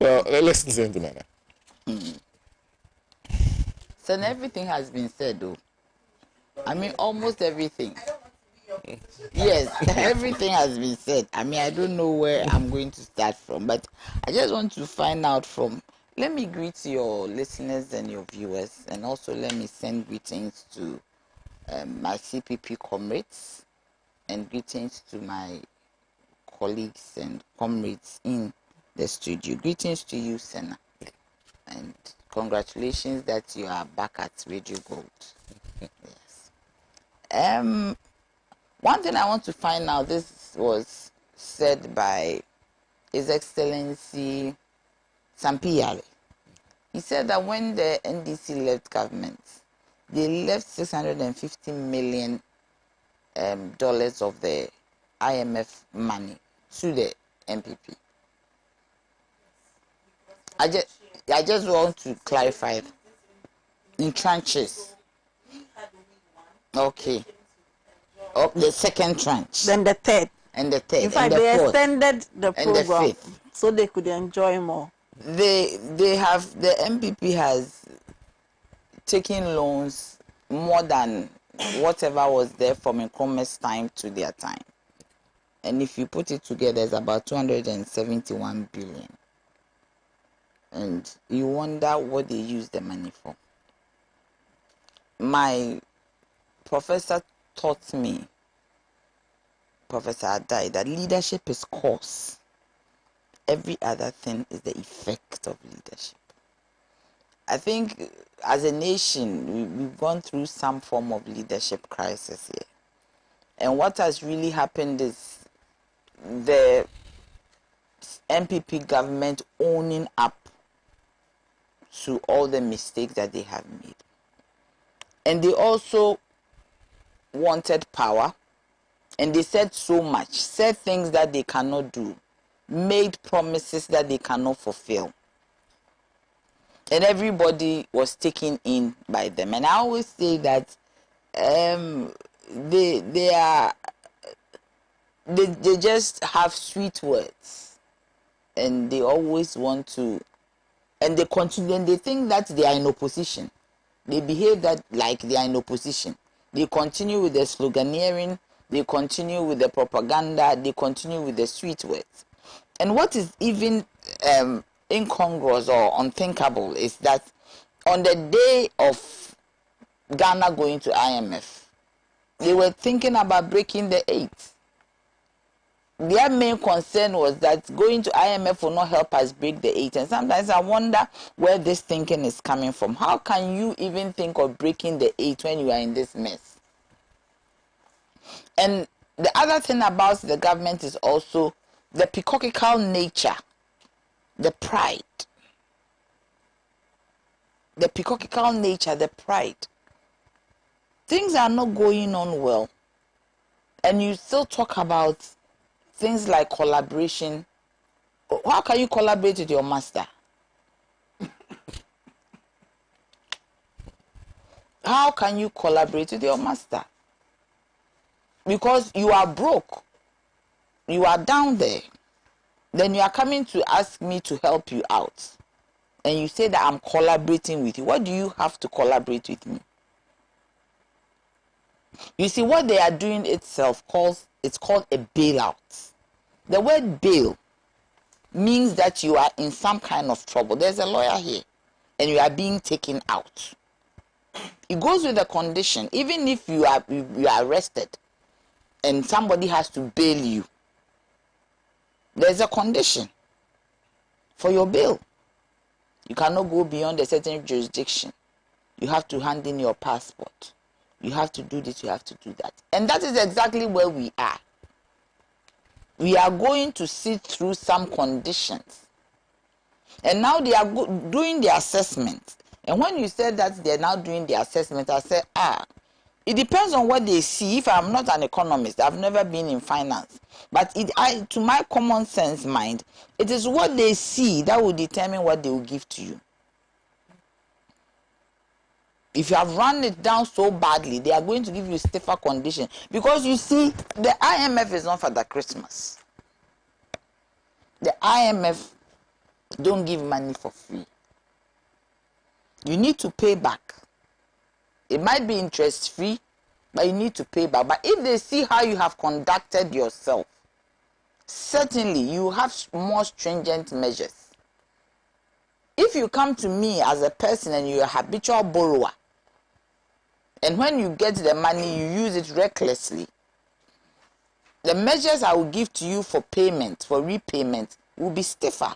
Well, let's listen to Nana. So everything has been said, though. I mean, almost everything. Yes, everything has been said. I mean, I don't know where I'm going to start from, but I just want to find out from. Let me greet your listeners and your viewers, and also let me send greetings to my CPP comrades and greetings to my colleagues and comrades in the studio. Greetings to you, Sena, and congratulations that you are back at Radio Gold. Yes. One thing I want to find out, this was said by His Excellency Sampiale. He said that when the NDC left government, they left $650 million dollars of the IMF money to the MPP. I just want to clarify. In tranches. Okay. Oh, the second tranche. Then the third. And the third. In fact, and the they fourth, extended the and program the fifth. so they could enjoy more. The MPP has taken loans more than whatever was there from Nkrumah's time to their time. And if you put it together, it's about 271 billion. And you wonder what they use the money for. My professor taught me, Professor Adai, that leadership is cause. Every other thing is the effect of leadership. I think as a nation, we've gone through some form of leadership crisis here. And what has really happened is the MPP government owning up to all the mistakes that they have made. And they also wanted power, and they said so much, said things that they cannot do, made promises that they cannot fulfill. And everybody was taken in by them. And I always say that they just have sweet words, and they always want to, and they continue, and they think that they are in opposition. They behave that like they are in opposition. They continue with the sloganeering, they continue with the propaganda, they continue with the sweet words. And what is even incongruous or unthinkable is that on the day of Ghana going to IMF, they were thinking about breaking the 8. Their main concern was that going to IMF will not help us break the 8. And sometimes I wonder where this thinking is coming from. How can you even think of breaking the 8 when you are in this mess? And the other thing about the government is also the peacockal nature, the pride. The peacockal nature, the pride. Things are not going on well. And you still talk about things like collaboration. How can you collaborate with your master? How can you collaborate with your master? Because you are broke. You are down there. Then you are coming to ask me to help you out. And you say that I'm collaborating with you. What do you have to collaborate with me? You see, what they are doing itself it's called a bailout. The word bail means that you are in some kind of trouble. There's a lawyer here, and you are being taken out. It goes with a condition. Even if you are arrested, and somebody has to bail you, there's a condition for your bail. You cannot go beyond a certain jurisdiction. You have to hand in your passport. You have to do this, you have to do that. And that is exactly where we are. We are going to sit through some conditions. And now they are doing the assessment. And when you said that they're now doing the assessment, I said, it depends on what they see. If I'm not an economist, I've never been in finance. But to my common sense mind, it is what they see that will determine what they will give to you. If you have run it down so badly, they are going to give you stiffer condition. Because you see, the IMF is not for the Christmas. The IMF don't give money for free. You need to pay back. It might be interest free, but you need to pay back. But if they see how you have conducted yourself, certainly you have more stringent measures. If you come to me as a person and you're a habitual borrower, and when you get the money, you use it recklessly, the measures I will give to you for payment, for repayment, will be stiffer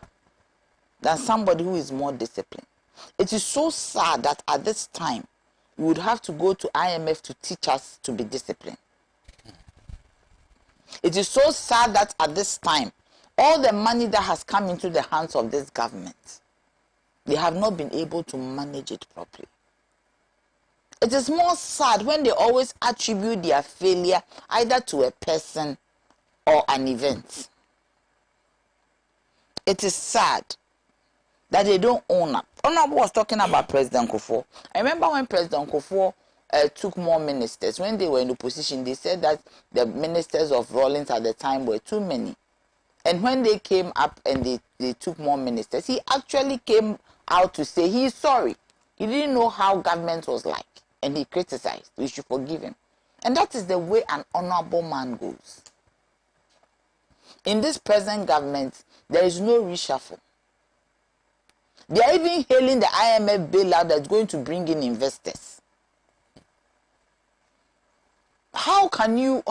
than somebody who is more disciplined. It is so sad that at this time, we would have to go to IMF to teach us to be disciplined. It is so sad that at this time, all the money that has come into the hands of this government, they have not been able to manage it properly. It is more sad when they always attribute their failure either to a person or an event. It is sad that they don't own up. Nombo was talking about President Kufuor. I remember when President Kufuor took more ministers, when they were in opposition, they said that the ministers of Rawlings at the time were too many. And when they came up and they took more ministers, he actually came out to say he's sorry. He didn't know how government was like. And he criticized. We should forgive him. And that is the way an honorable man goes. In this present government, there is no reshuffle. They are even hailing the IMF bailout that's going to bring in investors. How can you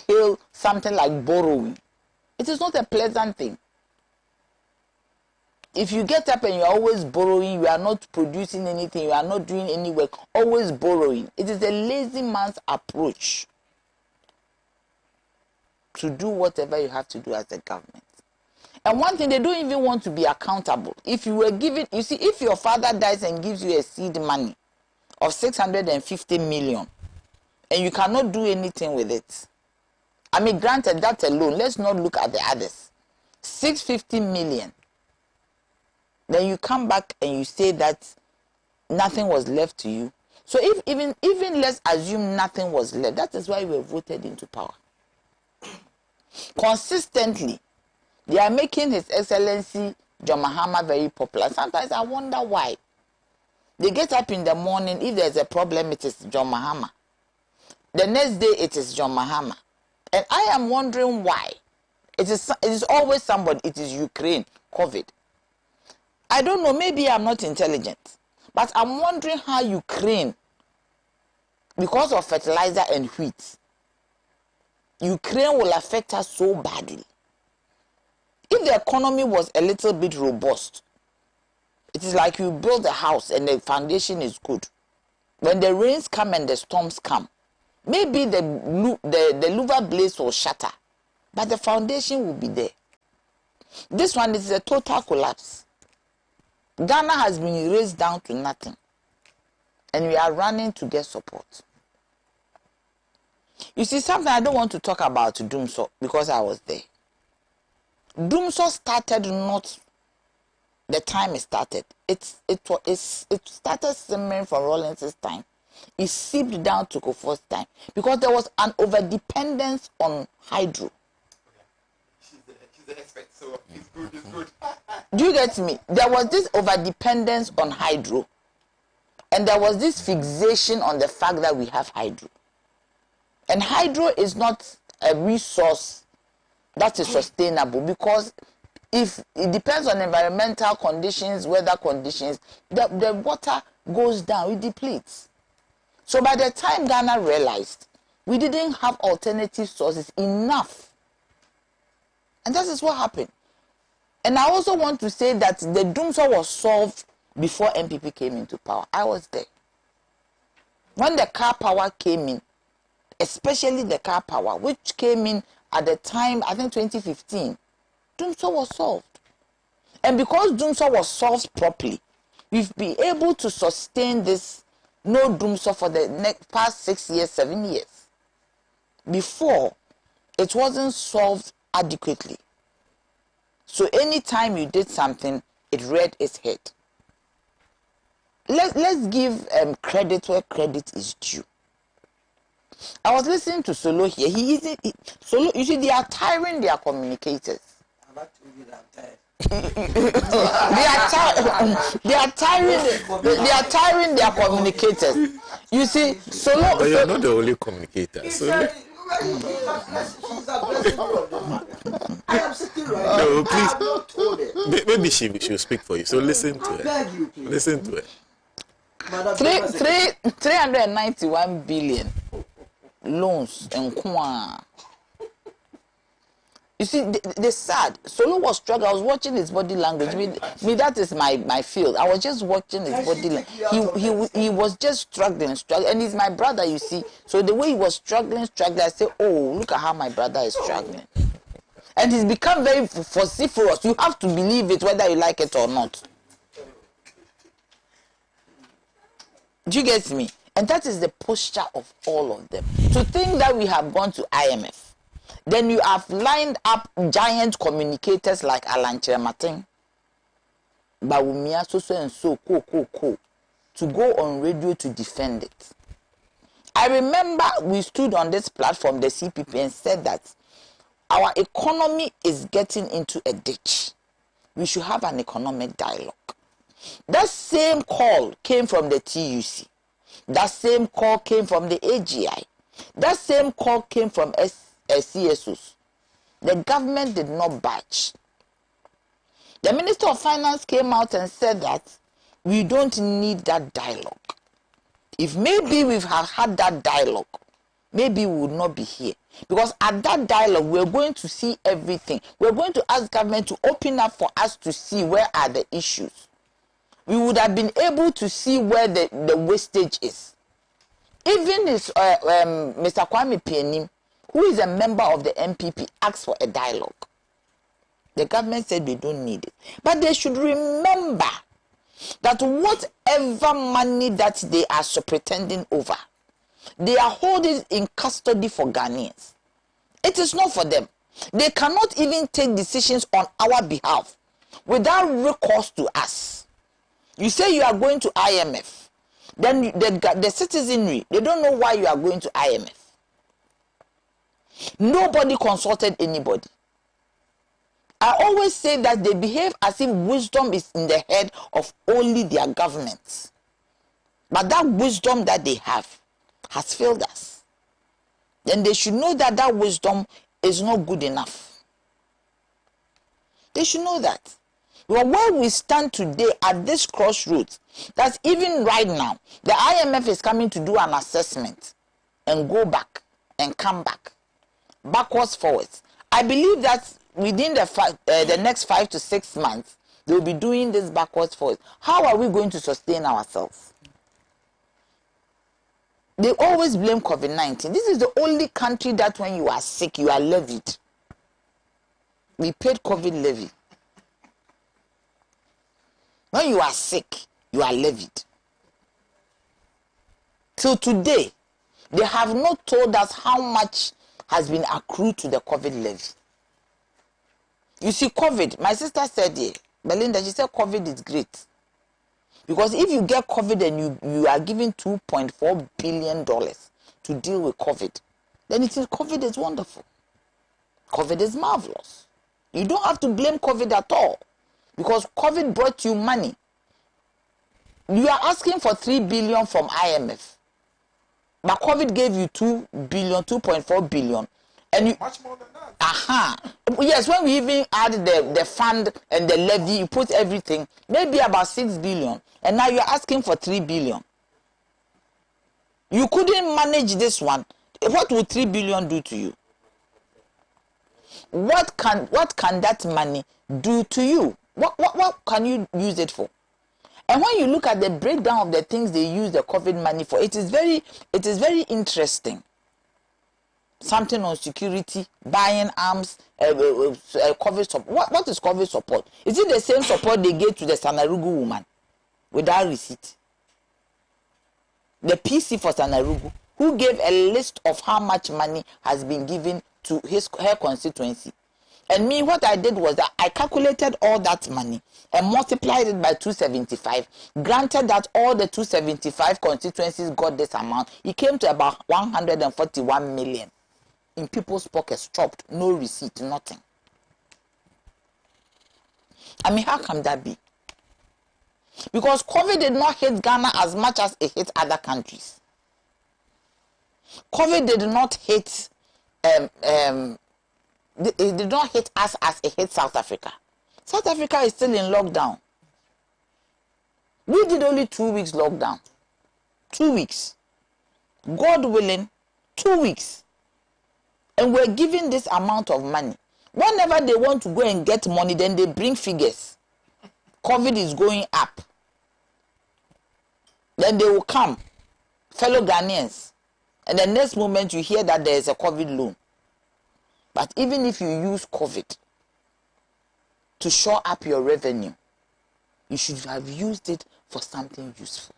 hail something like borrowing? It is not a pleasant thing. If you get up and you are always borrowing, you are not producing anything, you are not doing any work, always borrowing. It is a lazy man's approach to do whatever you have to do as a government. And one thing, they don't even want to be accountable. If you were given, you see, if your father dies and gives you a seed money of 650 million, and you cannot do anything with it, I mean, granted, that alone, let's not look at the others. 650 million. Then you come back and you say that nothing was left to you. So if even let's assume nothing was left, that is why we were voted into power. Consistently, they are making His Excellency John Mahama very popular. Sometimes I wonder why. They get up in the morning, if there's a problem, it is John Mahama. The next day, it is John Mahama. And I am wondering why. It is always somebody. It is Ukraine, COVID. I don't know, maybe I'm not intelligent. But I'm wondering how Ukraine, because of fertilizer and wheat, Ukraine will affect us so badly. If the economy was a little bit robust, it is like you build a house and the foundation is good. When the rains come and the storms come, maybe the louver blades will shatter, but the foundation will be there. This one is a total collapse. Ghana has been raised down to nothing, and we are running to get support. You see, something I don't want to talk about Dumso because I was there. Dumso started not the time it started. It started simmering from Rawlings' time. It seeped down to Kufuor's time because there was an over-dependence on hydro. She's the expert, so it's good, it's good. Do you get me? There was this over-dependence on hydro, and there was this fixation on the fact that we have hydro. And hydro is not a resource that is sustainable because if it depends on environmental conditions, weather conditions, the water goes down, it depletes. So by the time Ghana realized we didn't have alternative sources enough, and that is what happened. And I also want to say that the Dumso was solved before MPP came into power. I was there. When the car power came in, especially the car power, which came in at the time, I think 2015, Dumso was solved. And because Dumso was solved properly, we've been able to sustain this no doom so for the past 6 years, 7 years. Before, it wasn't solved adequately. So anytime you did something, it reared its head. Let's give credit where credit is due. I was listening to Solo here. Solo, you see, they are tiring their communicators. They are tiring their communicators. You see, Solo. But you're not the only communicator. So. I am sitting right No, now. please. I have not told it. Maybe she will speak for you. So listen to her. Listen to her. 391 billion loans and you see, the sad. Solo was struggling. I was watching his body language. Me, that is my field. I was just watching his body language. He was just struggling. And he's my brother, you see. So the way he was struggling, I say, oh, look at how my brother is struggling. And he's become very vociferous. You have to believe it whether you like it or not. Do you get me? And that is the posture of all of them. To think that we have gone to IMF. Then you have lined up giant communicators like Alan Martin, Bawumia, so and so, to go on radio to defend it. I remember we stood on this platform, the CPP, and said that our economy is getting into a ditch. We should have an economic dialogue. That same call came from the TUC. That same call came from the AGI. That same call came from CSOs. The government did not budge. The Minister of Finance came out and said that we don't need that dialogue. If maybe we've had that dialogue, maybe we would not be here. Because at that dialogue, we're going to see everything. We're going to ask government to open up for us to see where are the issues. We would have been able to see where the wastage is. Even Mr. Kwame Pienim, who is a member of the MPP, asked for a dialogue. The government said they don't need it. But they should remember that whatever money that they are pretending over, they are holding in custody for Ghanaians. It is not for them. They cannot even take decisions on our behalf without recourse to us. You say you are going to IMF. Then the citizenry, they don't know why you are going to IMF. Nobody consulted anybody. I always say that they behave as if wisdom is in the head of only their governments. But that wisdom that they have has failed us. Then they should know that that wisdom is not good enough. They should know that. Well, where we stand today at this crossroads, that even right now, the IMF is coming to do an assessment and go back and come back, backwards, forwards. I believe that within the next 5 to 6 months, they will be doing this backwards, forwards. How are we going to sustain ourselves? They always blame COVID-19. This is the only country that when you are sick, you are levied. We paid COVID levy. When you are sick, you are levied. Till today, they have not told us how much has been accrued to the COVID levy. You see, COVID, my sister said here, Belinda, she said COVID is great. Because if you get COVID and you are given $2.4 billion to deal with COVID, then it is COVID is wonderful. COVID is marvelous. You don't have to blame COVID at all. Because COVID brought you money. You are asking for $3 billion from IMF. But COVID gave you $2 billion, $2.4 billion. And you, much more than that. Yes, when we even add the fund and the levy, you put everything, maybe about $6 billion. And now you're asking for $3 billion. You couldn't manage this one. What would $3 billion do to you? What can that money do to you? What can you use it for? And when you look at the breakdown of the things they use the COVID money for, it is very interesting. Something on security, buying arms, COVID support. What is COVID support? Is it the same support they gave to the Sanarugu woman? without receipt. The PC for Sanarugu, who gave a list of how much money has been given to her constituency. And me, what I did was that I calculated all that money and multiplied it by 275. Granted that all the 275 constituencies got this amount, it came to about 141 million in people's pockets, chopped, no receipt, nothing. I mean, how can that be? Because COVID did not hit Ghana as much as it hit other countries. COVID did not hit it did not hit us as it hit South Africa. South Africa is still in lockdown. We did only 2 weeks lockdown. 2 weeks. God willing, 2 weeks. And we're giving this amount of money. Whenever they want to go and get money, then they bring figures. COVID is going up. Then they will come, fellow Ghanaians. And the next moment you hear that there is a COVID loan. But even if you use COVID to shore up your revenue, you should have used it for something useful.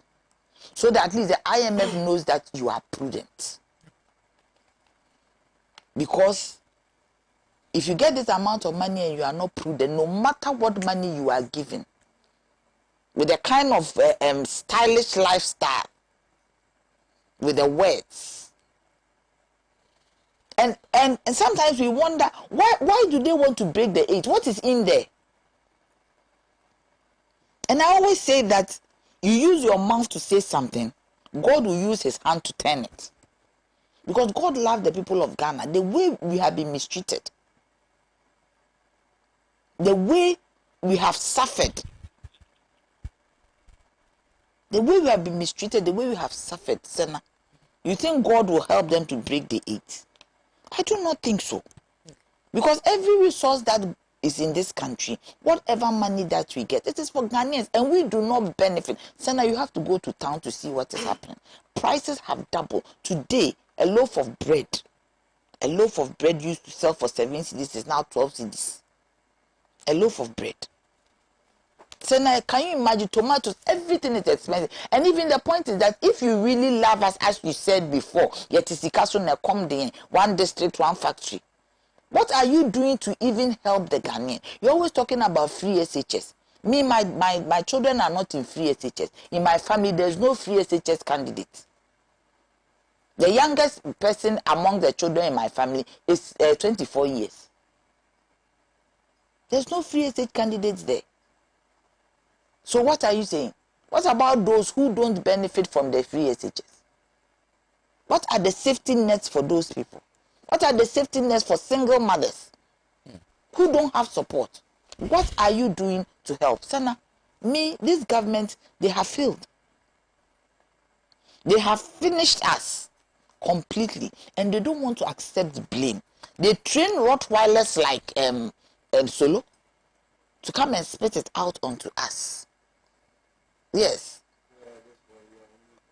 So that at least the IMF knows that you are prudent. Because if you get this amount of money and you are not prudent, no matter what money you are given, with the kind of stylish lifestyle, with the words, and sometimes we wonder, why do they want to break the 8? What is in there? And I always say that you use your mouth to say something, God will use his hand to turn it. Because God loved the people of Ghana, the way we have been mistreated, the way we have suffered, the way we have been mistreated, the way we have suffered, Sena. You think God will help them to break the 8? I do not think so. Because every resource that is in this country, whatever money that we get, it is for Ghanaians and we do not benefit. Sena, you have to go to town to see what is happening. Prices have doubled. Today, a loaf of bread used to sell for 7 cedis is now 12 cedis. A loaf of bread. So now, can you imagine tomatoes? Everything is expensive. And even the point is that if you really love us, as you said before, yet is one district, one factory. What are you doing to even help the Ghanaian? You're always talking about free SHS. Me, my children are not in free SHS. In my family, there's no free SHS candidate. The youngest person among the children in my family is 24 years. There's no free SHS candidates there. So what are you saying? What about those who don't benefit from the free SHS? What are the safety nets for those people? What are the safety nets for single mothers who don't have support? What are you doing to help? Sena, this government, they have failed. They have finished us completely and they don't want to accept blame. They train Rottweilers like Solo to come and spit it out onto us. Yes.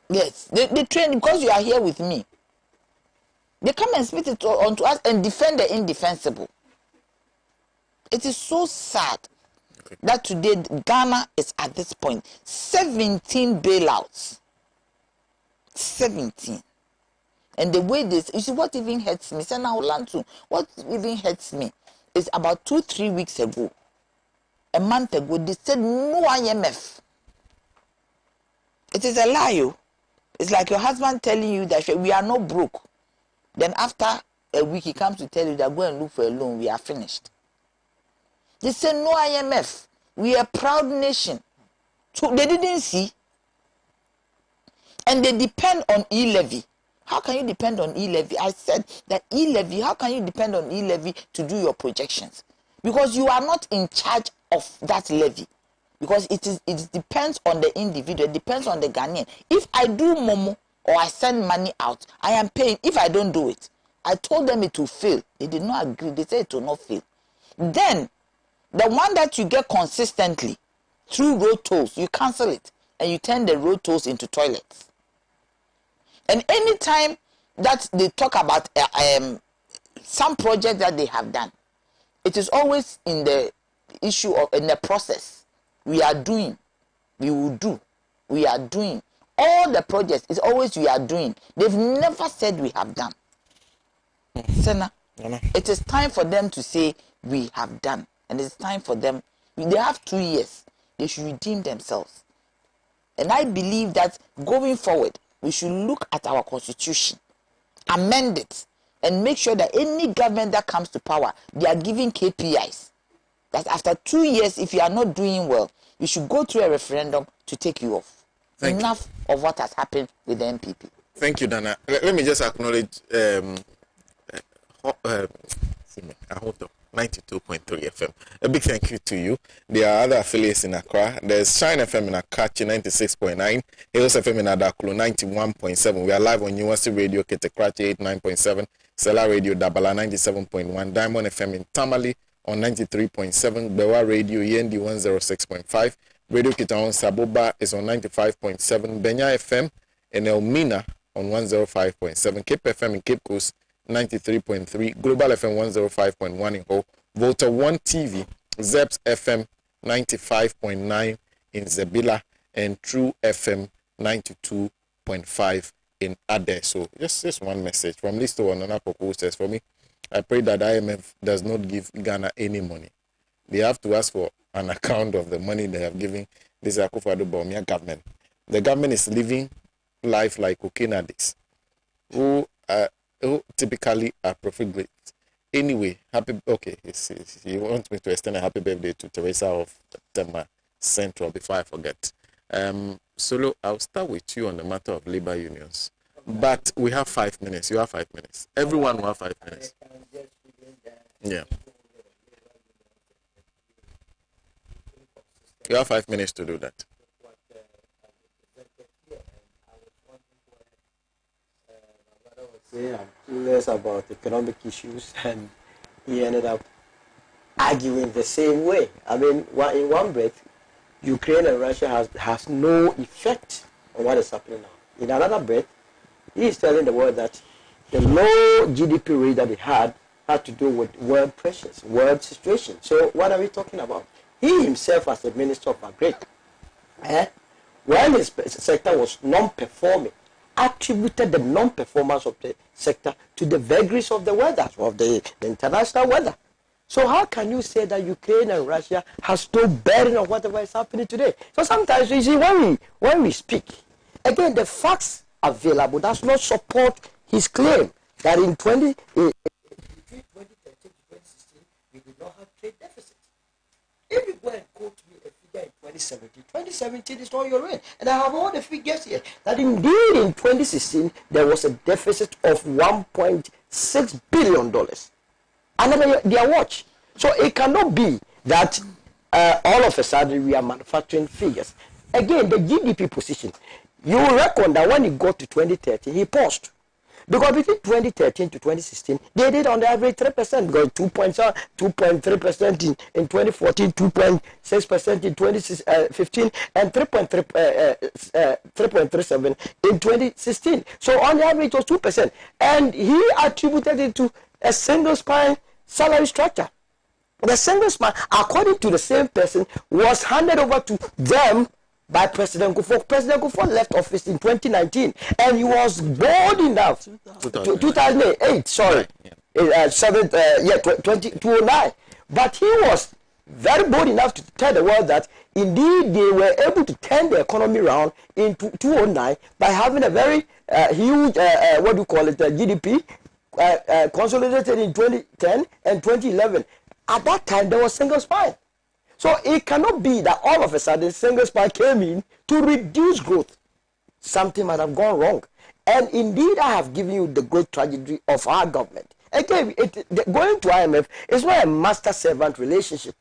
Yes. They train because you are here with me. They come and spit it onto us and defend the indefensible. It is so sad that today Ghana is at this point. 17 bailouts. 17. And the way this, you see what even hurts me, Sena Olantu, what even hurts me is about 2-3 weeks ago, a month ago, they said no IMF. It is a lie. It's like your husband telling you that we are not broke. Then after a week, he comes to tell you that go and look for a loan. We are finished. They said no IMF. We are a proud nation. So they didn't see. And they depend on e-levy. How can you depend on e-levy? I said that e-levy, how can you depend on e-levy to do your projections? Because you are not in charge of that levy. Because it depends on the individual, it depends on the Ghanaian. If I do Momo or I send money out, I am paying. If I don't do it, I told them it will fail. They did not agree. They said it will not fail. Then, the one that you get consistently through road tolls, you cancel it and you turn the road tolls into toilets. And anytime that they talk about some project that they have done, it is always in the issue of in the process. We are doing, we will do, we are doing. All the projects is always we are doing. They've never said we have done. Sena, it is time for them to say we have done. And it's time for them. They have 2 years. They should redeem themselves. And I believe that going forward, we should look at our constitution, amend it, and make sure that any government that comes to power, they are giving KPIs. That after 2 years, if you are not doing well, you should go through a referendum to take you off. Enough of what has happened with the MPP. Thank you, Dana. Let me just acknowledge I hold up. 92.3 FM. A big thank you to you. There are other affiliates in Accra. There's Shine FM in Akachi 96.9, Hills FM in Adaklu 91.7. We are live on University Radio Ketekrachi 89.7, Sela Radio Dabala 97.1, Diamond FM in Tamale on 93.7, Bewa Radio Yendi 106.5, Radio Kitaon Saboba is on 95.7, Benya FM in Elmina on 105.7, Cape FM in Cape Coast 93.3, Global FM 105.1 in Ho, Volta 1 TV, Zeps FM 95.9 in Zebila, and True FM 92.5 in Ade. So just one message from Listo Wanana who says, for me, I pray that IMF does not give Ghana any money. They have to ask for an account of the money they have given this Akufo-Addo government. The government is living life like cocaine addicts who typically are profit. Anyway, you want me to extend a happy birthday to Teresa of Tema Central before I forget. Solo, I'll start with you on the matter of labor unions. But we have 5 minutes. You have 5 minutes. Everyone will have 5 minutes. Yeah. You have 5 minutes to do that. I'm curious about economic issues, and he ended up arguing the same way. I mean, in one breath, Ukraine and Russia has no effect on what is happening now. In another breath, he is telling the world that the low GDP rate that he had to do with world pressures, world situation. So what are we talking about? He himself, as the Minister of Agri, when his sector was non-performing, attributed the non-performance of the sector to the vagaries of the weather, of the international weather. So how can you say that Ukraine and Russia has no bearing on whatever is happening today? So sometimes you see when we speak, again the facts available does not support his claim that in 2013 to 2016 we did not have trade deficit. If you go and quote me a figure in 2017 is not your reign. And I have all the figures here that indeed in 2016 there was a deficit of $1.6 billion. Another their watch. So it cannot be that all of a sudden we are manufacturing figures. Again, the GDP position. You will reckon that when it got to 2013, he paused. Because between 2013 to 2016, they did on the average 3%, because 2.3% in 2014, 2.6% in 2015, and 3.37% in 2016. So on the average, it was 2%. And he attributed it to a single spine salary structure. The single spine, according to the same person, was handed over to them by President Kufuor. President Kufuor left office in 2019, and he was bold enough, 2008, sorry, 2009. But he was very bold enough to tell the world that indeed they were able to turn the economy around in 2009 by having a very huge, GDP consolidated in 2010 and 2011. At that time, there was single spine. So it cannot be that all of a sudden single spine came in to reduce growth. Something might have gone wrong. And indeed, I have given you the great tragedy of our government. Again, going to IMF is not a master-servant relationship.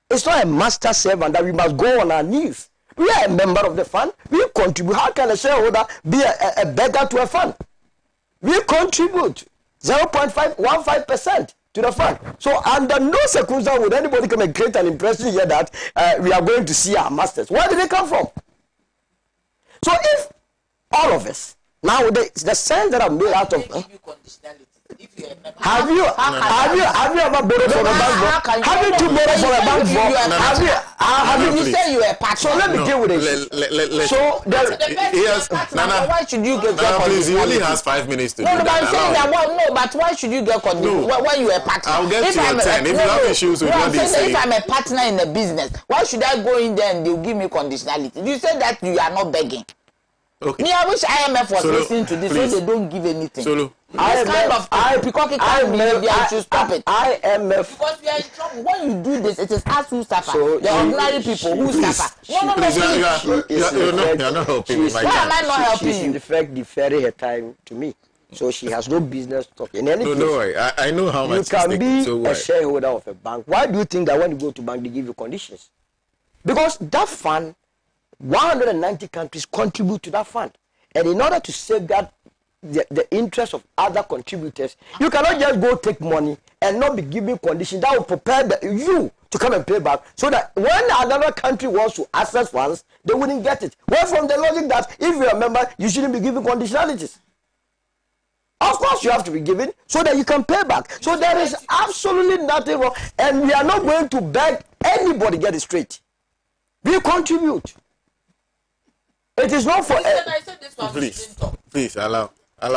It's not a master-servant that we must go on our knees. We are a member of the fund. We contribute. How can a shareholder be a beggar to a fund? We contribute 0.15% to the fund. So under no circumstance would anybody come and create an impression here that we are going to see our masters. Where did they come from? So if all of us, now the sense that I've made out of... Have you ever borrowed from a bank? Haven't you borrowed from a bank? Have you say you are a partner? So let me deal with it. So yes, Nana. Why should you get Nana, please, he only has 5 minutes to do that. that. I'm saying that. No, but why should you get conditional? When you are a partner, I'll get to your 10. If you have issues with what they say. If I'm a partner in a business, why should I go in there and they'll give me conditionality? You said that you are not begging. Okay. Me, I wish IMF was listening to this, so they don't give anything. This kind of peacocky kind of behavior, should stop it. IMF. Because we are in trouble. When you do this, it is us who suffer. So the ordinary people who suffer. No, you're not helping me. Why am I not helping you? She's in effect deferring her time to me. So she has no business talking. In any case, no worry. I know how much you can be a shareholder of a bank. Why do you think that when you go to bank, they give you conditions? Because that fund, 190 countries contribute to that fund. And in order to safeguard the interest of other contributors, you cannot just go take money and not be giving conditions that will prepare you to come and pay back, so that when another country wants to access funds, they wouldn't get it. Well, from the logic that if you're a member, you shouldn't be giving conditionalities. Of course, you have to be given so that you can pay back. So there is absolutely nothing wrong. And we are not going to beg anybody, get it straight. We contribute. It is not for... Please, allow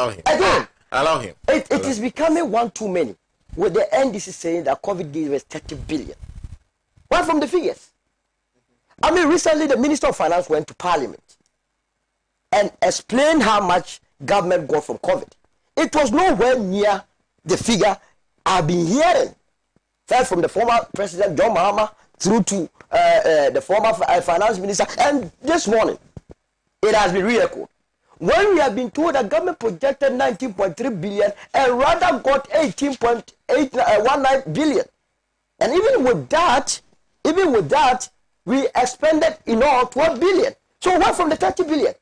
him. Again, allow him. It is becoming one too many. With the NDC saying that COVID gave us 30 billion. Well, from the figures. I mean, recently the Minister of Finance went to Parliament and explained how much government got from COVID. It was nowhere near the figure I've been hearing. First from the former President John Mahama through to the former Finance Minister, and this morning it has been re-echoed. When we have been told that government projected 19.3 billion and rather got 18.819 billion. And even with that, we expended in all 12 billion. So what from the 30 billion?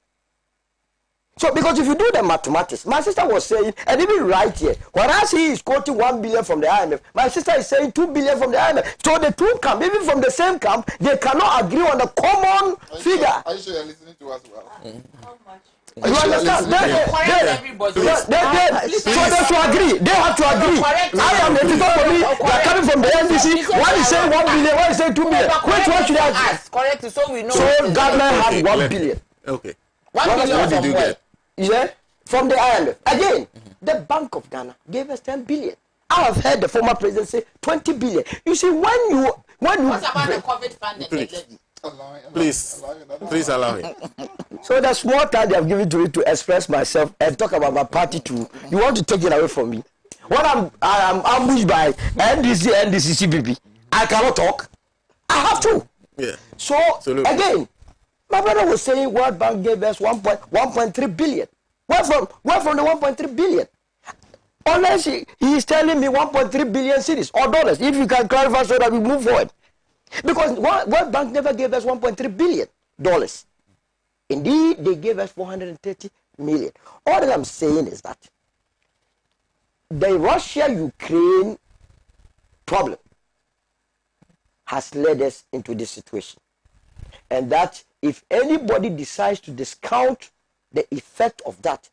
So because if you do the mathematics, my sister was saying, and even right here, whereas he is quoting 1 billion from the IMF, my sister is saying 2 billion from the IMF. So the two camp, even from the same camp, they cannot agree on the common figure. Are you sure you're listening to us well? How much? You understand? So they should agree. They have to agree. I am the people for me. They are coming from the NDC. One is saying 1 billion, one is saying 2 billion. Which one should I ask? Correct. So we know. So government has 1 billion. Okay. 1 billion what did you get? Yeah, from the IMF. Again, the Bank of Ghana gave us 10 billion. I have heard the former president say 20 billion. You see, when you what about the COVID fund? Please allow him. So the small time they have given to me to express myself and talk about my party too, you want to take it away from me. When I am ambushed by NDC, CPP, I cannot talk. I have to. Yeah. So again, my brother was saying World Bank gave us 1.3 billion. Where from the 1.3 billion? Unless he is telling me 1.3 billion cedis or dollars. If you can clarify so that we move forward. Because World Bank never gave us 1.3 billion dollars. Indeed, they gave us 430 million. All that I'm saying is that the Russia-Ukraine problem has led us into this situation. And that if anybody decides to discount the effect of that,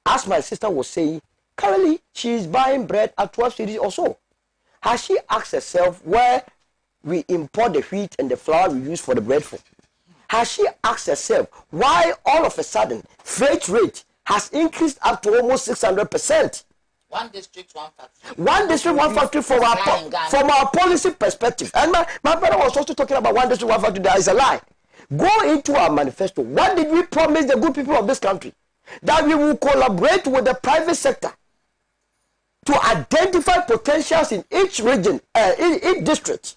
as my sister was saying, currently she is buying bread at 12 cedis or so. Has she asked herself where we import the wheat and the flour we use for the bread for? Has she asked herself why all of a sudden freight rate has increased up to almost 600%? One district, one factory. One district, one factory from our policy perspective. And my brother was also talking about one district, one factory. That is a lie. Go into our manifesto. What did we promise the good people of this country? That we will collaborate with the private sector to identify potentials in each region, in each district.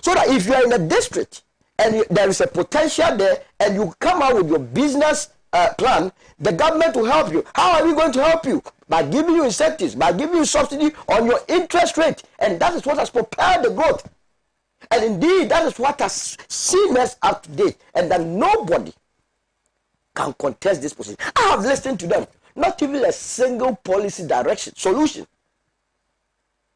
So that if you are in a district and there is a potential there and you come out with your business plan, the government will help you. How are we going to help you? By giving you incentives, by giving you subsidy on your interest rate. And that is what has propelled the growth. And indeed, that is what has seen us up to date. And that nobody can contest this position. I have listened to them. Not even a single policy direction, solution.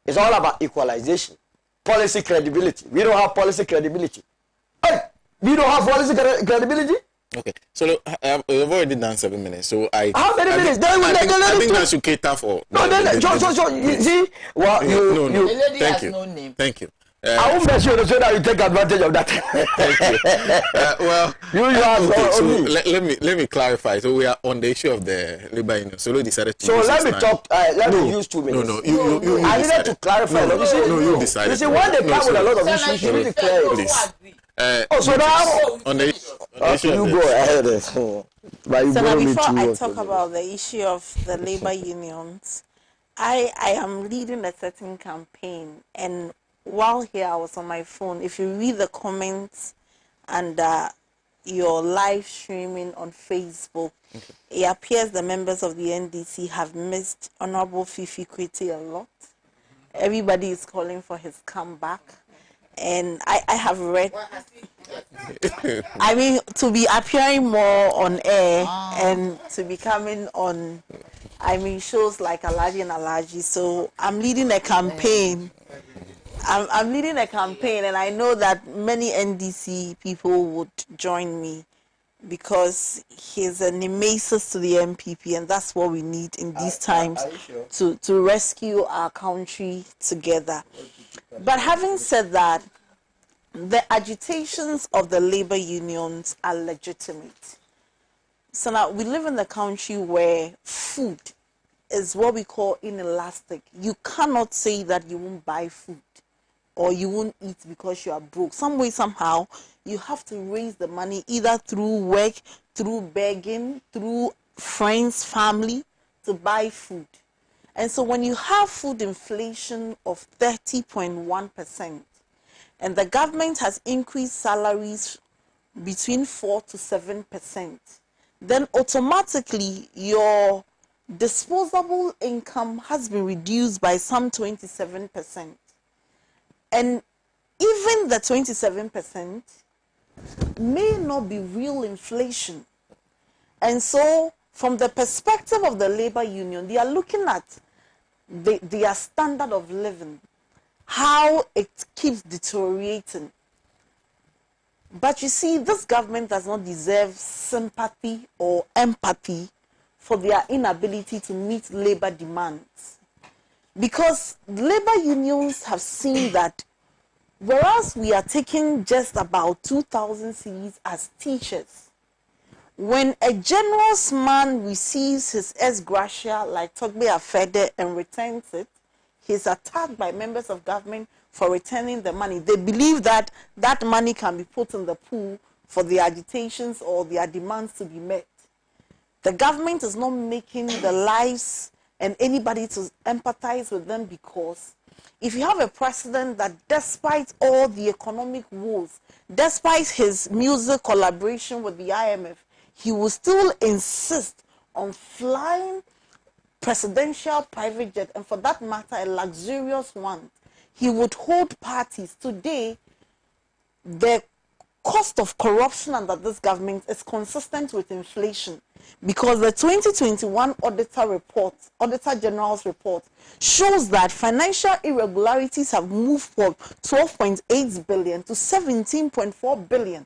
It's all about equalization. Policy credibility. We don't have policy credibility. Hey, we don't have policy credibility. Okay, so look, we've already done 7 minutes. So how many minutes? I think that should cater for. No, you see, well, you. The lady thank has you. no name. Thank you. I won't mess you so that you take advantage of that. Thank you. Well, let me clarify. So we are on the issue of the labor union. So we decided to. So let me talk. Let me use 2 minutes. No, you I needed to clarify. You decided. You see, when they come with a lot of issues, you need to clear it. So now on the issue you go ahead. So now before I talk about the issue of the labor unions, I am leading a certain campaign, and while here I was on my phone. If you read the comments under your live streaming on Facebook, it appears the members of the NDC have missed Honorable Fifi Kwete a lot. Everybody is calling for his comeback. And I have read, I mean, to be appearing more on air and to be coming on, I mean, shows like Alhaji and Alhaji. So I'm leading a campaign. I'm leading a campaign, and I know that many NDC people would join me because he's a nemesis to the MPP, and that's what we need in these times to rescue our country together. But having said that, the agitations of the labor unions are legitimate. So now we live in a country where food is what we call inelastic. You cannot say that you won't buy food or you won't eat because you are broke. Some way, somehow, you have to raise the money either through work, through begging, through friends, family, to buy food. And so when you have food inflation of 30.1%, and the government has increased salaries between 4 to 7%, then automatically your disposable income has been reduced by some 27%. And even the 27% may not be real inflation. And so from the perspective of the labor union, they are looking at their standard of living, how it keeps deteriorating. But you see, this government does not deserve sympathy or empathy for their inability to meet labor demands. Because labor unions have seen that whereas we are taking just about 2,000 cedis as teachers, when a generous man receives his ex gratia like Togbe Afede and returns it, he's attacked by members of government for returning the money. They believe that that money can be put in the pool for the agitations or their demands to be met. The government is not making the lives and anybody to empathize with them, because if you have a president that despite all the economic woes, despite his music collaboration with the IMF, he will still insist on flying presidential private jet, and for that matter, a luxurious one. He would hold parties. Today, the cost of corruption under this government is consistent with inflation, because the 2021 Auditor General's report, shows that financial irregularities have moved from 12.8 billion to 17.4 billion.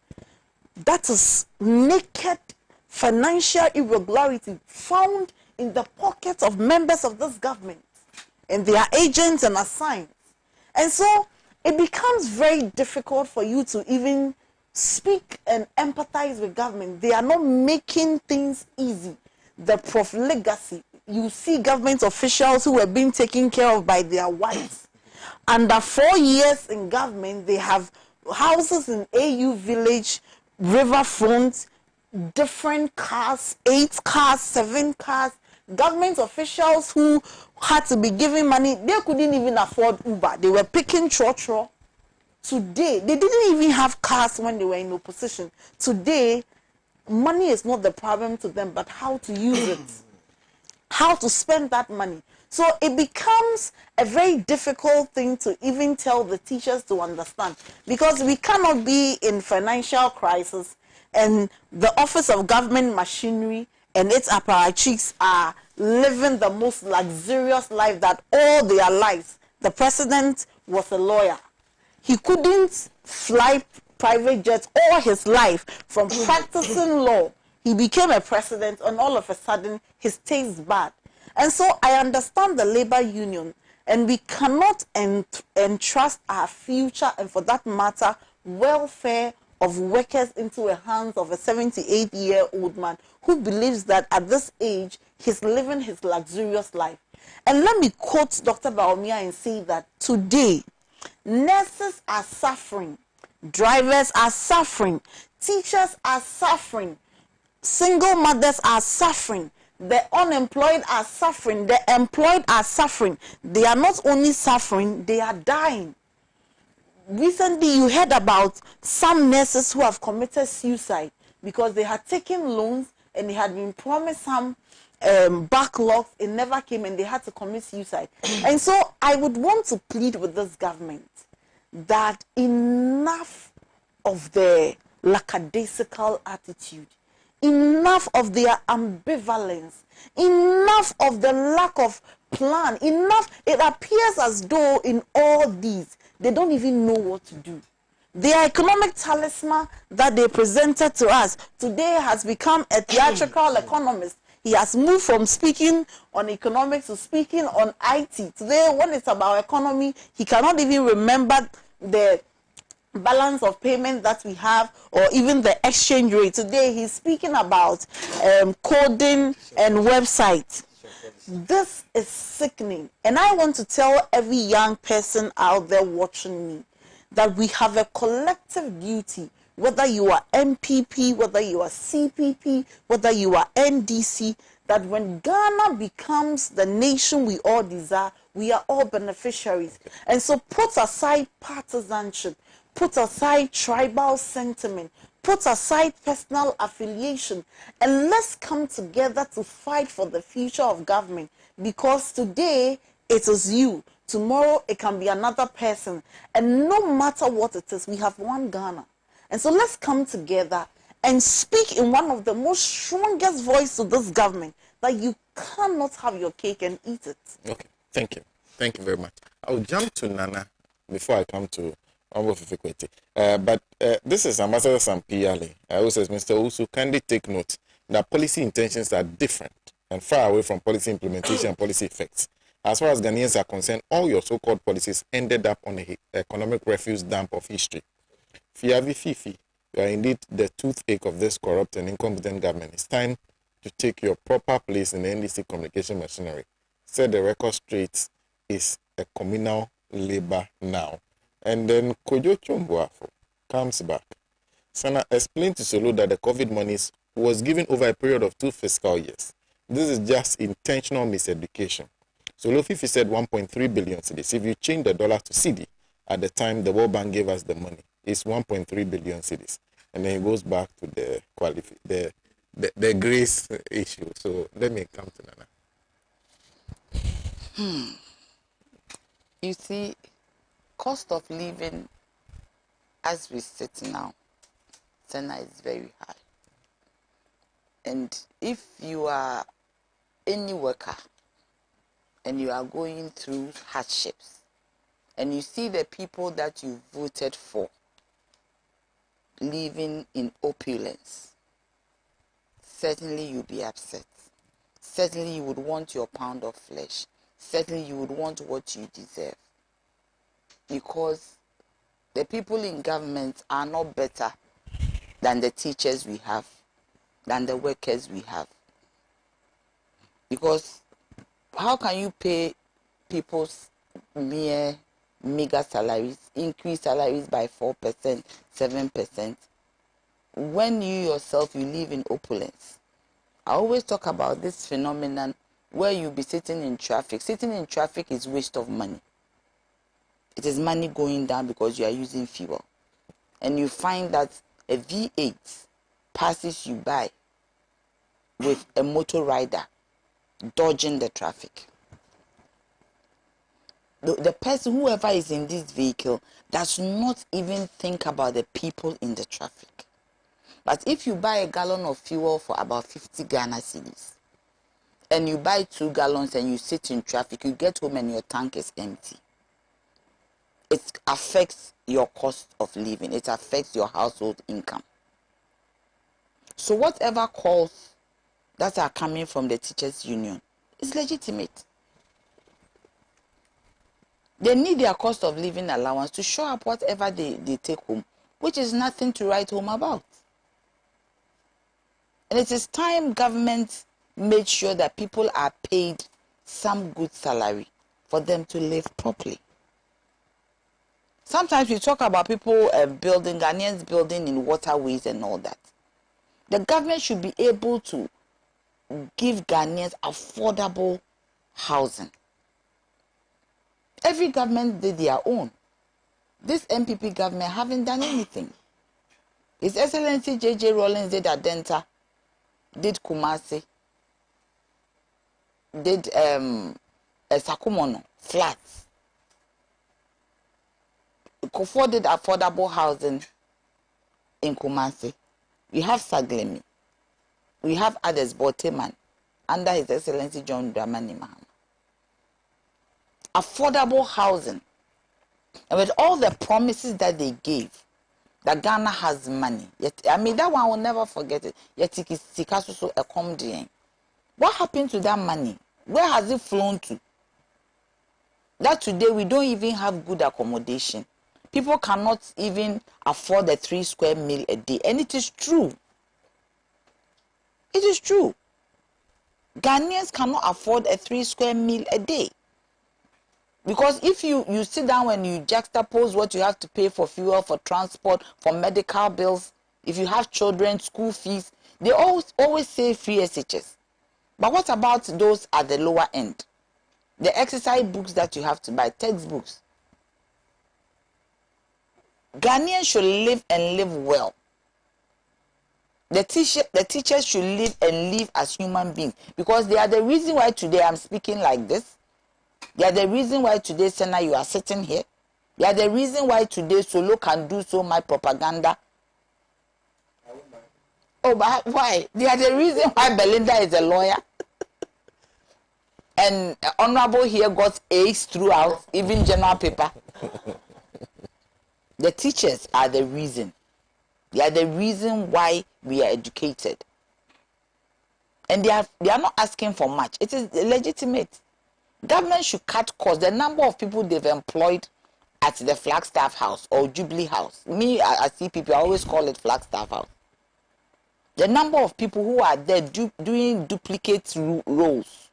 That is naked financial irregularity found in the pockets of members of this government and their agents and assigns. And so it becomes very difficult for you to even speak and empathize with government. They are not making things easy. The profligacy, you see government officials who were being taken care of by their wives. Under 4 years in government, they have houses in AU Village, Riverfront, different cars, 8 cars, 7 cars. Government officials who had to be giving money, they couldn't even afford Uber. They were picking trotro. Today, they didn't even have cars when they were in opposition. Today, money is not the problem to them, but how to use it, how to spend that money. So it becomes a very difficult thing to even tell the teachers to understand, because we cannot be in financial crisis and the Office of Government Machinery and its apparatchiks are living the most luxurious life that all their lives. The president was a lawyer. He couldn't fly private jets all his life, from practicing law, he became a president, and all of a sudden his taste bad. And so I understand the labor union, and we cannot entrust our future, and for that matter, welfare of workers into the hands of a 78-year-old man who believes that at this age he's living his luxurious life. And let me quote Dr. Baumia and say that today, nurses are suffering, drivers are suffering, teachers are suffering, single mothers are suffering, the unemployed are suffering, the employed are suffering. They are not only suffering, they are dying. Recently, you heard about some nurses who have committed suicide because they had taken loans and they had been promised some backlogs. It never came, and they had to commit suicide. And so I would want to plead with this government that enough of their lackadaisical attitude, enough of their ambivalence, enough of the lack of plan, enough. It appears as though in all these, they don't even know what to do. Their economic talisman that they presented to us today has become a theatrical economist. He has moved from speaking on economics to speaking on IT. Today, when it's about economy, he cannot even remember the balance of payment that we have, or even the exchange rate. Today, he's speaking about coding and websites. This is sickening. And I want to tell every young person out there watching me that we have a collective duty, whether you are MPP, whether you are CPP, whether you are NDC, that when Ghana becomes the nation we all desire, we are all beneficiaries. And so put aside partisanship, put aside tribal sentiment, put aside personal affiliation, and let's come together to fight for the future of government. Because today it is you, tomorrow it can be another person, and no matter what it is, we have one Ghana. And so let's come together and speak in one of the most strongest voices to this government, that you cannot have your cake and eat it. Okay, thank you. Thank you very much. I'll jump to Nana before I come to Nombo Fifikwete. But this is Ambassador Sampiale. Who says, Mr. Usu, kindly take note that policy intentions are different and far away from policy implementation and policy effects. As far as Ghanaians are concerned, all your so-called policies ended up on an economic refuse dump of history. Fiavi Fifi, you are indeed the toothache of this corrupt and incompetent government. It's time to take your proper place in the NDC communication machinery. Set the record straight is a communal labor now. And then Kojo Chomboafo comes back. Sena, explain to Solo that the COVID monies was given over a period of 2 fiscal years. This is just intentional miseducation. Solo Fifi said 1.3 billion cedis. If you change the dollar to cedi, at the time the World Bank gave us the money, it's 1.3 billion cedis. And then he goes back to the grace issue. So let me come to Nana. You see, cost of living as we sit now, Sena, is very high. And if you are any worker and you are going through hardships and you see the people that you voted for living in opulence, certainly you'll be upset. Certainly you would want your pound of flesh. Certainly you would want what you deserve. Because the people in government are not better than the teachers we have, than the workers we have. Because how can you pay people's mere meager salaries, increase salaries by 4%, 7%, when you yourself, you live in opulence? I always talk about this phenomenon where you be sitting in traffic. Sitting in traffic is waste of money. It is money going down because you are using fuel. And you find that a V8 passes you by with a motor rider dodging the traffic. The person, whoever is in this vehicle, does not even think about the people in the traffic. But if you buy a gallon of fuel for about 50 Ghana cedis, and you buy 2 gallons and you sit in traffic, you get home and your tank is empty. it affects your cost of living. It affects your household income. So whatever calls that are coming from the teachers union is legitimate. They need their cost of living allowance to show up whatever they take home, which is nothing to write home about. And it is time government made sure that people are paid some good salary for them to live properly. Sometimes we talk about people building, Ghanaians building in waterways and all that. The government should be able to give Ghanaians affordable housing. Every government did their own. This MPP government haven't done anything. His Excellency J.J. Rawlings did Adenta, did Kumasi, did Sakumono, flats. Kufuor did affordable housing in Kumasi. We have Saglemi. We have others, Boteman, under His Excellency John Dramani Mahama. Affordable housing. And with all the promises that they gave, that Ghana has money. Yet, I mean, that one I will never forget it. Yet, what happened to that money? Where has it flown to? That today we don't even have good accommodation. People cannot even afford a 3 square meal a day. And it is true. It is true. Ghanaians cannot afford a 3 square meal a day. Because if you sit down and you juxtapose what you have to pay for fuel, for transport, for medical bills, if you have children, school fees, they always say free SHS. But what about those at the lower end? The exercise books that you have to buy, textbooks. Ghanaians should live and live well. The teachers should live and live as human beings, because they are the reason why today I'm speaking like this. They are the reason why today, Sena, you are sitting here. They are the reason why today Solo can do so much propaganda. Oh, but why? They are the reason why Belinda is a lawyer. And Honorable here got A's throughout, even general paper. The teachers are the reason. They are the reason why we are educated. And they are not asking for much. It is legitimate. Government should cut costs. The number of people they've employed at the Flagstaff House or Jubilee House. Me, as CPP, I always call it Flagstaff House. The number of people who are there doing duplicate roles.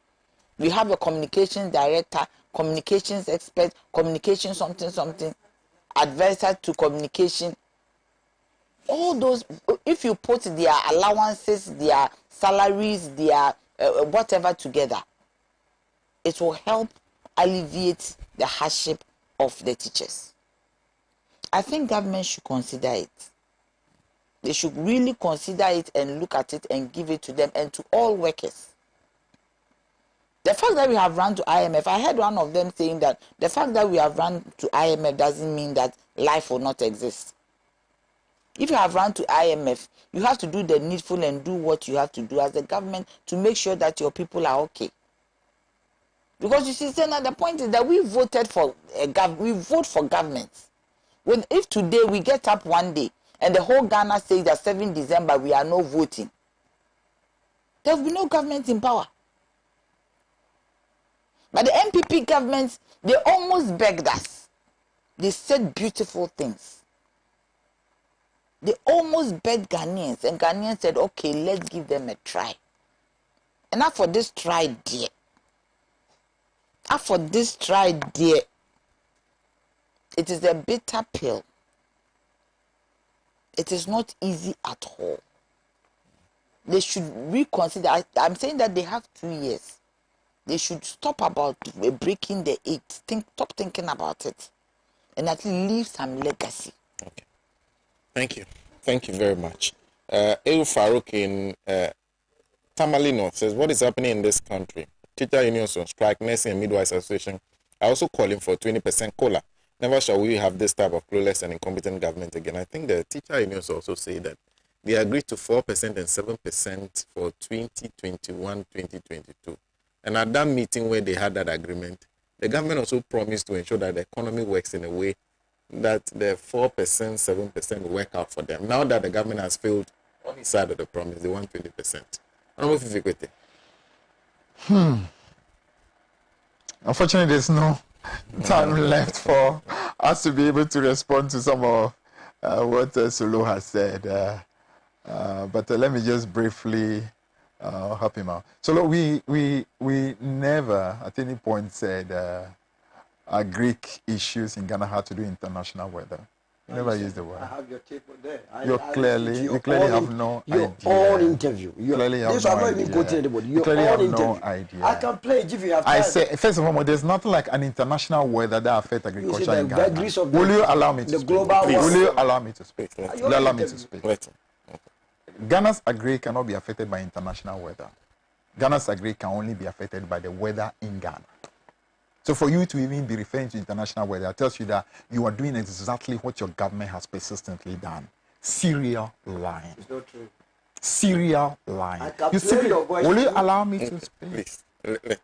We have a communications director, communications expert, communication something, advisor to communication. All those, if you put their allowances, their salaries, their whatever together, it will help alleviate the hardship of the teachers. I think government should consider it. They should really consider it and look at it and give it to them and to all workers. The fact that we have run to IMF, I heard one of them saying that the fact that we have run to IMF doesn't mean that life will not exist. If you have run to IMF, you have to do the needful and do what you have to do as a government to make sure that your people are okay. Because you see, Sena, the point is that we voted for we vote for governments. If today we get up one day and the whole Ghana says that 7 December we are not voting, there will be no government in power. But the MPP governments, they almost begged us. They said beautiful things. They almost begged Ghanaians, and Ghanaians said, okay, let's give them a try. And after this try, dear, it is a bitter pill. It is not easy at all. They should reconsider. I'm saying that they have 2 years. They should stop about breaking the 8. Stop thinking about it. And at least leave some legacy. Okay. Thank you. Thank you very much. El Farouk in Tamalino says, what is happening in this country? Teacher unions on strike, nursing and midwives association are also calling for 20% COLA. Never shall we have this type of clueless and incompetent government again. I think the teacher unions also say that they agreed to 4% and 7% for 2021-2022. And at that meeting where they had that agreement, the government also promised to ensure that the economy works in a way that the 4%, 7% will work out for them. Now that the government has failed on his side of the promise, they want 20%. Unfortunately, there's no time left for us to be able to respond to some of what Solo has said. But let me just briefly help him out. Solo, we never at any point said Greek issues in Ghana had to do international weather. You never used the word. I have your tape there. You clearly have no idea. Your own interview. Clearly have this no I'm not idea. even quoting anybody. Your Clearly own have interview. no idea. I can play it if you have time. I say, first of all, there's nothing like an international weather that affects agriculture in the Ghana. vagaries of Will you allow me to the speak? global Please. world. Will you allow me to speak? Your Allow me to interview. speak. Ghana's agri cannot be affected by international weather. Ghana's agri can only be affected by the weather in Ghana. So for you to even be referring to international weather, it tells you that you are doing exactly what your government has persistently done. Serial lying. It's not true. Serial lying. I can You play simply, your voice will you too. allow me to speak? Please.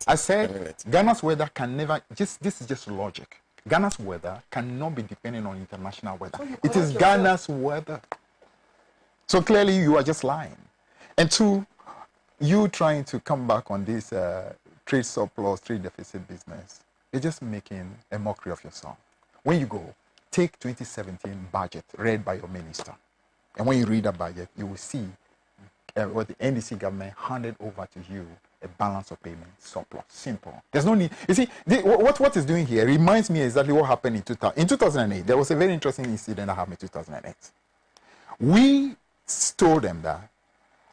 I said Ghana's weather can never, this is just logic. Ghana's weather cannot be dependent on international weather. So it is Ghana's weather. So clearly you are just lying. And two, you trying to come back on this trade surplus, trade deficit business, you're just making a mockery of yourself. When you go, take 2017 budget read by your minister. And when you read that budget, you will see what the NDC government handed over to you, a balance of payment surplus. Simple. There's no need. You see, what is doing here reminds me exactly what happened in 2008. There was a very interesting incident that happened in 2008. We told them that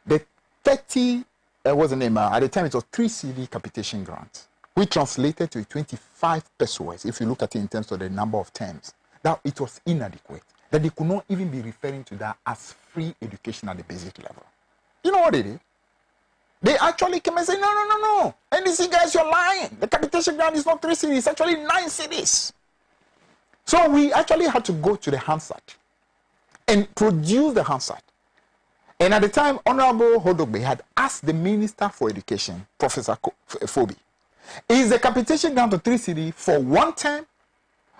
the 30, what's the name? At the time, it was 3 CD capitation grant. We translated to 25 pesos, if you look at it in terms of the number of terms, that it was inadequate, that they could not even be referring to that as free education at the basic level. You know what they did? They actually came and said, no. NDC guys, you're lying. The capitation grant is not 3 cities, it's actually 9 cities. So we actually had to go to the Hansard and produce the Hansard. And at the time, Honorable Hodogbe had asked the Minister for Education, Professor Fobi, is the capitation grant to 3 cities for 1 term,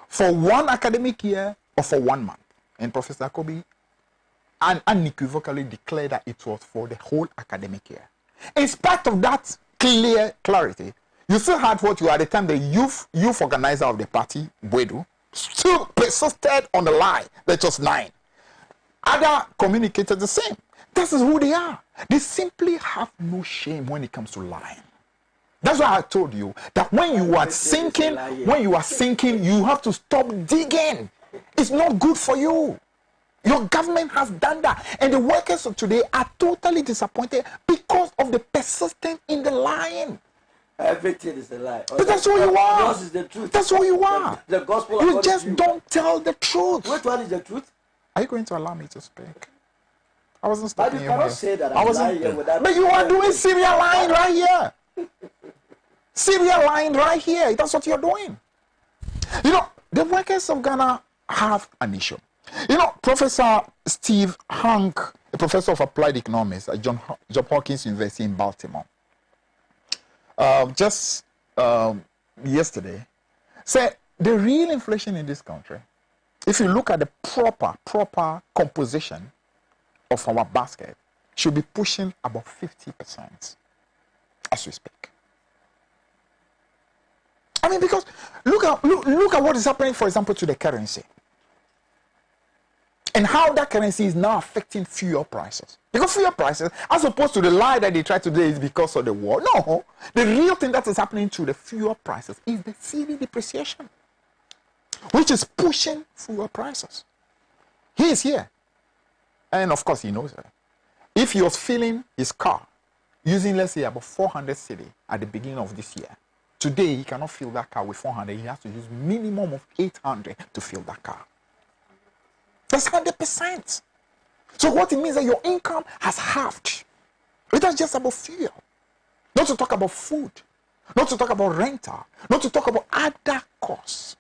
for 1 academic year, or for 1 month? And Professor Kobi unequivocally declared that it was for the whole academic year. In spite of that clarity, you still had what you at the time the youth organizer of the party, Bwedu, still persisted on the lie that it was 9. Other communicated the same. This is who they are. They simply have no shame when it comes to lying. That's why I told you that when you are sinking, you have to stop digging. It's not good for you. Your government has done that. And the workers of today are totally disappointed because of the persistence in the lying. Everything is a lie. But that's who you are. Yours is the truth. That's who you are. The gospel. You just don't tell the truth. Which one is the truth? Are you going to allow me to speak? I wasn't stopping But you you. cannot say that. I wasn't. But you are doing serial lying right here. Serial lying right here. That's what you're doing. You know, the workers of Ghana have an issue. You know, Professor Steve Hank, a professor of applied economics at Johns Hopkins University in Baltimore, yesterday said the real inflation in this country, if you look at the proper composition of our basket, should be pushing about 50% as we speak. I mean, because look at what is happening, for example, to the currency. And how that currency is now affecting fuel prices. Because fuel prices, as opposed to the lie that they try to do is because of the war. No, the real thing that is happening to the fuel prices is the cedi depreciation, which is pushing fuel prices. He is here. And of course, he knows that. If he was filling his car using, let's say, about 400 cedi at the beginning of this year, today he cannot fill that car with 400. He has to use minimum of 800 to fill that car. That's 100%. So what it means is that your income has halved. It is just about fuel. Not to talk about food. Not to talk about rental. Not to talk about other costs.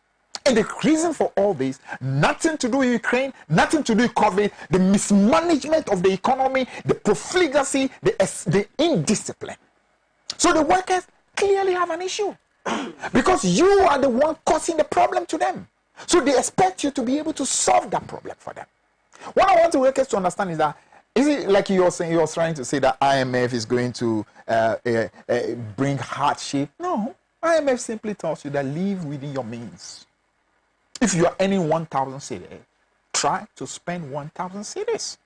And the reason for all this, nothing to do with Ukraine, nothing to do with COVID, the mismanagement of the economy, the profligacy, the indiscipline. So the workers clearly have an issue. Because you are the one causing the problem to them. So they expect you to be able to solve that problem for them. What I want the workers to understand is that, is it like you're saying, you're trying to say that IMF is going to bring hardship? No. IMF simply tells you that live within your means. If you are earning 1,000 cedis, try to spend 1,000 cedis.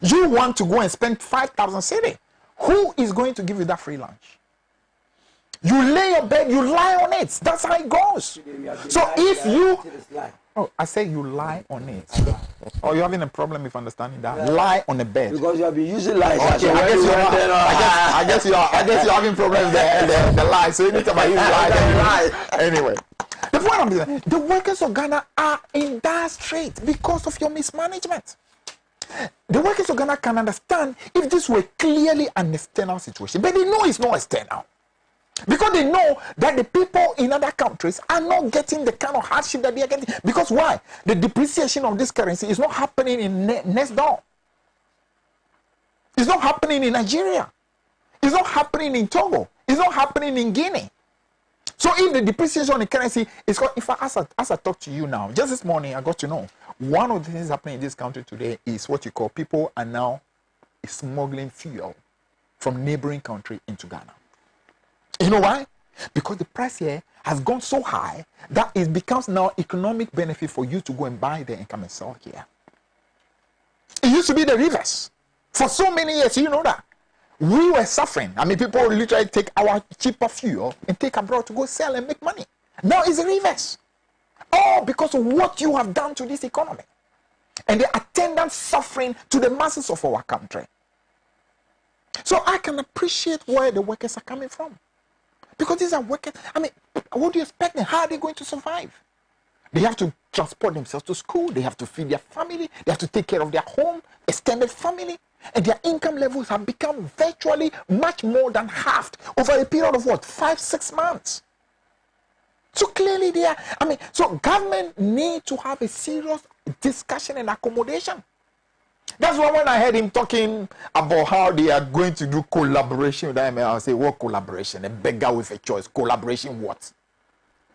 You want to go and spend 5,000 cedis. Who is going to give you that free lunch? You lay your bed, you lie on it. That's how it goes. So if you... Oh, I say you lie on it. Or you're having a problem with understanding that? Lie on the bed. Because you have been using lies. Okay, I guess you're having problems with the lie. So anytime I use lie, anyway. The point I'm saying, the workers of Ghana are in dire strait because of your mismanagement. The workers of Ghana can understand if this were clearly an external situation, but they know it's not external. Because they know that the people in other countries are not getting the kind of hardship that they are getting. Because why? The depreciation of this currency is not happening in next door. It's not happening in Nigeria. It's not happening in Togo. It's not happening in Guinea. So if the depreciation of the currency is, as I talk to you now, just this morning I got to know, one of the things happening in this country today is what you call people are now smuggling fuel from neighboring country into Ghana. You know why? Because the price here has gone so high that it becomes now economic benefit for you to go and buy there and come and sell here. It used to be the reverse. For so many years, you know that. We were suffering. I mean, people literally take our cheaper fuel and take abroad to go sell and make money. Now it's the reverse. All because of what you have done to this economy. And the attendant suffering to the masses of our country. So I can appreciate where the workers are coming from. Because these are workers. I mean, what do you expect them? How are they going to survive? They have to transport themselves to school. They have to feed their family. They have to take care of their home, extended family. And their income levels have become virtually much more than halved over a period of what? 5-6 months. So clearly they are, I mean, so government need to have a serious discussion and accommodation. That's why when I heard him talking about how they are going to do collaboration with IMF, I say, what collaboration? A beggar with a choice. Collaboration what?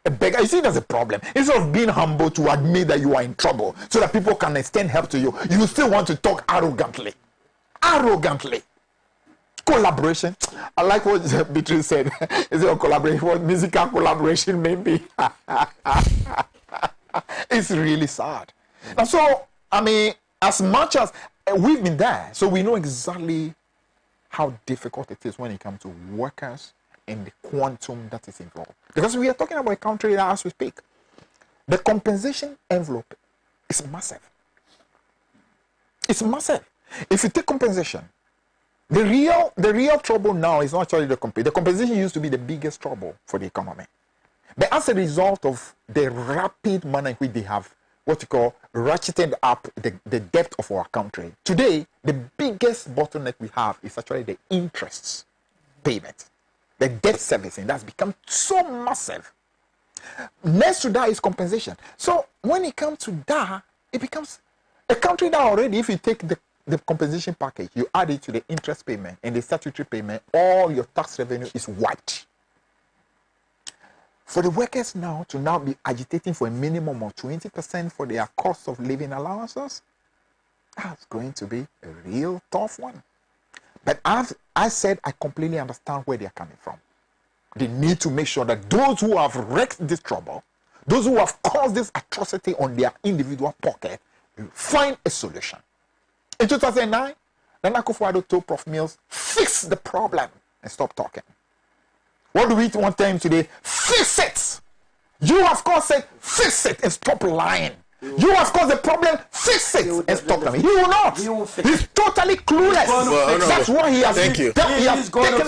A beggar. You see, there's a problem. Instead of being humble to admit that you are in trouble so that people can extend help to you, you still want to talk arrogantly. Arrogantly. Collaboration. I like what Beatrice said. Is it a collaboration? What musical collaboration may be? It's really sad. And so, I mean, as much as we've been there, so we know exactly how difficult it is when it comes to workers and the quantum that is involved. Because we are talking about a country that, as we speak, the compensation envelope is massive. It's massive. If you take compensation, the real trouble now is not actually the compensation. The compensation used to be the biggest trouble for the economy. But as a result of the rapid manner in which they have what you call ratcheted up the depth of our country, today the biggest bottleneck we have is actually the interests payment. The debt servicing that's become so massive. Next to that is compensation. So when it comes to that, it becomes a country that already, if you take the compensation package, you add it to the interest payment and the statutory payment, all your tax revenue is wiped. For the workers now to now be agitating for a minimum of 20% for their cost of living allowances, that's going to be a real tough one. But as I said, I completely understand where they're coming from. They need to make sure that those who have wreaked this trouble, those who have caused this atrocity on their individual pocket, find a solution. In 2009, Nana Akufo-Addo told Prof. Mills, fix the problem and stop talking. What do we want to tell him today? Fix it! You, of course, said, fix it and stop lying. You, of course, the problem, fix it and stop coming. He will not. He's totally clueless. That's why he has taken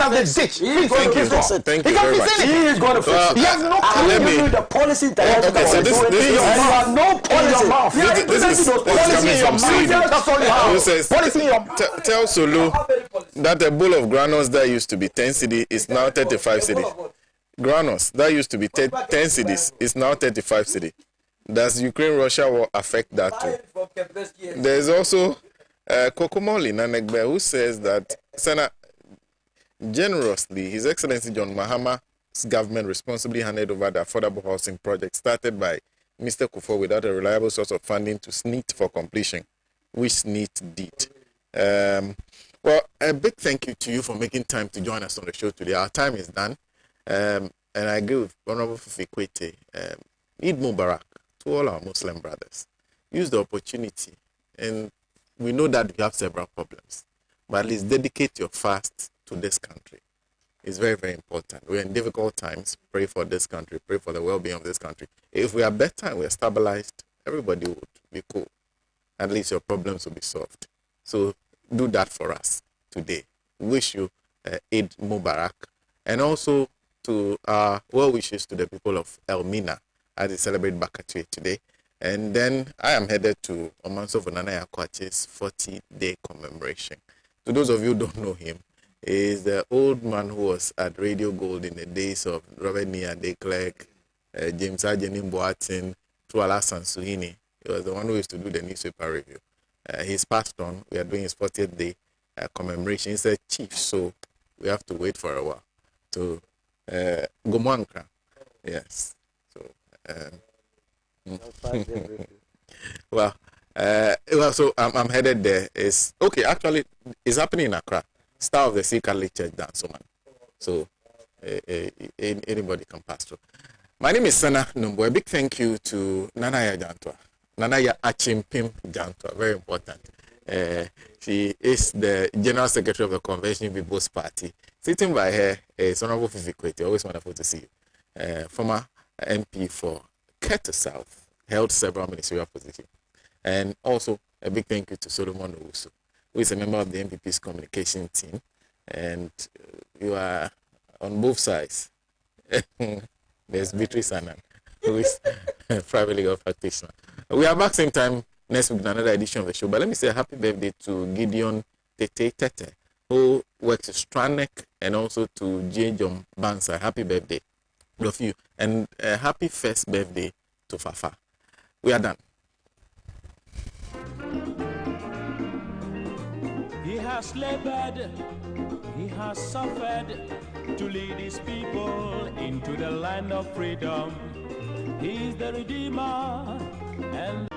out the ditch. He can fix it. He is going to fix it. He has no clue. The policy that you have no policy. This is what's coming from Sena. Tell Sulu that a bowl of granules that used to be 10 cedi is now 35 cedi. Granules that used to be 10 cedis is now 35 cedi. Does Ukraine-Russia war affect that too? There's also Kokomoli Nanegbe, who says that Sena, generously, His Excellency John Mahama's government responsibly handed over the affordable housing project started by Mr. Kufuor without a reliable source of funding to SNEET for completion, which SNEET did. Well, a big thank you to you for making time to join us on the show today. Our time is done. And I agree with Honorable Fifikwete. Eid Mubarak to all our Muslim brothers. Use the opportunity, and we know that we have several problems, but at least dedicate your fast to this country. It's very, very important. We're in difficult times. Pray for this country. Pray for the well-being of this country. If we are better and we're stabilized, everybody would be cool. At least your problems will be solved. So do that for us today. Wish you Eid Mubarak. And also to well wishes to the people of Elmina as they celebrate Bakatue today. And then I am headed to Omanso Nana Yakwache's 40-day commemoration. To those of you who don't know him, he is the old man who was at Radio Gold in the days of Robert Nia De Klerk, James Ajenim Boatin, Tuala Sansuhini. He was the one who used to do the newspaper review. He's passed on. We are doing his 40th day commemoration. He's a chief, so we have to wait for a while to Gomuankra. Yes. So, well, so I'm headed there. It's okay. Actually, it's happening in Accra. Star of the Sea Catholic Church dance, man. So anybody can pass through. My name is Sena Nombo. A big thank you to Nanaya Jantwa. Nanaya Achimpim Jantwa, very important. She is the General Secretary of the Convention People's Party. Sitting by her is Honorable Fifikwete. Always wonderful to see you. Former MP for Keto South, held several ministerial positions. And also a big thank you to Solomon Owusu, who is a member of the MPP's communication team. And you are on both sides. There's Beatrice Annan, who is a private legal practitioner. We are back same time next week with another edition of the show. But let me say a happy birthday to Gideon Tete, who works at Stranek, and also to J. John Bansa. Happy birthday, all of you. And a happy first birthday to Fafa. We are done. He has labored, he has suffered to lead his people into the land of freedom. He is the Redeemer and